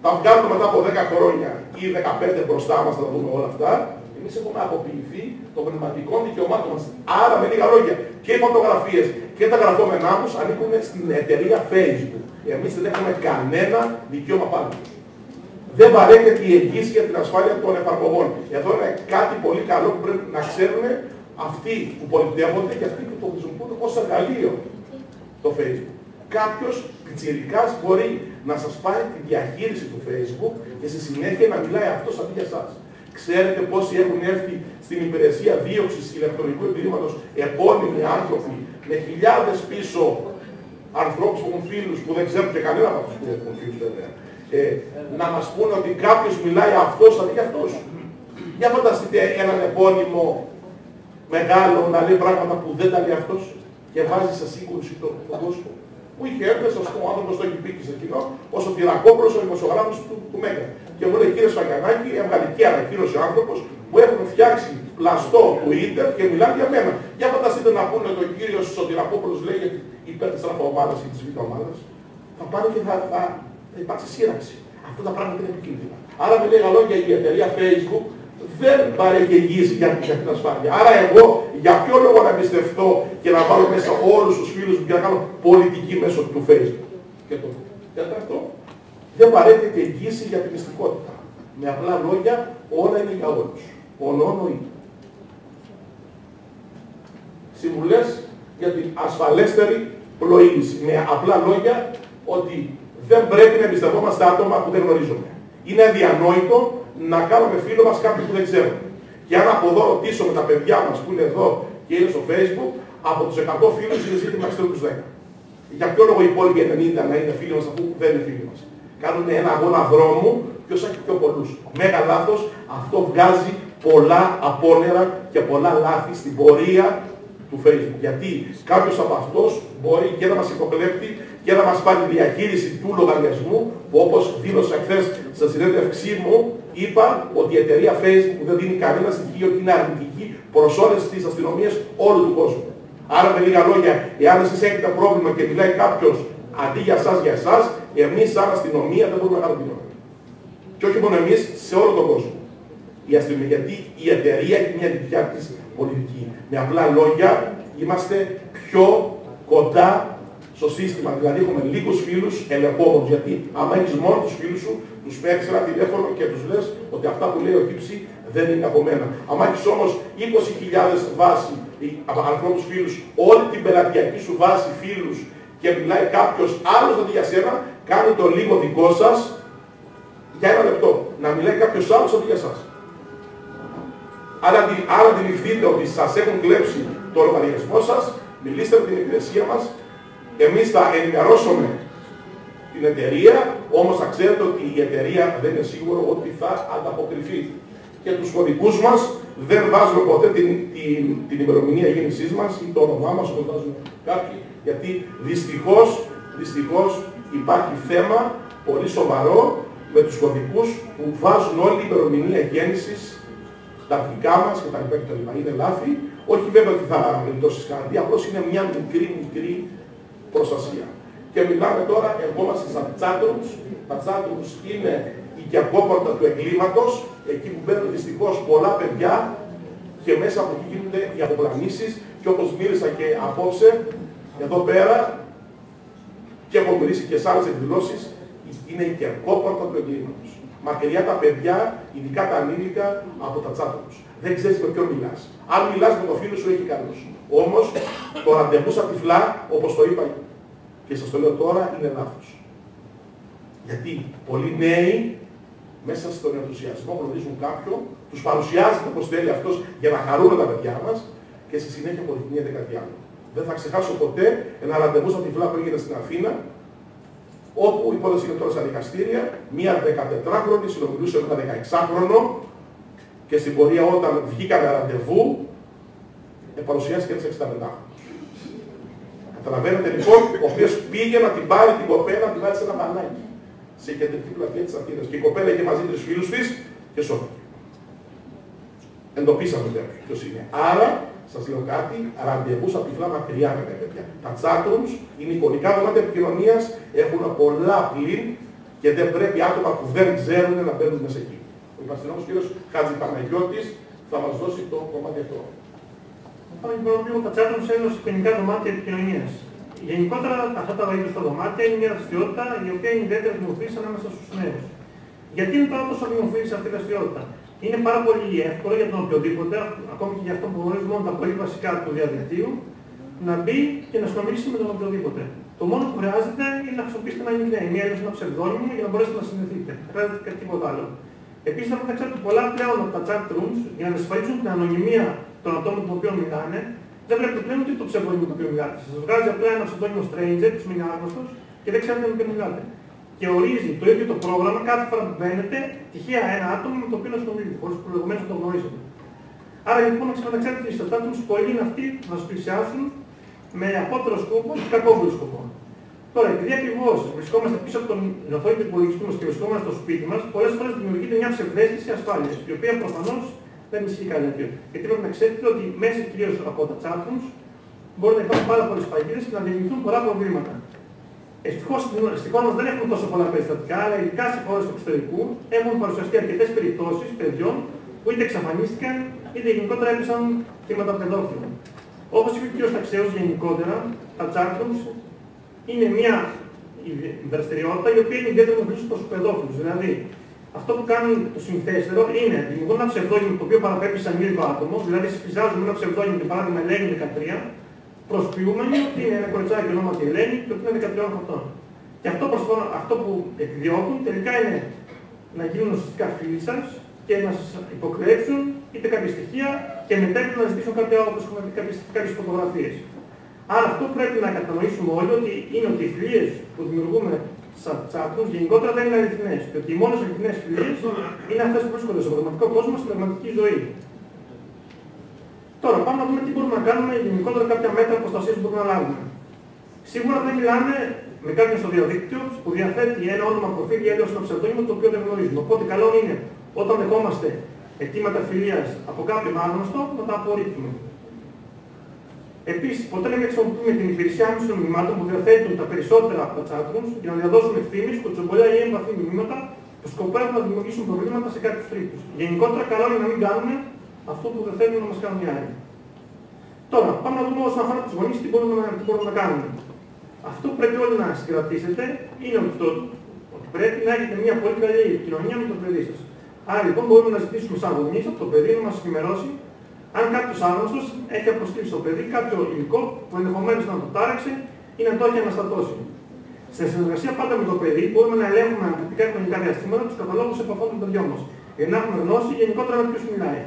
τα βγάλουν μετά από 10 χρόνια ή 15 μπροστά μας, θα δούμε όλα αυτά. Εμείς έχουμε αποποιηθεί των πνευματικών δικαιωμάτων μας. Άρα με λίγα λόγια και οι φωτογραφίες και τα γραφόμενά μας ανήκουν στην εταιρεία Facebook. Εμείς δεν έχουμε κανένα δικαίωμα πάνω. Δεν παρέχεται η εγγύηση για την ασφάλεια των εφαρμογών. Εδώ είναι κάτι πολύ καλό που πρέπει να ξέρουν αυτοί που πολιτεύονται και αυτοί που το χρησιμοποιούν ως εργαλείο το Facebook. Κάποιος πιτσιρικάς μπορεί να σας πάρει τη διαχείριση του Facebook και στη συνέχεια να μιλάει αυτός αντί για εσάς. Ξέρετε πόσοι έχουν έρθει στην υπηρεσία δίωξης ηλεκτρονικού εγκλήματος επώνυμοι άνθρωποι με χιλιάδες πίσω ανθρώπους που έχουν φίλους που δεν ξέρουν και κανένα από αυτούς που έχουν φίλους βέβαια. Να μας πούνε ότι κάποιος μιλάει αυτός αντί για αυτός. Για φανταστείτε έναν επώνυμο μεγάλο να λέει πράγματα που δεν τα λέει αυτός και βάζει σε σύγκρουση τον κόσμο. Που είχε έρθει, ας πούμε, ο άνθρωπος το έχει πει και σε κοινό, ως ο Τυρακόπουλος, ο δημοσιογράφος του Μέγκα. Και μου λέει, κύριε Σφακιανάκη, έβγαλε και ανακοίνωσε ο άνθρωπος που έχουν φτιάξει πλαστό Twitter και μιλάνε για μένα. Για φανταστείτε να πούνε ότι ο κύριος Σωτηρακόπουλος λέει υπέρ της ΑΟ ή της Β ομάδας. Θα πάνε και θα υπάρξει σύραξη. Αυτά τα πράγματα είναι επικίνδυνα. Άρα με λίγα λόγια η εταιρεία Facebook δεν παρέχει εγγύηση για την ασφάλεια. Άρα εγώ για ποιο λόγο να εμπιστευτώ και να βάλω μέσα όλους τους φίλους μου και να κάνω πολιτική μέσω του Facebook. Και το τέταρτο, δεν παρέχεται εγγύηση για την μυστικότητα. Με απλά λόγια όλα είναι για όλους. Ονόνοη. Συμβουλές για την ασφαλέστερη πλοήγηση. Με απλά λόγια ότι δεν πρέπει να εμπιστευόμαστε άτομα που δεν γνωρίζουμε. Είναι αδιανόητο να κάνουμε φίλο μας κάποιους που δεν ξέρουμε. Και αν από εδώ ρωτήσουμε τα παιδιά μας που είναι εδώ και είναι στο Facebook, από τους 100 φίλους είναι ζήτημα να τους 10. Για ποιο λόγο οι υπόλοιποι 90 να είναι φίλοι μας αφού δεν είναι φίλοι μας? Κάνουν ένα αγώνα δρόμου, ποιος έχει πιο πολλούς. Μέγα λάθος, αυτό βγάζει πολλά απόνερα και πολλά λάθη στην πορεία του Facebook. Γιατί κάποιος από αυτός μπορεί και να μας υποκλέπτει και να μας πάρει διαχείριση του λογαριασμού, που όπως δήλωσα χθες στα συνέντευξή μου, είπα ότι η εταιρεία Facebook δεν δίνει κανένα στοιχείο και είναι αρνητική προς όλες τις αστυνομίες όλου του κόσμου. Άρα με λίγα λόγια, εάν εσείς έχετε πρόβλημα και μιλάει κάποιος αντί για εσάς για εσάς, εμείς σαν αστυνομία δεν μπορούμε να κάνουμε τίποτα. Και όχι μόνο εμείς, σε όλο τον κόσμο. Η αστυνομία, γιατί η εταιρεία έχει μια δικιά της πολιτική. Με απλά λόγια, είμαστε πιο κοντά στο σύστημα. Δηλαδή έχουμε λίγους φίλους ελεγχόμενους. Γιατί άμα έχεις μόνο τους φίλους σου, τους παίρνεις ένα τηλέφωνο και τους λες ότι αυτά που λέει ο Κύψη δεν είναι από μένα. Άμα έχεις όμως 20.000 βάση ανθρώπους φίλους, όλη την πελατειακή σου βάση φίλους και μιλάει κάποιος άλλος αντί για σένα, κάνει το λίγο δικό σας για ένα λεπτό. Να μιλάει κάποιος άλλος αντί για εσάς. Άρα αντιληφθείτε ότι σας έχουν κλέψει το λογαριασμό σας, μιλήστε με την υπηρεσία μας, εμείς θα ενημερώσουμε την εταιρεία, όμως θα ξέρετε ότι η εταιρεία δεν είναι σίγουρο ότι θα ανταποκριθεί. Και τους κωδικούς μας δεν βάζουμε ποτέ την ημερομηνία γέννησής μας ή το όνομά μας, όπως βάζουμε κάποιοι, γιατί δυστυχώς υπάρχει θέμα πολύ σοβαρό με τους κωδικούς που βάζουν όλη η ημερομηνία γέννησης, τα αρχικά μας κτλ. Είναι λάθη, όχι βέβαια ότι θα γλιτώσεις κάτι, απλώς είναι μια μικρή προστασία. Και μιλάμε τώρα, ερχόμαστε στα chatrooms. Τα chatrooms είναι η κερκόπορτα του εγκλήματος, εκεί που μπαίνουν δυστυχώς πολλά παιδιά και μέσα από εκεί γίνονται οι αποπλανήσεις και όπως μίλησα και απόψε, εδώ πέρα και έχω μιλήσει και σε άλλες εκδηλώσεις, είναι η κερκόπορτα του εγκλήματος. Μακριά τα παιδιά, ειδικά τα ανήλικα, από τα chatrooms. Δεν ξέρεις με ποιον μιλάς. Αν μιλάς με το φίλο σου, έχει καλός. Όμως, το ραντεβού σαν τυφλά, όπως το είπα και σας το λέω τώρα, είναι λάθος. Γιατί πολλοί νέοι, μέσα στον ενθουσιασμό, γνωρίζουν κάποιον, τους παρουσιάζεται όπως θέλει αυτός για να χαρούν τα παιδιά μας και στη συνέχεια αποδεικνύεται κάτι άλλο. Δεν θα ξεχάσω ποτέ ένα ραντεβού σαν τυφλά που έγινε στην Αθήνα, όπου η υπόθεση είναι τώρα στα δικαστήρια, μία 14χρονη συνομιλούσε με ένα 16χρονο και στην πορεία όταν βγήκαμε ραντεβού, παρουσιάστηκε ένας 65χρονος. Καταλαβαίνετε λοιπόν, ο οποίος πήγε να την πάρει την κοπέλα, να την βάλει σε ένα μπανάκι, σε κεντρική πλατεία της Αθήνας. Και η κοπέλα είχε μαζί τους φίλους της και σώθηκε. Εντοπίσαμε βέβαια ποιος είναι. Άρα, σας λέω κάτι, ραντεβού σαν τυφλά μακριά με τα παιδιά. Τα chatrooms είναι εικονικά δωμάτια επικοινωνίας, έχουν πολλά πλήν και δεν πρέπει άτομα που δεν ξέρουν να μπαίνουν μέσα εκεί. Ο υπαστηνόμος κ. Χατζηπαναγιώτης θα μας δώσει το κομμάτι αυτό. Πάμε και πρώτα τα chatrooms είναι εικονικά δωμάτια επικοινωνίας. Γενικότερα, αυτά τα είδη στα δωμάτια είναι μια δραστηριότητα η οποία είναι ιδιαίτερη δημοφιλής ανάμεσα στους νέους. Γιατί είναι τώρα τόσο δημοφιλής αυτή η δραστηριότητα? Είναι πάρα πολύ εύκολο για τον οποιοδήποτε, ακόμη και για αυτό που γνωρίζει μόνο τα πολύ βασικά του διαδικτύου, να μπει και να συνομιλήσει με τον οποιοδήποτε. Το μόνο που χρειάζεται είναι να χρησιμοποιήσετε ένα nickname ή αλλιώς ένα ψευδόνυμο για να μπορέσετε να συνδεθείτε. Δεν χρειάζεται κάτι τίποτα άλλο. Επίσης, θα πρέπει να ξέρετε ότι πολλά πλέον από τα chat rooms για να διασφαλίσουν την ανωνυμία των ατόμων των οποίων μιλάνε, δεν πρέπει πλέον ούτε το ψευδόνυμο το οποίο μιλάτε. Σας βγάζει απλά ένα ψευδόνυμο stranger, που είναι άγνωστος και δεν ξέρετε με ποιον μιλάτε. Και ορίζει το ίδιο το πρόγραμμα κάθε φορά που μπαίνετε τυχαία ένα άτομο με το οποίο συνομιλείτε, χωρίς προηγουμένως να το γνωρίζετε. Άρα λοιπόν να ξέρετε ότι στα chatrooms πολλοί είναι αυτοί που θα σας πλησιάσουν με απότερο σκόπο και κακόβουλο σκοπό. Τώρα, επειδή ακριβώς βρισκόμαστε πίσω από τον οθόνη του υπολογιστή μας και βρισκόμαστε στο σπίτι μας, πολλές φορές δημιουργείται μια ψευδαίσθηση ασφάλειας, η οποία προφανώς δεν ισχύει κάτι τέτοιο. Γιατί πρέπει να ξέρετε ότι μέσα κυρίως από τα chatrooms μπορεί να υπάρχουν πάρα πολλές παγίδες και να δημιουργηθούν πολλά προβλήματα. Ευτυχώς στη χώρα μας δεν έχουμε τόσο πολλά περιστατικά, αλλά ειδικά σε χώρες του εξωτερικού έχουν παρουσιαστεί αρκετές περιπτώσεις παιδιών που είτε εξαφανίστηκαν είτε γενικότερα έπεσαν θύματα παιδόφιλων. Όπως είπε ο κ. Ταξέος, γενικότερα τα chatrooms είναι μια δραστηριότητα η οποία είναι ιδιαίτερα δημοφιλής προς τους παιδόφιλους. Δηλαδή, αυτό που κάνουν το συνηθέστερο είναι δημιουργούν ένα ψευδόνυμο το οποίο παραπέμπει σε ανήλικο άτομο, δηλαδή συσπιζάζουν ένα ψευδόνυμο για παράδειγμα Ελένη 13, προσποιούμενοι ότι είναι ένα κοριτσάκι ονόματι Ελένη και ότι είναι 13 χρονών. Και αυτό που επιδιώκουν τελικά είναι να γίνουν ουσιαστικά φίλοι σας και να σας υποκρέψουν είτε κάποια στοιχεία και μετά να ζητήσουν κάποια, όπως έχουμε πει, κάποιες φωτογραφίες. Άρα αυτό που πρέπει να κατανοήσουμε όλοι είναι ότι οι φιλίες που δημιουργούμε στα chatrooms γενικότερα δεν είναι αληθινές. Και ότι οι μόνες αληθινές φιλίες είναι αυτές που βρίσκονται στο πραγματικό κόσμο, στην πραγματική ζωή. Τώρα πάμε να δούμε τι μπορούμε να κάνουμε, γενικότερα κάποια μέτρα προστασίας που μπορούμε να λάβουμε. Σίγουρα δεν μιλάμε με κάποιον στο διαδίκτυο που διαθέτει ένα όνομα προφίλ ή αλλιώς ένα ψευδόνυμο το οποίο δεν γνωρίζουμε. Οπότε καλό είναι όταν δεχόμαστε αιτήματα φιλίας από κάποιον άγνωστο να τα απορρίπτουμε. Επίσης, ποτέ δεν χρησιμοποιούμε την υπηρεσία άμεσων μηνυμάτων που διαθέτουν τα περισσότερα από τα chatrooms για να διαδώσουμε φήμες, κοτσομπολιά ή εμπαθή μηνύματα που σκοπεύουν να δημιουργήσουν προβλήματα σε κάποιους τρίτους. Γενικότερα, καλό είναι να μην κάνουμε αυτό που δεν θέλουν να μας κάνουν οι άλλοι. Τώρα, πάμε να δούμε όσον αφορά τους γονείς τι μπορούμε να κάνουμε. Αυτό που πρέπει όλοι να συγκρατήσετε είναι ότι πρέπει να έχετε μια πολύ καλή επικοινωνία με το παιδί σας. Άρα λοιπόν μπορούμε να ζητήσουμε σαν γονείς από το παιδί να μας ενημερώσει αν κάποιος άγνωστος έχει αποστείλει στο παιδί κάποιο υλικό που ενδεχομένως να το τάραξε ή να το έχει αναστατώσει. Στην συνεργασία πάντα με το παιδί μπορούμε να ελέγχουμε αναλυτικά χρονικά διαστήματα τους καταλόγους επαφών των παιδιών μας, για να έχουμε γνώση γενικότερα με ποιους μιλάει.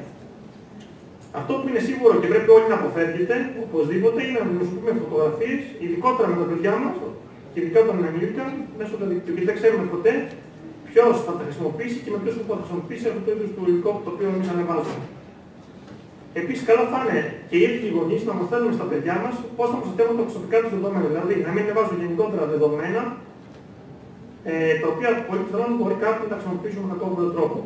Αυτό που είναι σίγουρο και πρέπει όλοι να αποφεύγετε, οπωσδήποτε, είναι να δημοσιοποιούμε φωτογραφίες, ειδικότερα με τα παιδιά μας και ειδικά όταν είναι ενήλικα, μέσω του διαδικτύου. Γιατί δεν ξέρουμε ποτέ ποιος θα τα χρησιμοποιήσει και με ποιους θα χρησιμοποιήσει αυτό το είδος του υλικό το οποίο εμείς ανεβάζουμε. Επίσης, καλό θα είναι και οι ίδιοι οι γονείς να μαθαίνουν στα παιδιά μας πώς θα προστατεύουν τα προσωπικά τους δεδομένα. Δηλαδή, να μην ανεβάζουν γενικότερα δεδομένα, τα οποία πολύ πιθανόν μπορεί κάποιοι να τα χρησιμοποιήσουν με κακόβουλο τρόπο.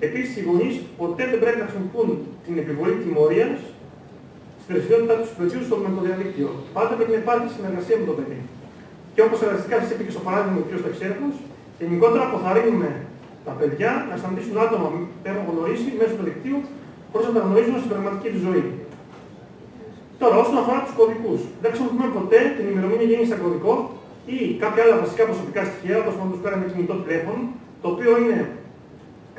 Επίσης, οι γονείς ποτέ δεν πρέπει να χρησιμοποιούν την επιβολή τιμωρίας στη δραστηριότητά του παιδιού με το διαδίκτυο. Πάντα πρέπει να υπάρχει συνεργασία με το παιδί. Και όπως ελαστικά σας είπε και στο παράδειγμα ο κ. Ταξέρφος, γενικότερα αποθαρρύνουμε τα παιδιά να συναντήσουν άτομα που έχουν γνωρίσει μέσω του δικτύου χωρίς να τα γνωρίζουν στην πραγματική του ζωή. Τώρα, όσον αφορά τους κωδικούς, δεν χρησιμοποιούμε ποτέ την ημερομηνία γέννησης στα κωδικό ή κάποια άλλα βασικά προσωπικά στοιχεία, όπως παραδείγματος με κινητό τηλέφωνο, το οποίο είναι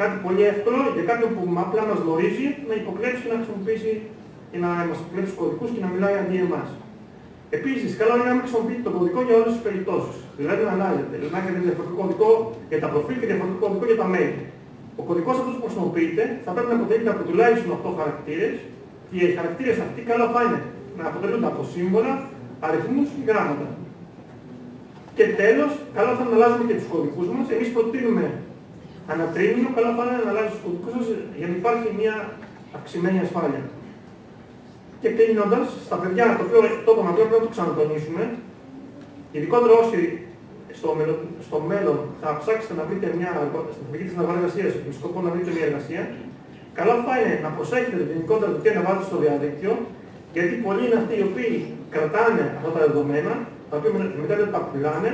κάτι πολύ εύκολο για κάποιον που απλά μας γνωρίζει να υποκλέψει και να χρησιμοποιήσει και να μας υποκλέψει τους κωδικούς και να μιλάει αντί εμάς. Επίσης, καλό είναι να μην χρησιμοποιείτε τον κωδικό για όλες τις περιπτώσεις. Δηλαδή να αλλάζετε. Δηλαδή να έχετε διαφορετικό κωδικό για τα προφίλ και διαφορετικό κωδικό για τα mail. Ο κωδικός αυτός που χρησιμοποιείτε θα πρέπει να αποτελείται από τουλάχιστον 8 χαρακτήρες και οι χαρακτήρες αυτοί καλό θα είναι να αποτελούνται από σύμβολα, αριθμούς και γράμματα. Και τέλος, καλό θα είναι να αλλάζουμε και τους κωδικούς μας. Εμείς προτείνουμε ανατρίμηνο, καλό θα είναι να αλλάζουμε τους κωδικούς σας για να υπάρχει μια αυξημένη ασφάλεια. Και κλείνοντας, στα παιδιά, το οποίο το είπαμε, πρέπει να το ξανατονίσουμε, ειδικότερα όσοι στο μέλλον θα ψάξετε να βρείτε μια στρατηγική της εργασίας με σκοπό να βρείτε μια εργασία, καλό θα είναι να προσέχετε γενικότερα το τι ανεβάζετε στο διαδίκτυο, γιατί πολλοί είναι αυτοί οι οποίοι κρατάνε αυτά τα δεδομένα, τα οποία μετά δεν τα πουλάνε,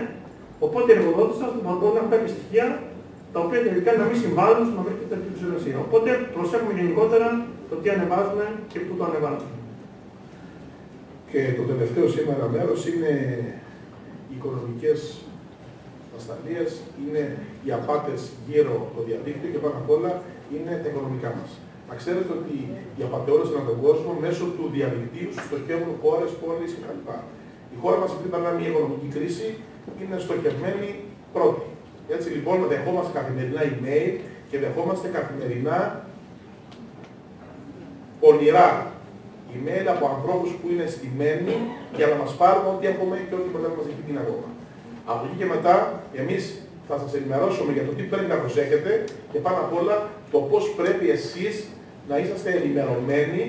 οπότε οι εργοδότες σας μπορούν να έχουν κάποια στοιχεία τα οποία τελικά να μην συμβάλλουν στο να βρείτε τέτοιου είδους εργασία. Οπότε προσέχουμε γενικότερα το τι ανεβάζουμε και πού το ανεβάζουμε. Και το τελευταίο σήμερα μέρος είναι οι οικονομικές ασταλίες, είναι οι απάτες γύρω από το διαδίκτυο και πάνω απ' όλα είναι τα οικονομικά μας. Να ξέρετε ότι οι απατεώνες ανά τον κόσμο μέσω του διαδικτύου στοχεύουν χώρες, πόλεις κτλ. Η χώρα μας, επειδή περνάει μια οικονομική κρίση, είναι στοχευμένη πρώτη. Έτσι λοιπόν δεχόμαστε καθημερινά email και δεχόμαστε καθημερινά ονειρά email από ανθρώπους που είναι στημένοι για να μας πάρουν ό,τι έχουμε και ό,τι μπορεί να μας έχει την αγώνα. Από εκεί και μετά, εμείς θα σας ενημερώσουμε για το τι πρέπει να προσέχετε και πάνω απ' όλα το πώς πρέπει εσείς να είσαστε ενημερωμένοι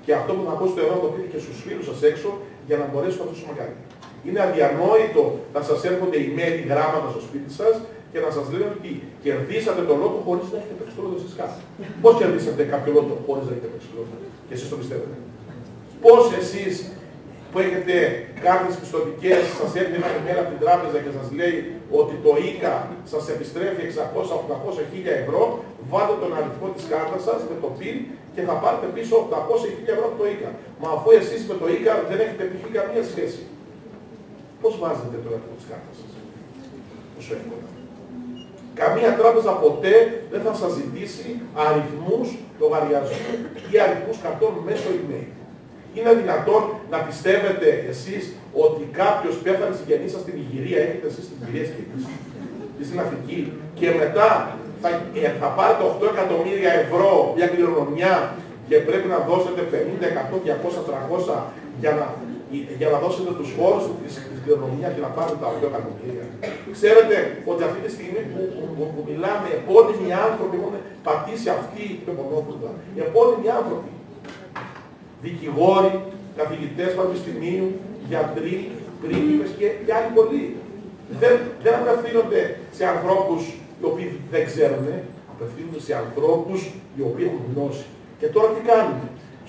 και αυτό που θα πω στο ερώτημα το πείτε και στους φίλους σας έξω για να μπορέσουμε να δώσουμε κάτι. Είναι αδιανόητο να σας έρχονται email ή γράμματα στο σπίτι σας και να σας λένε ότι κερδίσατε το λότο χωρίς να έχετε παίξει το λότο εσείς κάτω. Πώς κερδίσατε κάποιο λότο χωρίς να έχετε παίξει το λότο και εσείς το πιστεύετε? Πώς εσείς που έχετε κάρτες πιστωτικές σας έρχεται ένα email από την τράπεζα και σας λέει ότι το ΙΚΑ σας επιστρέφει 600, 800, 1000 ευρώ, βάλτε τον αριθμό της κάρτας σας με το PIN και θα πάρετε πίσω 800 ή 1000 ευρώ από το ΙΚΑ. Μα αφού εσείς με το ΙΚΑ δεν έχετε πει καμία σχέση. Πώς βάζετε το αριθμό της κάρτας σας? Τόσο εύκολα. Καμία τράπεζα ποτέ δεν θα σας ζητήσει αριθμούς λογαριασμού ή αριθμούς καρτών μέσω email. Είναι δυνατόν να πιστεύετε εσείς ότι κάποιος πέθανε συγγενής σας στην Ιγυρία, έχετε εσείς στην Ιγυρία συγγενής στην Αφρική και μετά θα πάρετε 8 εκατομμύρια ευρώ για κληρονομιά και πρέπει να δώσετε 50, 100, 200, 300 για να δώσετε τους φόρους της κληρονομιάς και να πάρετε τα 8 εκατομμύρια. Ξέρετε ότι αυτή τη στιγμή που μιλάμε, επώνυμοι άνθρωποι έχουν πατήσει αυτή την μονόπουλα. Επώνυμοι άνθρωποι. Δικηγόροι, καθηγητές πανεπιστημίου, γιατροί, πρίγκιπες και άλλοι πολλοί. Δεν απευθύνονται σε ανθρώπους οι οποίοι δεν ξέρουν, απευθύνονται σε ανθρώπους οι οποίοι έχουν γνώση. Και τώρα τι κάνουν?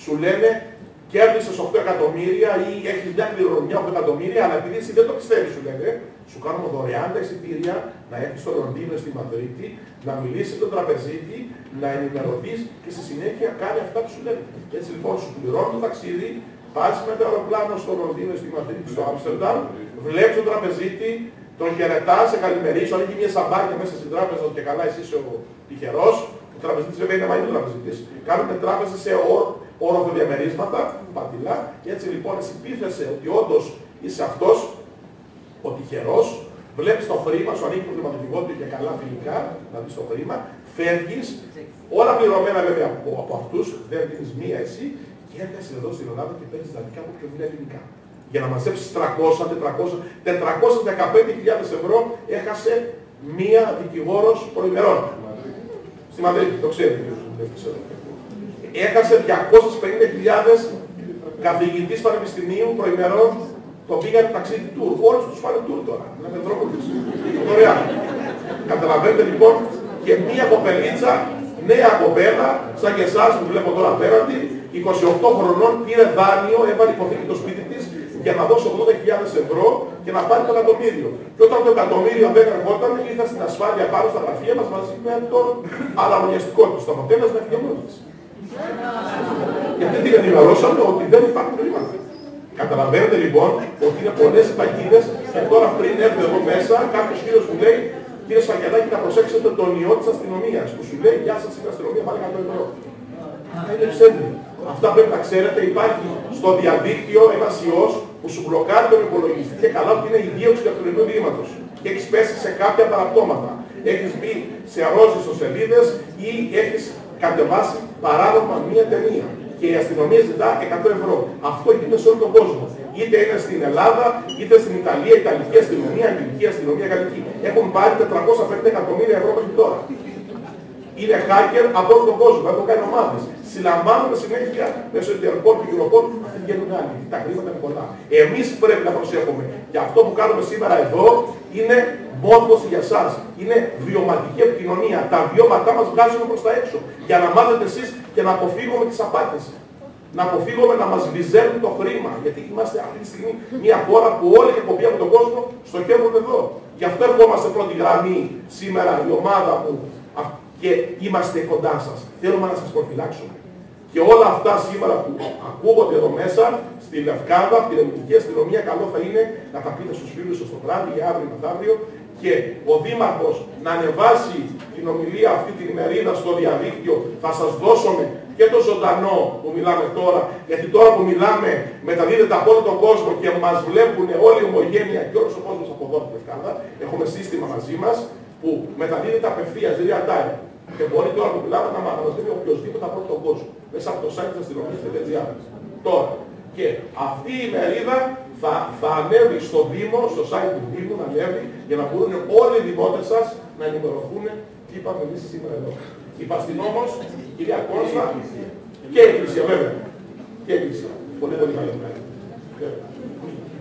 Σου λένε κέρδισες 8 εκατομμύρια ή έχεις μια κληρονομιά 8 εκατομμύρια, αλλά επειδή εσύ δεν το πιστεύεις, σου λένε, σου κάνουμε δωρεάν τα εισιτήρια να έρθεις στο Λονδίνο ή στη Μαδρίτη, να μιλήσεις με τον τραπεζίτη, να ενημερωθείς και στη συνέχεια κάνει αυτά που σου λένε. Και έτσι λοιπόν σου πληρώνει το ταξίδι, πας με το αεροπλάνο στο Λονδίνο ή στη Μαδρίτη, στο Άμστερνταμ, βλέπεις τον τραπεζίτη, τον χαιρετάς, σε καλημερίζει, ανοίγει μια σαμπάκια μέσα στην τράπεζα και καλά εσύ είσαι ο τυχερός. Ο τραπεζίτης βέβαια είναι μαγικό τραπεζίτης. Κάνουμε τράπεζες σε όροφο-διαμερίσματα, πατηλά, και έτσι λοιπόν εσύ πείθεσαι ότι όντως είσαι αυτός ο τυχερός, βλέπεις το χρήμα, σου ανοίγει το χρηματοδοτικό και καλά φιλικά, να δεις το χρήμα, φεύγεις, όλα πληρωμένα βέβαια από αυτούς, δεν δίνεις μία εσύ, και έρχεσαι εδώ στην Ελλάδα και παίρνεις δανεικά από πιο δουλειά ελληνικά. Για να μαζέψεις 415.000 ευρώ έχασε μία δικηγόρος προημερών. Στη Μαδρίτη, το ξέρετε. Έχασε 250.000 καθηγητής πανεπιστημίου προημερών, το πήγανε ταξίδι τουρ. Όλους τους πάνε τουρ τώρα. Είναι με δρόμο της. Ωραία. Καταλαβαίνετε λοιπόν, και μία κοπελίτσα, νέα κοπέλα, σαν και εσάς που βλέπω τώρα απέναντι, 28 χρονών, πήρε δάνειο, έβαλε υποθήκη το σπίτι της για να δώσει 80.000 ευρώ και να πάρει το εκατομμύριο. Και όταν το εκατομμύριο δεν ερχόταν, ήρθα στην ασφάλεια πάνω στα γραφεία μας μαζί με τον αναγωνιστικό του. Στο αποτέλεσμα έφυγε μόνη της. Γιατί την ενημερώσαμε ότι δεν υπάρχουν χρήματα. Καταλαβαίνετε λοιπόν ότι είναι πολλές οι παγίδες και τώρα πριν έρθει εδώ μέσα κάποιος κύριος μου λέει, κύριε Σφακιαδάκη, να προσέξετε τον ιό της αστυνομίας που σου λέει γεια σας, η αστυνομία πάλι 100 ευρώ. Είναι ψεύδι. Αυτά πρέπει να ξέρετε, υπάρχει στο διαδίκτυο ένας ιός που σου μπλοκάρει τον υπολογιστή και καλά ότι είναι η δίωξη του ηλεκτρονικού εγκλήματος. Και έχεις πέσει σε κάποια παραπτώματα. Έχεις μπει σε αρρώστιες ιστοσελίδες ή έχεις κατεβάσει παράδομα μία ταινία. Και η αστυνομία ζητά 100 ευρώ. Αυτό γίνεται σε όλο τον κόσμο. Είτε είναι στην Ελλάδα, είτε στην Ιταλία, Ιταλική αστυνομία, Αγγλική αστυνομία, Γαλλική. Έχουν πάρει 450 εκατομμύρια ευρώ μέχρι τώρα. Είναι hacker από όλο τον κόσμο, έχουν κάνει ομάδες. Συλλαμβάνονται συνέχεια μέσω Interpol και Europol, αυτοί βγαίνουν άλλοι. Τα χρήματα είναι πολλά. Εμείς πρέπει να προσέχουμε. Και αυτό που κάνουμε σήμερα εδώ είναι μόντωση για εσάς. Είναι βιωματική επικοινωνία. Τα βιώματά μας βγάζουν προς τα έξω. Για να μάθετε εσείς και να αποφύγουμε τις απάτες. Να αποφύγουμε να μας βυζέλουν το χρήμα. Γιατί είμαστε αυτή τη στιγμή μια χώρα που όλοι οι εκπομποί από τον κόσμο στοχεύουν εδώ. Γι' αυτό ερχόμαστε πρώτη γραμμή σήμερα η ομάδα μου. Και είμαστε κοντά σας. Θέλουμε να σας προφυλάξουμε. Και όλα αυτά σήμερα που ακούγονται εδώ μέσα, στη Λευκάδα, από την ελληνική αστυνομία, καλό θα είναι να τα πείτε στους φίλους σας το βράδυ ή αύριο μεθαύριο και ο Δήμαρχος να ανεβάσει την ομιλία αυτή την ημερίδα στο διαδίκτυο. Θα σας δώσουμε και το ζωντανό που μιλάμε τώρα, γιατί τώρα που μιλάμε μεταδίδεται από όλο τον κόσμο και μας βλέπουν όλη η ομογένεια και όλος ο κόσμος από εδώ τη Λευκάδα. Έχουμε σύστημα μαζί μας που μεταδίδεται απευθείας, real time. Και μπορεί τώρα που μιλάμε να μας δίνει οποιοσδήποτε από τον κόσμο. Μέσα από το site της αστυνομίας.gr. Τώρα. Και αυτή η ημερίδα θα ανέβει στο Δήμο, στο site του Δήμου, να ανέβει, για να μπορούν όλοι οι δημότες σας να ενημερωθούν τι είπαμε εμείς σήμερα εδώ. Υπαστην όμως, κυρία Κώστα, και η Εκκλησία βέβαια. Και η Εκκλησία. Πολύ πολύ καλή μέρα.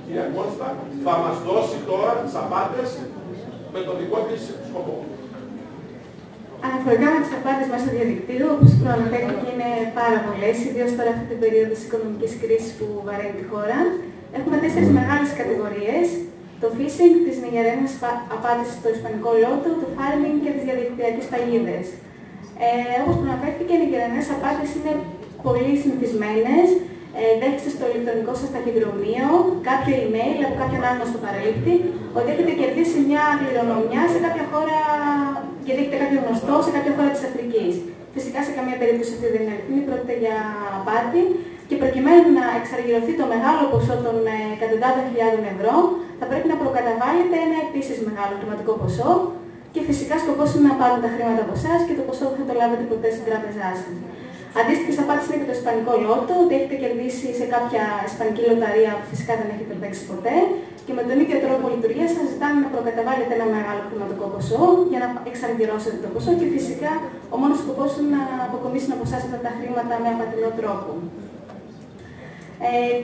Κυρία Κώστα θα μας δώσει τώρα τις απάτες με τον δικό της σκοπό. Αναφορικά με τις απάτες μέσω διαδικτύου, όπως προαναφέρθηκε, είναι πάρα πολλές, ιδίως τώρα αυτή την περίοδο της οικονομικής κρίσης που βαραίνει τη χώρα. Έχουμε 4 μεγάλες κατηγορίες: το phishing, τις νιγερένες απάτες στο ισπανικό λότο, το farming και τις διαδικτυακές παγίδες. Όπως προαναφέρθηκε, οι νιγερένες απάτες είναι πολύ συνηθισμένες. Δέχεστε στο ηλεκτρονικό σας ταχυδρομείο κάποιο email από κάποιον άλλον στο παραλήπτη ότι έχετε κερδίσει μια κληρονομιά σε κάποια χώρα και δείχνετε κάποιο γνωστό σε κάποια χώρα της Αφρικής. Φυσικά σε καμία περίπτωση αυτή δεν είναι αληθινή, πρόκειται για απάτη και προκειμένου να εξαργυρωθεί το μεγάλο ποσό των εκατοντάδων χιλιάδων ευρώ θα πρέπει να προκαταβάλλετε ένα επίσης μεγάλο χρηματικό ποσό και φυσικά σκοπός είναι να πάρουν τα χρήματα από εσάς και το ποσό δεν θα το λάβετε ποτέ στην τράπεζά σας. Αντίστοιχες απάτες είναι και το ισπανικό λότο, ότι έχετε κερδίσει σε κάποια ισπανική λοταρία που φυσικά δεν έχετε παίξει ποτέ και με τον ίδιο τρόπο λειτουργίας σας ζητάνε να προκαταβάλλετε ένα μεγάλο χρηματικό ποσό για να εξαργυρώσετε το ποσό και φυσικά ο μόνος σκοπός είναι να αποκομίσουν από εσάς αυτά τα χρήματα με απατηλό τρόπο.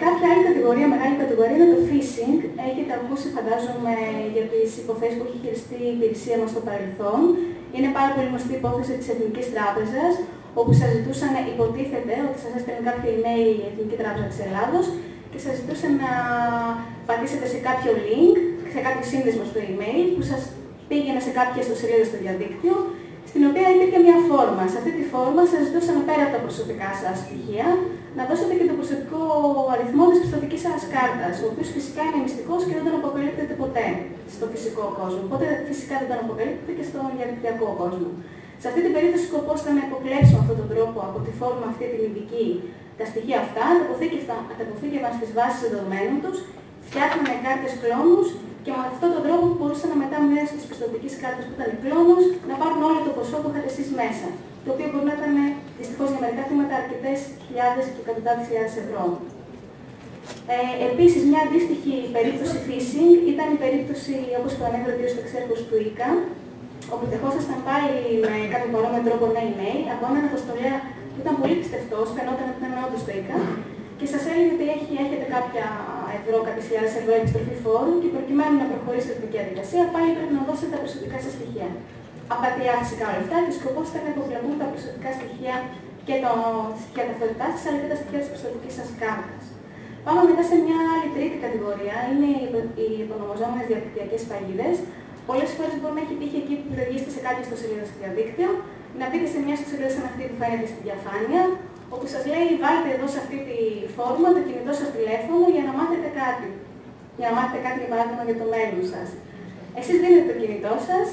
Κάποια άλλη κατηγορία, μεγάλη κατηγορία είναι το phishing. Έχετε ακούσει φαντάζομαι για τις υποθέσεις που έχει χειριστεί η υπηρεσία μας στο παρελθόν. Είναι πάρα πολύ γνωστή υπόθεση της Εθνικής Τράπεζας, όπου σας ζητούσαν, υποτίθεται ότι σας έστελνε κάποιο email η Εθνική Τράπεζα της Ελλάδος και σας ζητούσε να πατήσετε σε κάποιο link, σε κάποιο σύνδεσμο στο email που σας πήγαινε σε κάποια ιστοσελίδα στο διαδίκτυο, στην οποία υπήρχε μια φόρμα. Σε αυτή τη φόρμα σας ζητούσαν πέρα από τα προσωπικά σας στοιχεία να δώσετε και το προσωπικό αριθμό της πιστωτικής σας κάρτας, ο οποίος φυσικά είναι μυστικός και δεν τον αποκαλύπτεται ποτέ στο φυσικό κόσμο. Οπότε φυσικά δεν τον αποκαλύπτεται και στον διαδικτυακό κόσμο. Σε αυτή την περίπτωση, σκοπός ήταν να υποκλέψουν με αυτόν τον τρόπο από τη φόρμα αυτή την ειδική τα στοιχεία αυτά, τα αποθήκευαν στις βάσεις δεδομένων τους, φτιάχνανε κάρτες κλόνους και με αυτόν τον τρόπο μπορούσαν μετά μέσω της πιστωτικής κάρτας που ήταν κλόνος να πάρουν όλο το ποσό που είχατε εσείς μέσα. Το οποίο μπορεί να ήταν δυστυχώς για μερικά θύματα αρκετές χιλιάδες και εκατοντάδες χιλιάδες ευρώ. Επίσης, μια αντίστοιχη περίπτωση phishing ήταν η περίπτωση, όπως το ανέφερε ο κ. Στεξέρχος, του ΙΚΑ, όπου δεχόσασταν πάλι με κάποιο παρόμοιο τρόπο ένα email από έναν αποστολέα που ήταν πολύ πιστευτός, φαινόταν ότι ήταν όντως το ΙΚΑ, και σας έλεγε ότι έχετε κάποια ευρώ, κάποιες χιλιάδες ευρώ επιστροφή φόρου και προκειμένου να προχωρήσετε την διαδικασία, πάλι πρέπει να δώσετε τα προσωπικά σας στοιχεία. Απατηλά φυσικά όλα αυτά και σκοπός ήταν να υποβληθούν τα προσωπικά στοιχεία και τα στοιχεία ταυτότητάς σας, αλλά και τα στοιχεία της πιστωτικής σας κάρτας. Πάμε μετά σε μια άλλη τρίτη κατηγορία, είναι οι υπονομαζόμενες διαδικτυακές παγίδες. Πολλές φορές μπορεί να έχει τύχει εκεί που λογίζετε σε κάποια ιστοσελίδα στο διαδίκτυο, να μπείτε σε μια ιστοσελίδα σαν αυτή που φαίνεται στη διαφάνεια, όπου σας λέει βάλτε εδώ σε αυτή τη φόρμα το κινητό σας τηλέφωνο για να μάθετε κάτι. Για να μάθετε κάτι, για παράδειγμα, για το μέλλον σας. Εσείς δίνετε το κινητό σας,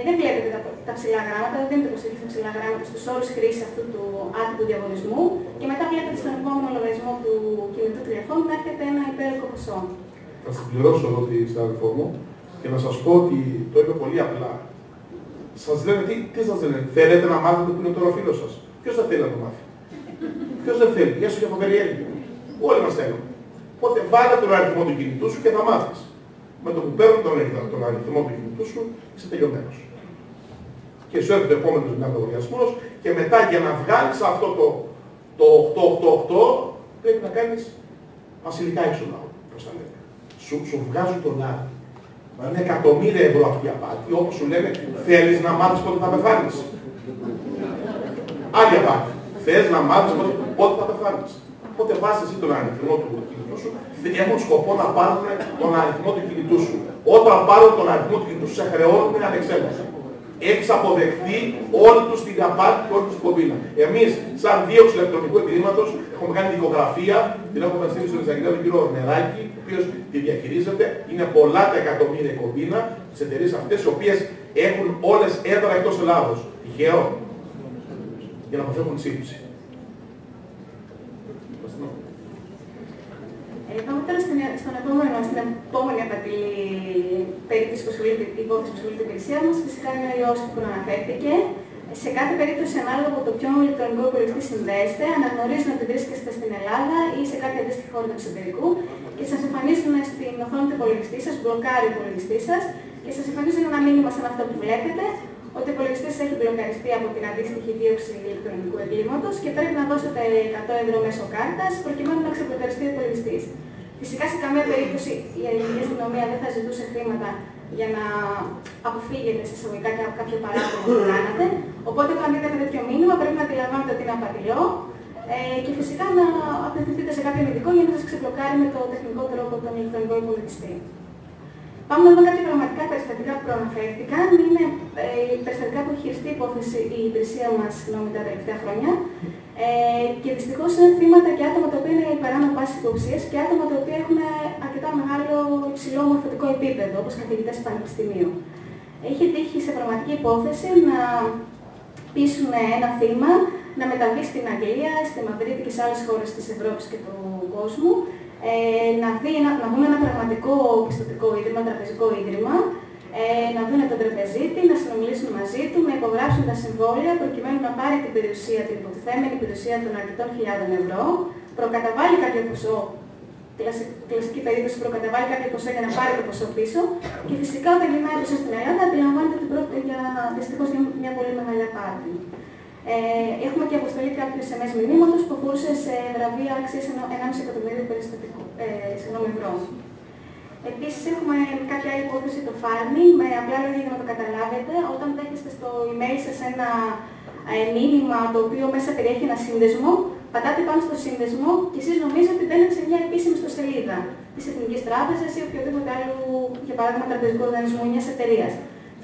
δεν βλέπετε τα ψηλά γράμματα, δεν δίνετε προσοχή στα ψηλά γράμματα στους όρους χρήσης αυτού του άτυπου διαγωνισμού και μετά βλέπετε στον επόμενο λογαριασμό του κινητού τηλεφώνου να έρχεται ένα υπέροχο ποσό. Θα συμπληρώσω εδώ τη συνάδελφό μου και να σας πω ότι το είπε πολύ απλά. Σας λένε τι σας λένε, θέλετε να μάθετε που είναι τώρα ο φίλος σας. Ποιος δεν θέλει να το μάθει. Ποιος δεν θέλει, έσω και από περιέργεια. Όλοι μας θέλουν. Οπότε βάλε τον αριθμό του κινητού σου και θα μάθεις. Με το που παίρνουν τον αριθμό του κινητού σου, είσαι τελειωμένος. Και σου έρχεται ο επόμενος μια λογαριασμός και μετά για να βγάλεις αυτό το 888 πρέπει να κάνεις βασιλικά έξοδα, όπως τα λέμε. Σου βγάζουν τον άδειο. Είναι εκατομμύρια ευρώ αυτή η απάτη, όπως σου λένε θέλεις να μάθεις πότε θα πεθάνεις. Άλλη απάτη. Θες να μάθεις πότε θα πεθάνεις. Οπότε βάζεις εσύ τον αριθμό του κινητού σου, έχουν σκοπό να πάρουν τον αριθμό του κινητού σου. Όταν πάρουν τον αριθμό του κινητού σου, σε χρεώνουν ανεξέλεγκτα. Έχεις αποδεχτεί όλη τους την απάτη και όλη τους την κομπίνα. Εμείς, σαν δίωξη ηλεκτρονικού εγκλήματος, έχουμε κάνει δικογραφία, την έχουμε στείλει στον εισαγγελέα τον κύριο Ορνεράκη, ο οποίος τη διαχειρίζεται. Είναι πολλά τα εκατομμύρια η κομπίνα της εταιρείας αυτές, οι οποίες έχουν όλες έδρα εκτός Ελλάδος. Τυχαίο. Για να αποφεύγουν σύλληψη. Πάμε τώρα στην επόμενη απατηλή περίπτωση που ασχολείται η υπόθεση που ασχολείται η υπηρεσία μας. Φυσικά είναι ο ιός που προαναφέρθηκε. Σε κάθε περίπτωση, ανάλογα από το ποιον ηλεκτρονικό υπολογιστή συνδέεστε, αναγνωρίζουν ότι βρίσκεστε στην Ελλάδα ή σε κάποια αντίστοιχη χώρα του εξωτερικού και σας εμφανίζουν στην οθόνη του υπολογιστή σας, μπλοκάρει ο υπολογιστή σας και σας εμφανίζουν ένα μήνυμα σαν αυτό που βλέπετε, ότι ο υπολογιστής έχει μπλοκαριστεί από την αντίστοιχη δίωξη ηλεκτρονικού εγκλήματος και πρέπει να δώσετε 100 ευρώ μέσω κάρτας προκειμένου να ξεμπλοκαριστεί ο υπολογιστής. Φυσικά σε καμία περίπτωση η ελληνική αστυνομία δεν θα ζητούσε χρήματα για να αποφύγετε σε εισαγωγικά κάποιο παράδειγμα που κάνατε. Οπότε όταν δείτε τέτοιο μήνυμα πρέπει να αντιλαμβάνετε ότι είναι απατηλό και φυσικά να απευθυνθείτε σε κάποιον ειδικό για να σας ξεμπλοκάρει με το τεχνικό τρόπο τον ηλεκτρονικό υπολογιστή. Πάμε να δούμε κάποια πραγματικά περιστατικά που προαναφέρθηκαν. Είναι περιστατικά που έχει χειριστεί η υπηρεσία μας τα τελευταία χρόνια. Και δυστυχώς είναι θύματα και άτομα τα οποία είναι υπεράνω πάσης υποψίας και άτομα τα οποία έχουν αρκετά μεγάλο υψηλό μορφωτικό επίπεδο, όπως καθηγητές πανεπιστημίου. Έχει τύχει σε πραγματική υπόθεση να πείσουν ένα θύμα να μεταβεί στην Αγγλία, στη Μαδρίτη και σε άλλες χώρες της Ευρώπης και του κόσμου, να δουν ένα πραγματικό πιστωτικό ίδρυμα, τραπεζικό ίδρυμα, να δουν τον τραπεζίτη, να συνομιλήσουν μαζί του, να υπογράψουν τα συμβόλαια προκειμένου να πάρει την περιουσία, την υποτιθέμενη περιουσία των αρκετών χιλιάδων ευρώ, προκαταβάλει κάποιο ποσό, κλασική περίπτωση, προκαταβάλει κάποιο ποσό για να πάρει το ποσό πίσω και φυσικά όταν γυρνάει πίσω στην Ελλάδα αντιλαμβάνεται ότι πρόκειται δυστυχώς για μια πολύ μεγάλη απάτη. Έχουμε και αποστολή κάποιου SMS μηνύματος που αφορούσε σε βραβεία αξίας 1,5 εκατομμύριο ευρώ. Επίσης έχουμε κάποια άλλη υπόθεση, το farming, με απλά λόγια για να το καταλάβετε. Όταν δέχεστε στο email σας ένα μήνυμα το οποίο μέσα περιέχει ένα σύνδεσμο, πατάτε πάνω στο σύνδεσμο και εσείς νομίζετε ότι μπαίνετε σε μια επίσημη ιστοσελίδα της Εθνικής Τράπεζας ή οποιοδήποτε άλλου, για παράδειγμα, τραπεζικού οργανισμού ή μιας εταιρείας.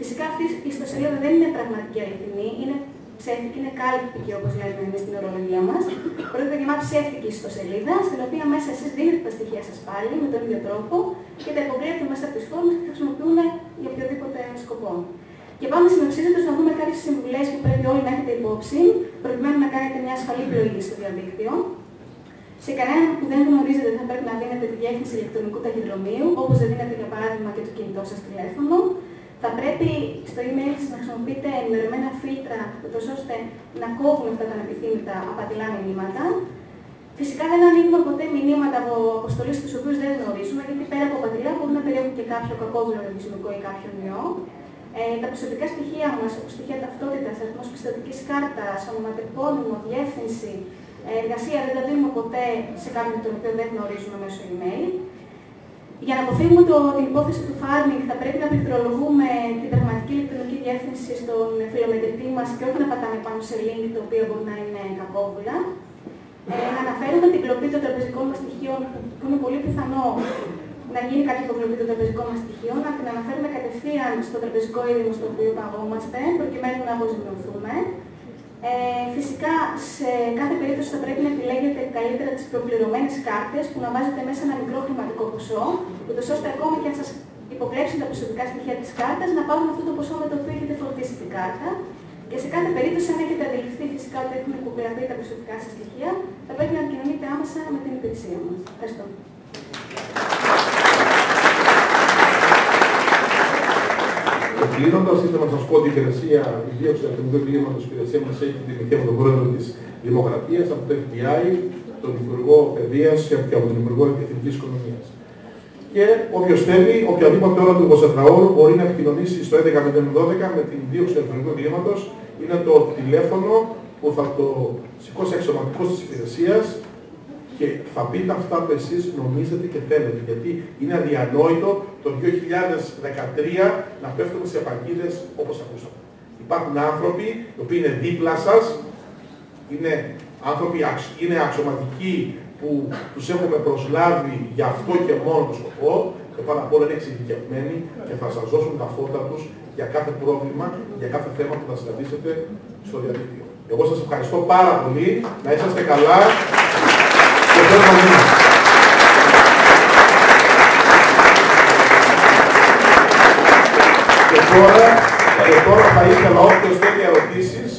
Φυσικά αυτή η ιστοσελίδα δεν είναι πραγματική αληθινή, είναι ψεύτικη, είναι κάλπικη όπως λέμε εμείς στην ορολογία μας. Πρόκειται για μια ψεύτικη ιστοσελίδα, στην οποία μέσα εσείς δίνετε τα στοιχεία σας πάλι με τον ίδιο τρόπο και τα υποβλέπετε μέσα από τις φόρμες και τα χρησιμοποιούν για οποιοδήποτε σκοπό. Και πάμε συνοψίζοντας να δούμε κάποιες συμβουλές που πρέπει όλοι να έχετε υπόψη, προκειμένου να κάνετε μια ασφαλή πλοήγηση στο διαδίκτυο. Σε κανέναν που δεν γνωρίζετε θα πρέπει να δίνετε τη διεύθυνση ηλεκτρονικού ταχυδρομείου, όπως δεν δίνετε για παράδειγμα και το κινητό σας τηλέφωνο. Θα πρέπει στο email σας να χρησιμοποιείτε ενημερωμένα φίλτρα, ώστε να κόβουν αυτά τα ανεπιθύμητα απατηλά μηνύματα. Φυσικά δεν ανοίγουμε ποτέ μηνύματα από αποστολές τους οποίους δεν γνωρίζουμε, γιατί πέρα από απατηλά μπορούν να περιέχουν και κάποιο κακόβουλο λογισμικό ή κάποιον ιό. Τα προσωπικά στοιχεία μας, όπως στοιχεία ταυτότητας, αριθμός πιστωτικής κάρτας, ονοματεπώνυμο, διεύθυνση, εργασία δεν τα δίνουμε ποτέ σε κάποιον τον οποίο δεν γνωρίζουμε μέσω email. Για να αποφύγουμε την υπόθεση του farming, θα πρέπει να πληκτρολογούμε την πραγματική ηλεκτρονική διεύθυνση στον φιλομετρητή μας και όχι να πατάμε πάνω σε link το οποίο μπορεί να είναι κακόβουλα. Να αναφέρουμε την κλοπή των τραπεζικών μας στοιχείων, που είναι πολύ πιθανό να γίνει κάποια υποκλοπή των τραπεζικών μας στοιχείων, να την αναφέρουμε κατευθείαν στο τραπεζικό ίδρυμα στο οποίο παγόμαστε, προκειμένου να αποζημιωθούμε. Φυσικά, σε κάθε περίπτωση θα πρέπει να επιλέγετε καλύτερα τις προπληρωμένες κάρτες που να βάζετε μέσα ένα μικρό χρηματικό ποσό, ούτως ώστε ακόμα και αν σας υποκλέψουν τα προσωπικά στοιχεία της κάρτας, να πάρουν αυτό το ποσό με το οποίο έχετε φορτίσει την κάρτα. Και σε κάθε περίπτωση, αν έχετε αντιληφθεί φυσικά ότι έχουν υποκλαπεί τα προσωπικά σας στοιχεία, θα πρέπει να επικοινωνείτε άμεσα με την υπηρεσία μας. Ευχαριστώ. Κλείνοντας, ήθελα να σας πω ότι η υπηρεσία, η δίωξη του ηλεκτρονικού εγκλήματος, η υπηρεσία μας έχει δημιουργηθεί από τον πρόεδρο της Δημοκρατίας, από το FBI, τον Υπουργό Παιδείας και από τον Υπουργό Εθνικής Οικονομίας. Και όποιος θέλει, οποιαδήποτε ώρα του 24ωρου μπορεί να επικοινωνήσει στο 1112 με την δίωξη του ηλεκτρονικού εγκλήματος. Είναι το τηλέφωνο που θα το σηκώσει αξιωματικός της υπηρεσίας και θα πείτε αυτά που εσείς νομίζετε και θέλετε. Γιατί είναι αδιανόητο το 2013 να πέφτουμε σε παγίδες όπως ακούσαμε. Υπάρχουν άνθρωποι οι οποίοι είναι δίπλα σας, είναι άνθρωποι, είναι αξιωματικοί που τους έχουμε προσλάβει για αυτό και μόνο το σκοπό και πάνω απ' όλα είναι εξειδικευμένοι και θα σας δώσουν τα φώτα τους για κάθε πρόβλημα, για κάθε θέμα που θα συναντήσετε στο διαδίκτυο. Εγώ σας ευχαριστώ πάρα πολύ, να είσαστε καλά και θέλω να δούμε. Και τώρα θα ήθελα όποιος θέλει ερωτήσεις.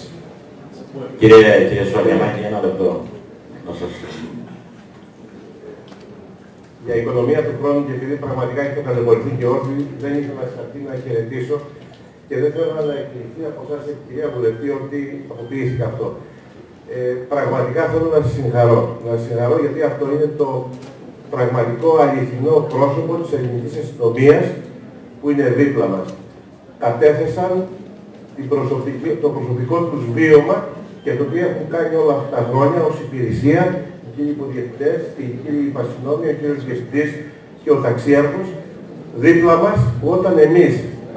Κύριε Σφαριανάκη, ένα λεπτό. Για οικονομία του χρόνου και επειδή πραγματικά έχετε ταλαιπωρηθεί και όρθιοι, δεν ήθελα σε αυτή να χαιρετήσω και δεν θέλω να εκπληχθεί από εσάς, κυρία Βουλευτή, ότι αποποιήθηκε αυτό. Πραγματικά θέλω να σας συγχαρώ. Να σας συγχαρώ γιατί αυτό είναι το πραγματικό αληθινό πρόσωπο της ελληνικής αστυνομίας που είναι δίπλα μας. Κατέθεσαν το προσωπικό τους βίωμα και το οποίο έχουν κάνει όλα αυτά τα χρόνια ως υπηρεσία, οι κύριοι υποδιευθυντές, οι κύριοι υπαστυνόμοι, ο κύριος διευθυντής και ο ταξίαρχος δίπλα μας, που όταν εμείς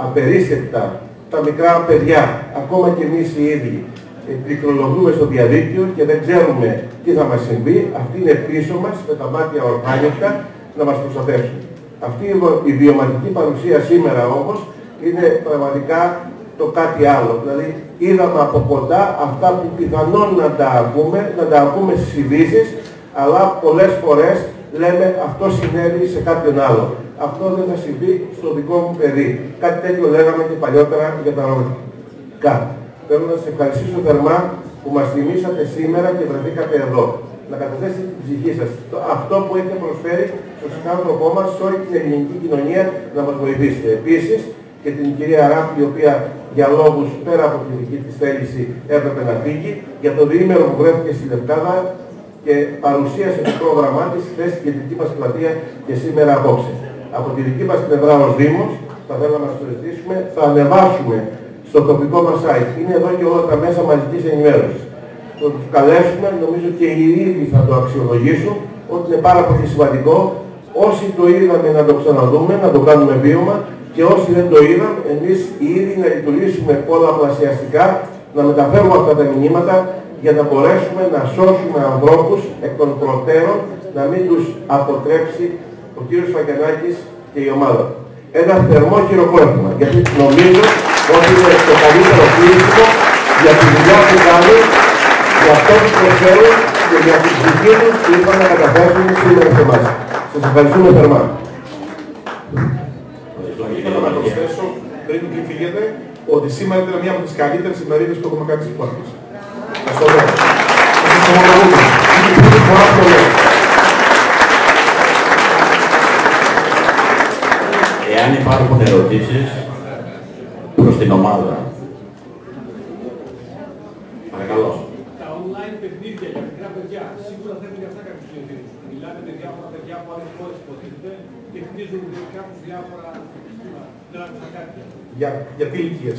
απερίσσεπτα τα μικρά παιδιά, ακόμα και εμείς οι ίδιοι, πληκτρολογούμε στο διαδίκτυο και δεν ξέρουμε τι θα μας συμβεί, αυτοί είναι πίσω μας με τα μάτια ορθάνικτα να μας προστατεύσουν. Αυτή η βιωματική παρουσία σήμερα όμως είναι πραγματικά το κάτι άλλο. Δηλαδή είδαμε από κοντά αυτά που πιθανόν να τα ακούμε στις ειδήσεις, αλλά πολλές φορές λέμε αυτό συνέβη σε κάποιον άλλο. Αυτό δεν θα συμβεί στο δικό μου παιδί. Κάτι τέτοιο λέγαμε και παλιότερα για τα ροματικά. Θέλω να σας ευχαριστήσω θερμά που μας θυμήσατε σήμερα και βρεθήκατε εδώ. Να καταθέσετε την ψυχή σας. Αυτό που έχετε προσφέρει στον συνάνθρωπό μας, σε όλη την ελληνική κοινωνία, να μας βοηθήσετε. Επίσης, και την κυρία Ράφη, η οποία για λόγους πέρα από τη δική της θέληση έπρεπε να φύγει, για το διήμερο που βρέθηκε στη Λευκάδα και παρουσίασε το πρόγραμμά της στη θέση κεντρική μας πλατεία και σήμερα απόψε. Από τη δική μας πλευρά ως Δήμος, θα θέλαμε να σας το ζητήσουμε, θα ανεβάσουμε στο τοπικό μας site. Είναι εδώ και όλα τα μέσα μαζικής ενημέρωσης. Θα τους καλέσουμε, νομίζω και οι ίδιοι θα το αξιολογήσουν, ότι είναι πάρα πολύ σημαντικό. Όσοι το είδαμε να το ξαναδούμε, να το κάνουμε βίωμα, και όσοι δεν το είδαν, εμείς οι ίδιοι να λειτουργήσουμε πολλαπλασιαστικά, να μεταφέρουμε αυτά τα μηνύματα για να μπορέσουμε να σώσουμε ανθρώπους εκ των προτέρων, να μην τους αποτρέψει ο κύριος Φακιανάκης και η ομάδα. Ένα θερμό χειροκρότημα, γιατί νομίζω ότι είναι το καλύτερο πλήσιμο για τη δουλειά που κάνουν, για αυτό που προσφέρουν και για την ψυχή τους που είπαν να καταφέρουν σήμερα σε εμάς. Σας ευχαριστούμε θερμά. Ήθελα να προσθέσω πριν φύγετε ότι σήμερα ήταν μια από τις καλύτερες ημερίδες που έχουμε κάνει στις πόλεις. Ευχαριστώ. Σας ομολογούμε. Είναι η πρώτη φορά που το λέω. Εάν υπάρχουν ερωτήσεις προς την ομάδα. Παρακαλώ. Τα online παιχνίδια για μικρά παιδιά σίγουρα θέλουν για αυτά κάποιους συνηθίους. Μιλάμε με διάφορα παιδιά από άλλες χώρες υποτίθεται και χτίζουν κάπως διάφορα κάτι. Για τι ηλικίες?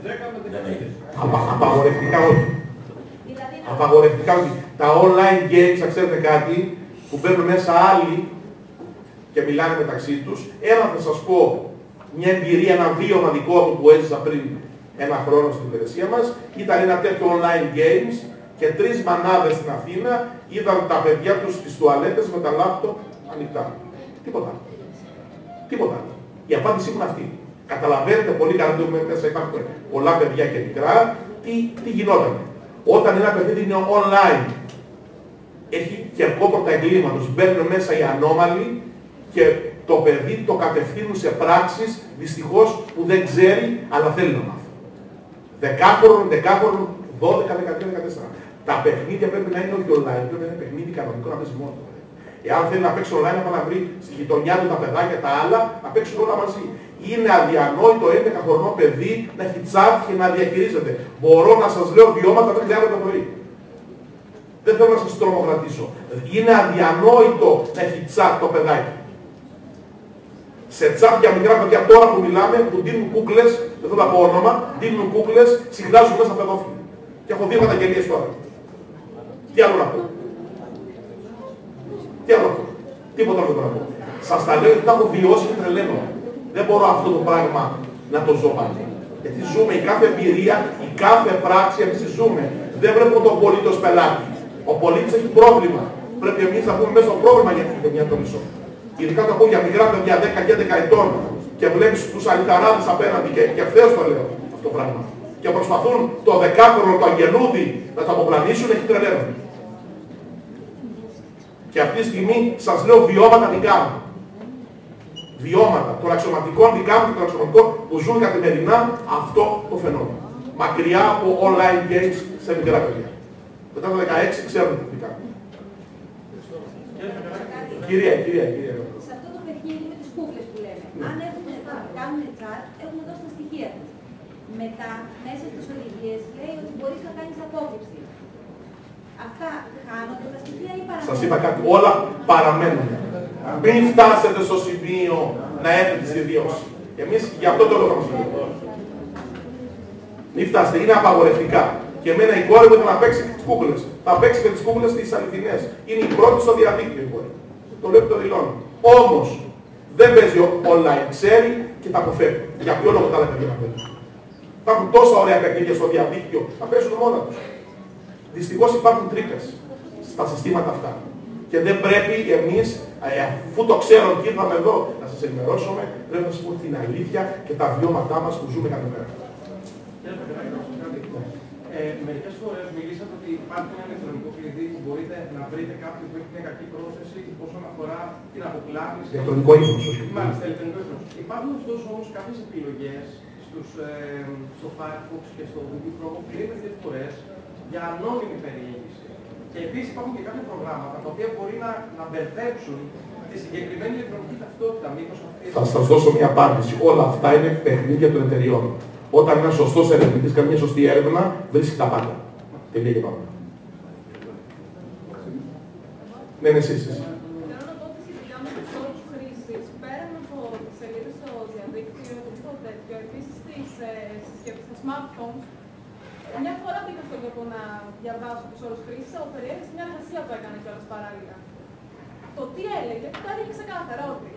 10 με 15. Απαγορευτικά όχι. Απαγορευτικά όχι. Τα online games, θα ξέρετε κάτι, που μπαίνουν μέσα άλλοι και μιλάνε μεταξύ τους. Ένα θα σας πω, μια εμπειρία, ένα βίωμα δικό μου που έζησα πριν ένα χρόνο στην υπηρεσία μας, ήταν ένα τέτοιο online games και 3 μανάδες στην Αθήνα είδαν τα παιδιά τους στις τουαλέτες με τα λάπτοπ ανοιχτά. Τίποτα. Τίποτα. Η απάντηση είναι αυτή. Καταλαβαίνετε πολύ καλά ότι μέσα υπάρχουν πολλά παιδιά και μικρά, τι γινόταν. Όταν ένα παιχνίδι είναι online, έχει κερκόπορτα εγκλήματος, μπαίνουν μέσα οι ανώμαλοι και το παιδί το κατευθύνουν σε πράξεις, δυστυχώς, που δεν ξέρει, αλλά θέλει να μάθει. 10χρονο, 12, 13, 14. Τα παιχνίδια πρέπει να είναι όχι online, πρέπει να είναι παιχνίδι κανονικό να παίζει μόνο. Εάν θέλει να παίξει online, να πάει να βρει στη γειτονιά του τα παιδάκια τα άλλα, να παίξουν όλα μαζί. Είναι αδιανόητο 11χρονο παιδί να έχει τσάτ και να διαχειρίζεται. Μπορώ να σας λέω βιώματα μέχρι αύριο το πρωί. Δεν θέλω να σας τρομοκρατήσω. Είναι αδιανόητο να έχει τσάτ το παιδάκι. Σε τσάτ για μικρά παιδιά τώρα που μιλάμε, που δίνουν κούκλες, δεν θέλω να πω όνομα, δίνουν κούκλες, συχνάζουν μέσα παιδόφιλοι. Και έχω 2 καταγγελίες τώρα. Τι άλλο να πω. Τι άλλο να πω. Τίποτα άλλο να πω. Σας τα λέω ότι τα έχω βιώσει και τρελαίνω. Δεν μπορώ αυτό το πράγμα να το ζω πάλι. Γιατί ζούμε η κάθε εμπειρία, η κάθε πράξη, εμείς ζούμε. Δεν βλέπουμε τον πολίτη ως πελάτη. Ο πολίτης έχει πρόβλημα. Πρέπει εμείς να πούμε μέσα στο πρόβλημα γιατί είναι μια το μισό. Ειδικά το ακούω για μικρά παιδιά 10 και 11 ετών και βλέπεις τους αλυταράδες απέναντι και ευθέως το λέω αυτό το πράγμα. Και προσπαθούν το 10χρονο, το αγγελούδι να το αποπλανήσουν, έχει τρελαίνουν. Και αυτή τη στιγμή σας λέω βιώματα δικά μου. Βιώματα των αξιωματικών δικά μου και των αξιωματικών που ζουν καθημερινά αυτό το φαινόμενο. Μακριά από online games σε μικρά παιδιά. Μετά το 16 ξέρουν τι κάνουν. Κυρία. Σε αυτό το παιχνίδι με τις κούκλες που λέμε, αν κάνουν chat, έχουμε δώσει τα στοιχεία τους. Μετά, μέσα στις οδηγίες, λέει ότι μπορείς να κάνεις απόκριση. Αυτά χάνονται τα στοιχεία ή παραμένουν? Σας είπα κάτι, όλα παραμένουν. Μην φτάσετε στο σημείο να έχετε τις ιδιώσεις. Εμείς για αυτό το λόγο μας λέμε. Μην φτάσετε, είναι απαγορευτικά. Και εμένα η κόρη μου ήταν να παίξει τις κούκλες. Θα παίξει με τις κούκλες τις αληθινές. Είναι η πρώτη στο διαδίκτυο η κόρη. Το λέω και το δηλώνω. Όμως δεν παίζει online, ξέρει και τα αποφεύγει. Για ποιο λόγο τα άλλα παιδιά να παίζουν. Υπάρχουν τόσα ωραία παιχνίδια στο διαδίκτυο, θα παίζουν μόνα τους. Δυστυχώς υπάρχουν τρύπες στα συστήματα αυτά. Και δεν πρέπει εμείς, αφού το ξέρω και ήρθαμε εδώ να σας ενημερώσουμε, πρέπει να σας πούμε την αλήθεια και τα βιώματά μας που ζούμε κάθε μέρα. Μερικές φορές μιλήσατε ότι υπάρχει ένα ηλεκτρονικό κλειδί που μπορείτε να βρείτε κάποιον που έχει μια κακή πρόθεση όσον αφορά την αποπλάνηση. Ηλεκτρονικό ίχνος. Μάλιστα, ηλεκτρονικό ίχνος. Υπάρχουν ωστόσο όμως κάποιες επιλογές στο Firefox και στο Google Chrome που είναι διαφορές για ανώνυμη περιήγηση. Και επίσης υπάρχουν και κάποια προγράμματα τα οποία μπορεί να μπερδέψουν τη συγκεκριμένη ηλεκτρονική ταυτότητα. Θα σας δώσω μια απάντηση. Όλα αυτά είναι παιχνίδια των εταιριών. Όταν ένας σωστός ερευνητής κάνει μια σωστή έρευνα, βρίσκει τα πάντα. Τελεία και πάμε. Ναι, εσείς. Θέλω να πω ότι σχετικά με τους όρους χρήσης, πέραν από τις σελίδες στο διαδίκτυο, οτιδήποτε τέτοιο, επίσης στις συσκευές, στα smartphones, μια φορά μπήκα στον κόπο να διαβάσω τους όρους χρήσης, αλλά περιέγραψε μια εργασία που έκανε κιόλας παράλληλα. Το τι έλεγε, το έλεγε ξεκάθαρα ότι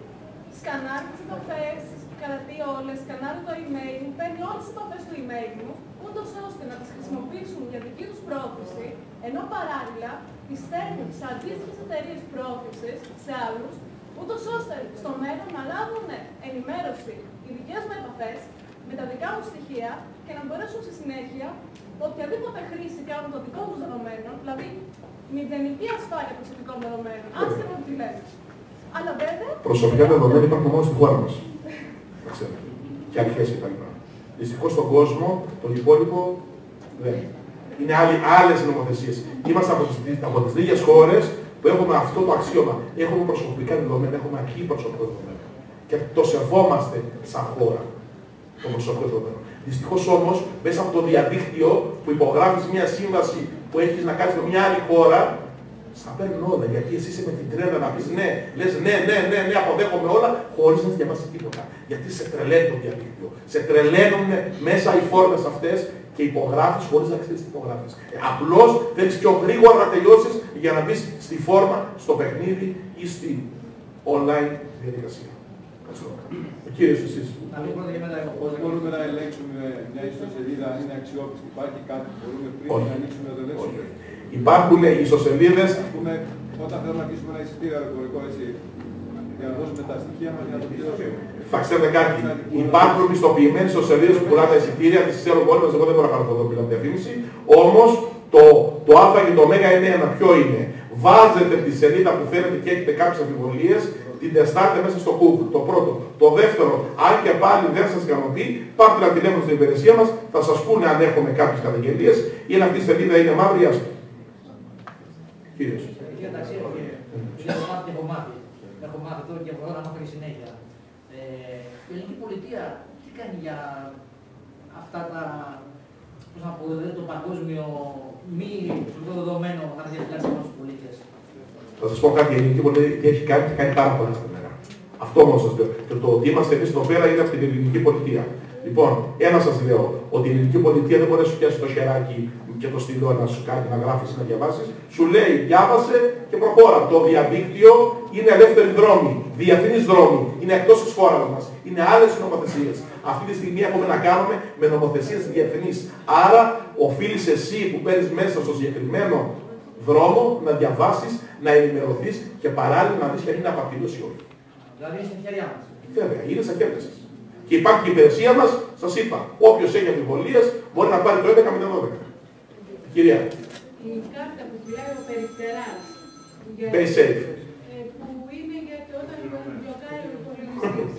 σκανάρει τις επαφές, κρατεί όλες, σκανάρει το email, παίρνει όλες τις επαφές του email μου, ούτως ώστε να τις χρησιμοποιήσουν για δική τους πρόθεση, ενώ παράλληλα τις στέλνουν σε αντίστοιχες εταιρείες πρόθεσης, σε άλλους, ούτως ώστε στο μέλλον να λάβουν ενημέρωση οι δικές μου επαφές με τα δικά μου στοιχεία και να μπορέσουν στη συνέχεια οποιαδήποτε χρήση κάνουν των δικών τους δεδομένων, δηλαδή μηδενική ασφάλεια προσωπικών δεδομένων, άσχετα με τι λένε. Αλλά βέβαια. Προσωπικά δεδομένα υπάρχουν μόνο στη χώρα μας. Και αρχές κτλ. Δυστυχώς στον κόσμο, τον υπόλοιπο δεν. Είναι άλλες νομοθεσίες. Είμαστε από τις λίγες χώρες που έχουμε αυτό το αξίωμα. Έχουμε προσωπικά δεδομένα, έχουμε αρχή προσωπικών δεδομένων. και το σεβόμαστε σαν χώρα το προσωπικό δεδομένο. Δυστυχώς όμως, μέσα από το διαδίκτυο που υπογράφεις μια σύμβαση που έχεις να κάνεις με μια άλλη χώρα, στα παίρνουν όλα. Γιατί εσύ είσαι με την τρέλα να πεις ναι, λες ναι, αποδέχομαι όλα, χωρίς να διαβάσεις τίποτα. Γιατί σε τρελαίνει το διαδίκτυο. Σε τρελαίνουν μέσα οι φόρμες αυτές και υπογράφεις χωρίς να ξέρεις τι υπογράφεις. Απλώς θέλεις πιο γρήγορα να τελειώσεις για να μπεις στη φόρμα, στο παιχνίδι ή στην online διαδικασία. Ο κύριος εσείς. Πώς μπορούμε να ελέγξουμε μια ιστοσελίδα αν είναι αξιόπιστη? Υπάρχει κάτι που μπορούμε πριν να ανοίξουμε να το ελέγξουμε? Υπάρχουν ιστοσελίδες. Ας πούμε, όταν θέλουμε να κλείσουμε ένα εισιτήριο αεροπορικό, έτσι, για να δώσουμε τα στοιχεία μας για να το πληρώσουμε. Θα ξέρετε κάτι. Υπάρχουν πιστοποιημένες ιστοσελίδες που πουλάνε τα εισιτήρια, τις ξέρω όλοι μας, εγώ δεν μπορώ να κάνω αυτό το διαφήμιση. Όμως το Α και το Ω είναι ένα. Ποιο είναι? Βάζετε τη σελίδα που θέλετε και έχετε κάποιες αμφιβολίες, την τεστάτε μέσα στο Google. Το πρώτο. Το δεύτερο, αν και πάλι δεν σας ικανοποιεί, πάρτε ένα τηλέφωνο στην υπηρεσία μας, θα σας πούνε αν έχουμε κάποιες καταγγελίες ή αν αυτή η σελίδα είναι μαύρη ή άσπρη. Κύριος. Έχω μάθει τώρα και από εδώ να μάθω συνέχεια. Η ελληνική πολιτεία τι κάνει για αυτά τα, πώς να πω, το παγκόσμιο μη δεδομένο να διαφυλάξει από τους πολίτες? Θα σας πω κάτι, η ελληνική πολιτεία έχει κάνει και κάνει πάρα πολλά στην μέρα. Αυτό όμως σας λέω. Και το ότι είμαστε εμείς εδώ πέρα είναι από την ελληνική πολιτεία. Λοιπόν, ένα σας λέω, ότι η ελληνική πολιτεία δεν μπορεί να σου πιάσει το χεράκι και το στυλό να σου κάνει να γράφεις ή να διαβάσεις. Σου λέει, διάβασε και προχώρα. Το διαδίκτυο είναι ελεύθερη δρόμη, διεθνής δρόμη, είναι εκτός της χώρας μας. Είναι άλλες νομοθεσίες. Αυτή τη στιγμή έχουμε να κάνουμε με νομοθεσίες διεθνείς. Άρα, οφείλεις εσύ που παίρνεις μέσα στο συγκεκριμένο δρόμο να διαβάσεις, να ενημερωθείς και παράλληλα να δεις αν είναι απατηλός ή όχι. Δηλαδή είναι στα χέρια μας. Βέβαια, είναι στα χέρια σας. Και υπάρχει και η υπηρεσία μας, σας είπα, όποιος έχει αμφιβολίες μπορεί να πάρει το 11-12. Κυρία. Η κάρτα που πουλάει ο περιπτεράς, PaySafe. που είναι για το όταν μπλοκάρει ο υπολογιστής.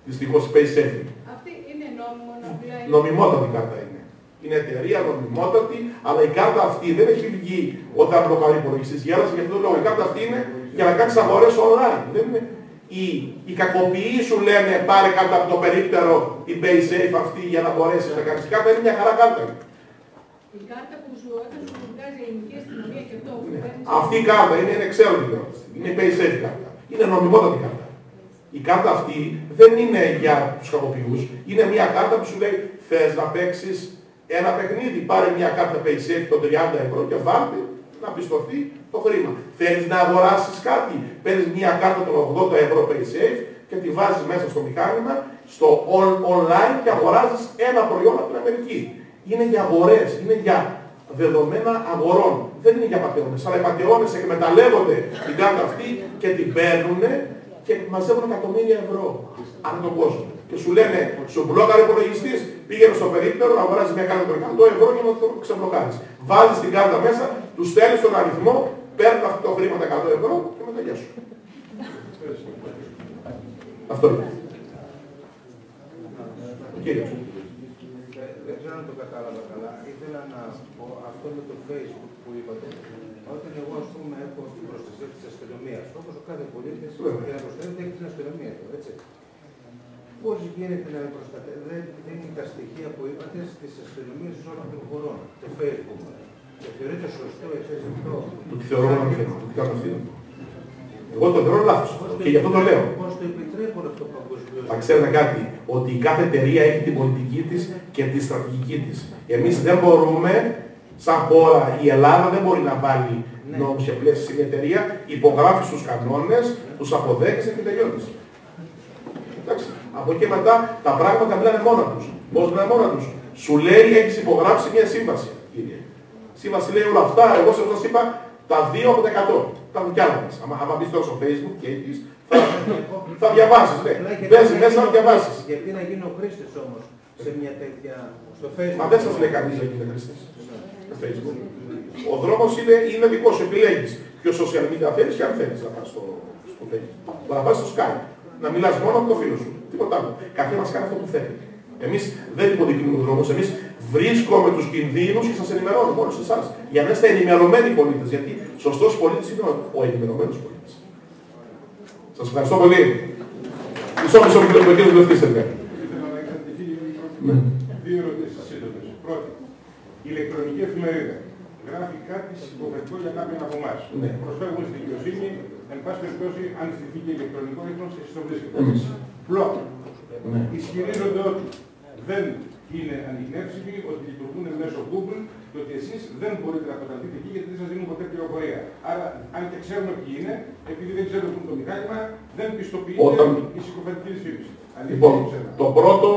Δυστυχώς η PaySafe. Αυτή είναι νόμιμο να πουλάει? Νομιμότατη κάρτα είναι. Είναι εταιρεία νομιμότατη, αλλά η κάρτα αυτή δεν έχει βγει όταν μπλοκάρει ο υπολογιστής. Γέλασε γι' αυτό το λόγο. Η κάρτα αυτή είναι για να κάνεις αγορές online. Δεν είναι. Οι κακοποιοί σου λένε πάρε κάρτα από το περίπτερο την PaySafe αυτή για να μπορέσεις να κάνεις. Η κάρτα είναι μια χαρά κάρτα. Η κάρτα που σου βγάζει η ελληνική αστυνομία και αυτό. Αυτή η κάρτα είναι ξέρω τι λέω. Είναι η PaySafe κάρτα. Είναι νομιμότατη κάρτα. Η κάρτα αυτή δεν είναι για τους κακοποιούς. Είναι μια κάρτα που σου λέει θες να παίξεις ένα παιχνίδι. Πάρε μια κάρτα PaySafe των 30 ευρώ και βάλτε να πιστωθεί το χρήμα. Θέλεις να αγοράσεις κάτι, παίρνεις μια κάρτα των 80 ευρώ PaySafe και τη βάζεις μέσα στο μηχάνημα, στο online και αγοράζεις ένα προϊόν από την Αμερική. Είναι για αγορές, είναι για δεδομένα αγορών. Δεν είναι για πατεώνες. Αλλά οι πατεώνες εκμεταλλεύονται την κάρτα αυτή και την παίρνουν και μαζεύουν εκατομμύρια ευρώ ανά τον κόσμο. Και σου λένε, σου μπλόκαρε ο υπολογιστής, πήγαινε στο περίπτερο να αγοράζει μια κάρτα των 100 ευρώ για να το ξεμπλοκάρεις. Βάζεις την κάρτα μέσα, του στέλνεις τον αριθμό, παίρνει αυτό το χρήμα τα 100 ευρώ και μετά γεια σου. Αυτό είναι. Ο κύριος. Δεν ξέρω αν το κατάλαβα καλά. Ήθελα να πω αυτό με το Facebook που είπατε. Όταν εγώ, ας πούμε, έχω την προστασία της αστυνομίας, όπως ο κάθε πολίτης, για να προστατεύεται έχει την αστυνομία του, έτσι. Πώς γίνεται να προστατεύει, δεν είναι τα στοιχεία που είπατε στις αστυνομίες όλων των χωρών, το Facebook. Το θεωρείτε σωστό εσείς αυτό? Το τι θεωρώ να εγώ το θεωρώ λάθος και γι' αυτό το λέω. Πώς το επιτρέπουν αυτό παγκοσμίως? Θα ξέρετε κάτι, ότι κάθε εταιρεία έχει την πολιτική της και τη στρατηγική της. Εμείς δεν μπορούμε, σαν χώρα, η Ελλάδα δεν μπορεί να βάλει νόμους και πλαίσια στην εταιρεία, υπογράφει στους κανόνες, τους αποδέχεσαι και τελειώνεις. Εντάξει. Από εκεί μετά τα πράγματα μιλάνε μόνα τους. Πώς μιλάνε μόνα τους? Σου λέει έχεις υπογράψει μια σύμβαση, κύριε. Σύμβαση λέει όλα αυτά, εγώ σας είπα τα 2 από τα 100. Τα δικιά μας. Άμα μπεις τώρα στο Facebook και έχεις, θα διαβάσεις. Μπαίνεις μέσα να διαβάσεις. Γιατί να γίνει ο χρήστης όμως σε μια τέτοια... στο Facebook? Μα δεν σας λέει κανείς να γίνει χρήστης στο Facebook. Ο δρόμος είναι δικός σου, επιλέγεις. Ποιο social media θέλεις και αν θέλεις να πας στο Facebook. Μπορεί να πας στο Skype. Να μιλάς μόνο με το φίλο σου. Τίποτα άλλο. Καθένας κάνει αυτό που θέλει. Εμείς δεν υποδεικνύουμε τους δρόμους. Εμείς βρίσκουμε τους κινδύνους και σας ενημερώνουμε όλους εσάς. Για να είστε ενημερωμένοι πολίτες. Γιατί σωστός πολίτης είναι ο ενημερωμένος πολίτης. Σας ευχαριστώ πολύ. Μισό κύριο Βουλευτής τελικά. Δύο ερωτήσεις σύντομες. Πρώτη, η ηλεκτρονική εφημερίδα γράφει κάτι συμποφετικό για κάποιον από εμάς. Προσφεύγουν στη δικαιοσύνη, εν πάση περιπτώσει, αν στηθεί και ηλεκτρονικό ίχνος, εσείς το βρίσκετε. Πρώτο, ισχυρίζονται ότι δεν είναι ανιχνεύσιμοι, ότι λειτουργούν μέσω Google και ότι εσείς δεν μπορείτε να καταντείτε εκεί γιατί δεν σας δίνουν ποτέ πληροφορία. Άρα, αν και ξέρουμε ποιοι είναι, επειδή δεν ξέρουμε πού είναι το μηχάνημα, δεν πιστοποιείται η συκοφαντική ρύθμιση. Λοιπόν, το πρώτο,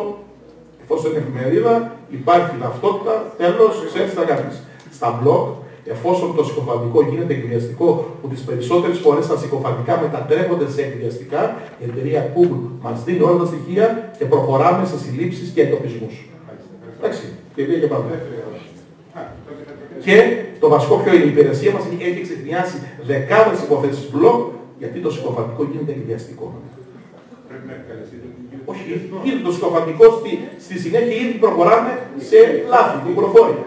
εφόσον είναι εφημερίδα, υπάρχει ταυτότητα, τέλος, ξέρεις τι θα κάνεις. Στα blog, εφόσον το συκοφαντικό γίνεται εκβιαστικό, που τις περισσότερες φορές τα συκοφαντικά μετατρέπονται σε εκβιαστικά, η εταιρεία Google μας δίνει όλα τα στοιχεία και προχωράμε σε συλλήψεις και εντοπισμούς. Εντάξει, και πάμε. Και το βασικό ποιο είναι, η υπηρεσία μας έχει εξεχνιάσει δεκάδες υποθέσεις blog, γιατί το συκοφαντικό γίνεται εκβιαστικό. Πρέπει να επικαλεστείτε. Όχι, γίνεται το συκοφαντικό στη συνέχεια ήδη προχωράμε σε λάθη, την προφόρια.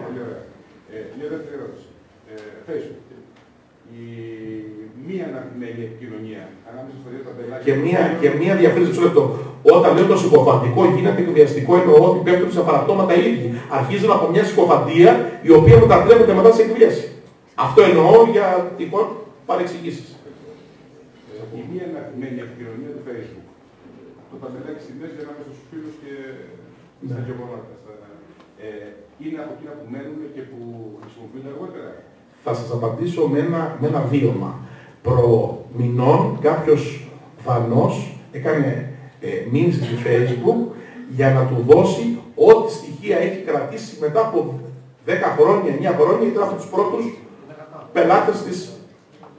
Μια δεύτερη ερώτηση. Facebook. Η μία αναπτυγμένη επικοινωνία ανάμεσα στα δύο τα πελάτια. Και μία διαφήμιση μισό λεπτό. Όταν λέω το συκοφαντικό γίνεται εκβιαστικό, εννοώ ότι πέφτουν σε παραπτώματα ήδη. Αρχίζουν από μια συκοφαντία η οποία μετατρέπεται μετά σε εκβίαση. Αυτό εννοώ για τυχόν παρεξηγήσεις. Η μία αναπτυγμένη επικοινωνία του Facebook. Το παντελάκι στη μέση ανάμεσα στους φίλους και στα γεγονότα. Είναι από εκείνα που μένουν και που χρησιμοποιούνται αργότερα. Θα σας απαντήσω με ένα βίωμα. Προμηνών κάποιος Δανός έκανε μήνυση στη Facebook για να του δώσει ό,τι στοιχεία έχει κρατήσει μετά από 10 χρόνια, 9 χρόνια, ήταν από τους πρώτους πελάτες της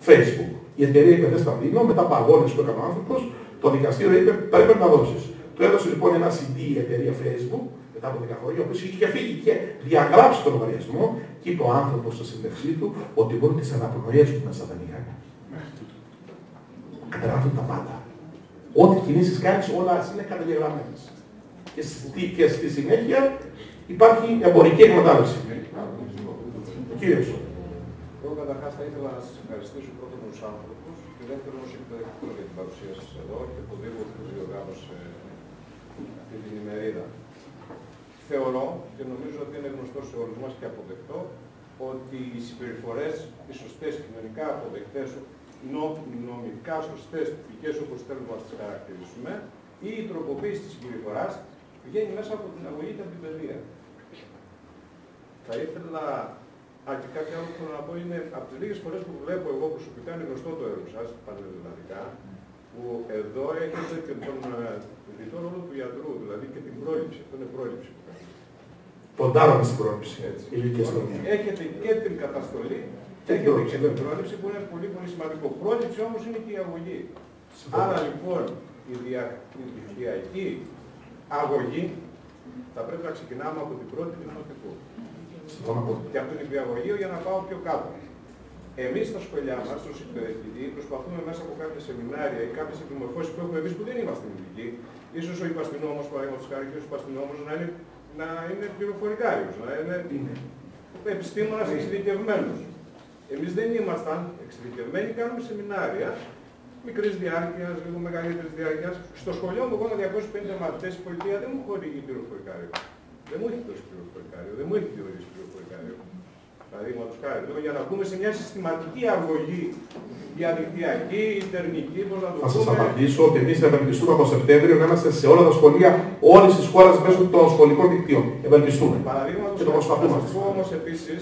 Facebook. Η εταιρεία είπε δεν στα δίνω, μετά από αγώνες που έκανε ο άνθρωπος, το δικαστήριο είπε πρέπει να δώσεις. Του έδωσε λοιπόν ένα CD η εταιρεία Facebook, μετά από 10 χρόνια, ο οποίος είχε φύγει και διαγράψει τον λογαριασμό και είπε ο άνθρωπος στη συνέντευξή του ότι μόνο τις αναπνοές του μέσα δεν είχαν. Καταγράφουν τα πάντα. Ό,τι κινήσεις κάνεις, όλα είναι καταγεγραμμένες. Και στη συνέχεια υπάρχει εμπορική εκμετάλλευση. Ο κύριος. Εγώ καταρχάς θα ήθελα να σας ευχαριστήσω πρώτον τους άνθρωπους και δεύτερον ως εκπαιδευτικό για την παρουσία σας εδώ και το Δήμο που διοργάνωσε αυτή την ημερίδα. Θεωρώ και νομίζω ότι είναι γνωστό σε όλους μας και αποδεκτό ότι οι συμπεριφορές, οι σωστές, κοινωνικά αποδεκτές, νομικά σωστές, τυπικές όπως θέλουμε να τις χαρακτηρίσουμε, ή η τροποποίηση της συμπεριφοράς βγαίνει μέσα από την αγωγή και από την παιδεία. Θα ήθελα, και κάτι άλλο που θέλω να πω είναι, από τις λίγες φορές που βλέπω εγώ προσωπικά, είναι γνωστό το έργο σας, πανελλαδικά, που εδώ έχετε και τον διτό ρόλο του ιατρού, δηλαδή και την πρόληψη. Αυτό είναι πρόληψη που κάνετε. Ποντάραμε στην πρόληψη, ηλικία αστυνομία. Έχετε και την καταστολή, έχετε και την πρόληψη που είναι πολύ πολύ σημαντικό. Πρόληψη όμως είναι και η αγωγή. Άρα λοιπόν η δικτυακή αγωγή θα πρέπει να ξεκινάμε από την πρώτη δημοτικού. Και από την υπηαγωγείο για να πάω πιο κάτω. Εμείς στα σχολιά μας, ως εκπαιδευτικοί, προσπαθούμε μέσα από κάποια σεμινάρια ή κάποιες επιμορφώσεις που έχουμε εμείς που δεν είμαστε ειδικοί, ίσως ο υπαστηνόμος, παραδείγματος χάρη, και ο υπαστηνόμος να είναι πληροφορικάριος, να είναι επιστήμονας εξειδικευμένος. Εμείς δεν ήμασταν εξειδικευμένοι, κάνουμε σεμινάρια μικρής διάρκειας, λίγο μεγαλύτερης διάρκειας. Στο σχολείο μου, εγώ με 250 μαθητές, η πολιτεία δεν μου χορηγεί πληροφορικάριο. Δεν μου έχει δώσει πληροφορικάριο, δεν μου έχει διορίσει πληροφορικάριο. Παραδείγματος χάρη, για να πούμε σε μια συστηματική αγωγή διαδικτυακή, ιντερνική, πώς να το πούμε. Θα σας απαντήσω ότι εμείς θα ευελπιστούμε από Σεπτέμβριο να είμαστε σε όλα τα σχολεία όλης της χώρας μέσω των σχολικών δικτύων. Ευελπιστούμε. Παραδείγματος και το προσπαθούμε. Θα σας πω όμως επίσης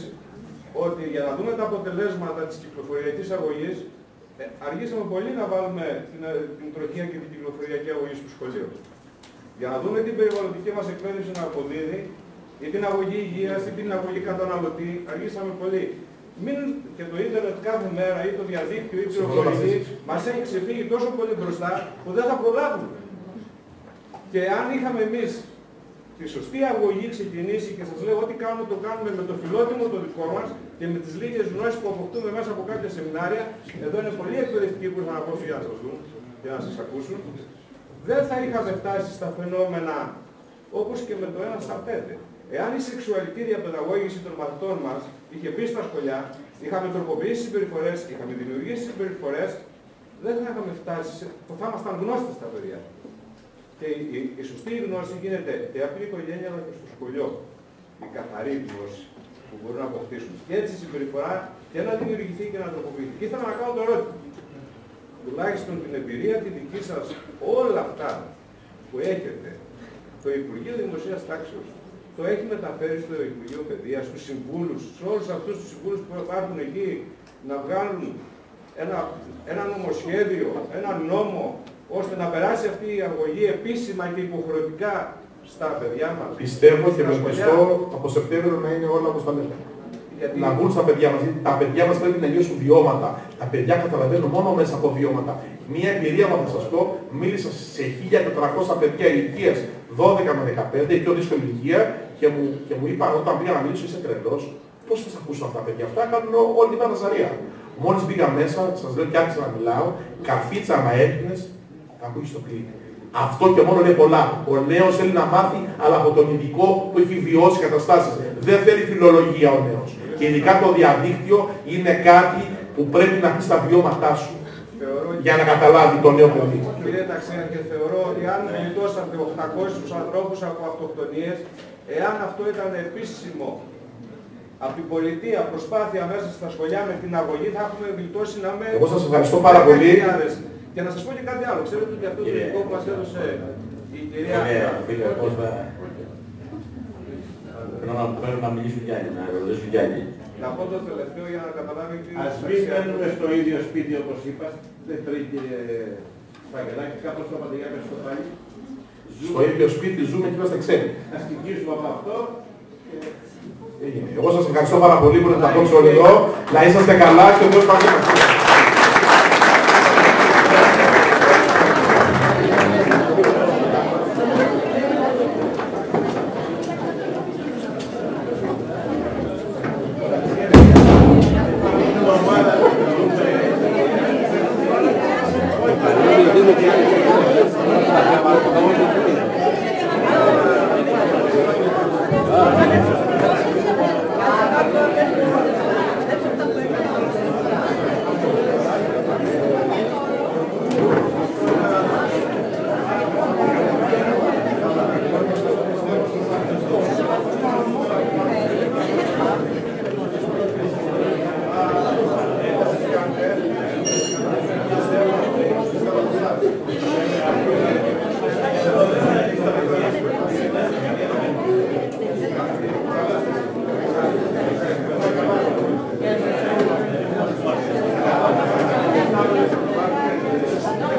ότι για να δούμε τα αποτελέσματα της κυκλοφοριακής αγωγής, αργήσαμε πολύ να βάλουμε την τροχιά και την κυκλοφοριακή αγωγή στο σχολείο. Για να δούμε την περιβαλλοντική μας εκπαίδευση να αποδίδει, ή την αγωγή υγείας, ή την αγωγή καταναλωτή, αργήσαμε πολύ. Μην και το ίντερνετ κάθε μέρα, ή το διαδίκτυο, ή η πληροφορική, μας έχει ξεφύγει τόσο πολύ μπροστά που δεν θα προλάβουμε. Και αν είχαμε εμείς τη σωστή αγωγή ξεκινήσει και σας λέω ό,τι κάνουμε το κάνουμε με το φιλότιμο το δικό μας και με τις λίγες γνώσεις που αποκτούμε μέσα από κάποια σεμινάρια, εδώ είναι πολλοί εκπαιδευτικοί που ήρθαν από για να σας δουν και να σας ακούσουν, δεν θα είχαμε φτάσει στα φαινόμενα όπως και με το 1 στα 5. Εάν η σεξουαλική διαπαιδαγώγηση των μαθητών μας είχε μπει στα σχολιά, είχαμε τροποποιήσει συμπεριφορές, είχαμε δημιουργήσει συμπεριφορές, δεν θα είχαμε φτάσει, θα ήμασταν γνώστες στα παιδιά. Και η σωστή γνώση γίνεται και από την οικογένεια αλλά και στο σχολείο. Η καθαρή γνώση που μπορούν να αποκτήσουν. Και έτσι η συμπεριφορά και να δημιουργηθεί και να τροποποιηθεί. Και ήθελα να κάνω το ερώτημα. Τουλάχιστον την εμπειρία τη δική σας, όλα αυτά που έχετε, το Υπουργείο Δημοσίας Τάξεως το έχει μεταφέρει στο Υπουργείο Παιδείας, στους συμβούλους, σε όλους αυτούς τους συμβούλους που υπάρχουν εκεί, να βγάλουν ένα νομοσχέδιο, ένα νόμο, ώστε να περάσει αυτή η αγωγή επίσημα και υποχρεωτικά στα παιδιά μας. Πιστεύω και ευελπιστώ από Σεπτέμβριο να είναι όλα όπως τα λέμε. Να βγουν στα παιδιά μας. Τα παιδιά μας πρέπει να νιώσουν βιώματα. Τα παιδιά καταλαβαίνουν μόνο μέσα από βιώματα. Μία εμπειρία μου θα σας πω, μίλησα σε 1.400 παιδιά ηλικίας 12 με 15, η πιο δύσκολη ηλικία, και μου είπαν όταν πήγα να μιλήσω, είσαι τρελός. Πώς θα σας ακούσουν αυτά τα παιδιά? Αυτά κάνουν όλη την Ναζαρία. Μόλις πήγα μέσα, σας λέω και άρχισα να μιλάω, καρφίτσα να έπινες, θα ακούγεις το κλικ. Αυτό και μόνο είναι πολλά. Ο νέος θέλει να μάθει, αλλά από τον ειδικό που έχει βιώσει καταστάσεις. Δεν θέλει φιλολογία ο νέος. Και ειδικά το διαδίκτυο είναι κάτι που πρέπει να πει στα βιώματά σου. Για να καταλάβει το νέο παιδί. Κύριε Ταξιάρχη, θεωρώ ότι αν γλιτώσατε 800 ανθρώπους από αυτοκτονίες, εάν αυτό ήταν επίσημο από την πολιτεία προσπάθεια μέσα στα σχολεία με την αγωγή, θα έχουμε γλιτώσει να με... Εγώ σας ευχαριστώ πάρα πολύ. Και να σας πω και κάτι άλλο. Ξέρετε ότι αυτό το ειδικό που μας έδωσε η κυρία... Πρέπει να μιλήσουν κι άλλοι, να ρωτήσουν κι άλλοι. Να πω το τελευταίο για να καταλάβει τι... Ας μην μένουμε στο ίδιο σπίτι όπως είπατε, κύριε Παγγελάκη, κάπως το είπατε για στο πάλι. Στο ίδιο σπίτι ζούμε και είμαστε ξένοι. Ας κυνηγήσουμε από αυτό. Εγώ σας ευχαριστώ πάρα πολύ που ήρθατε εδώ. Να είσαστε καλά και ο Θεός μαζί σας.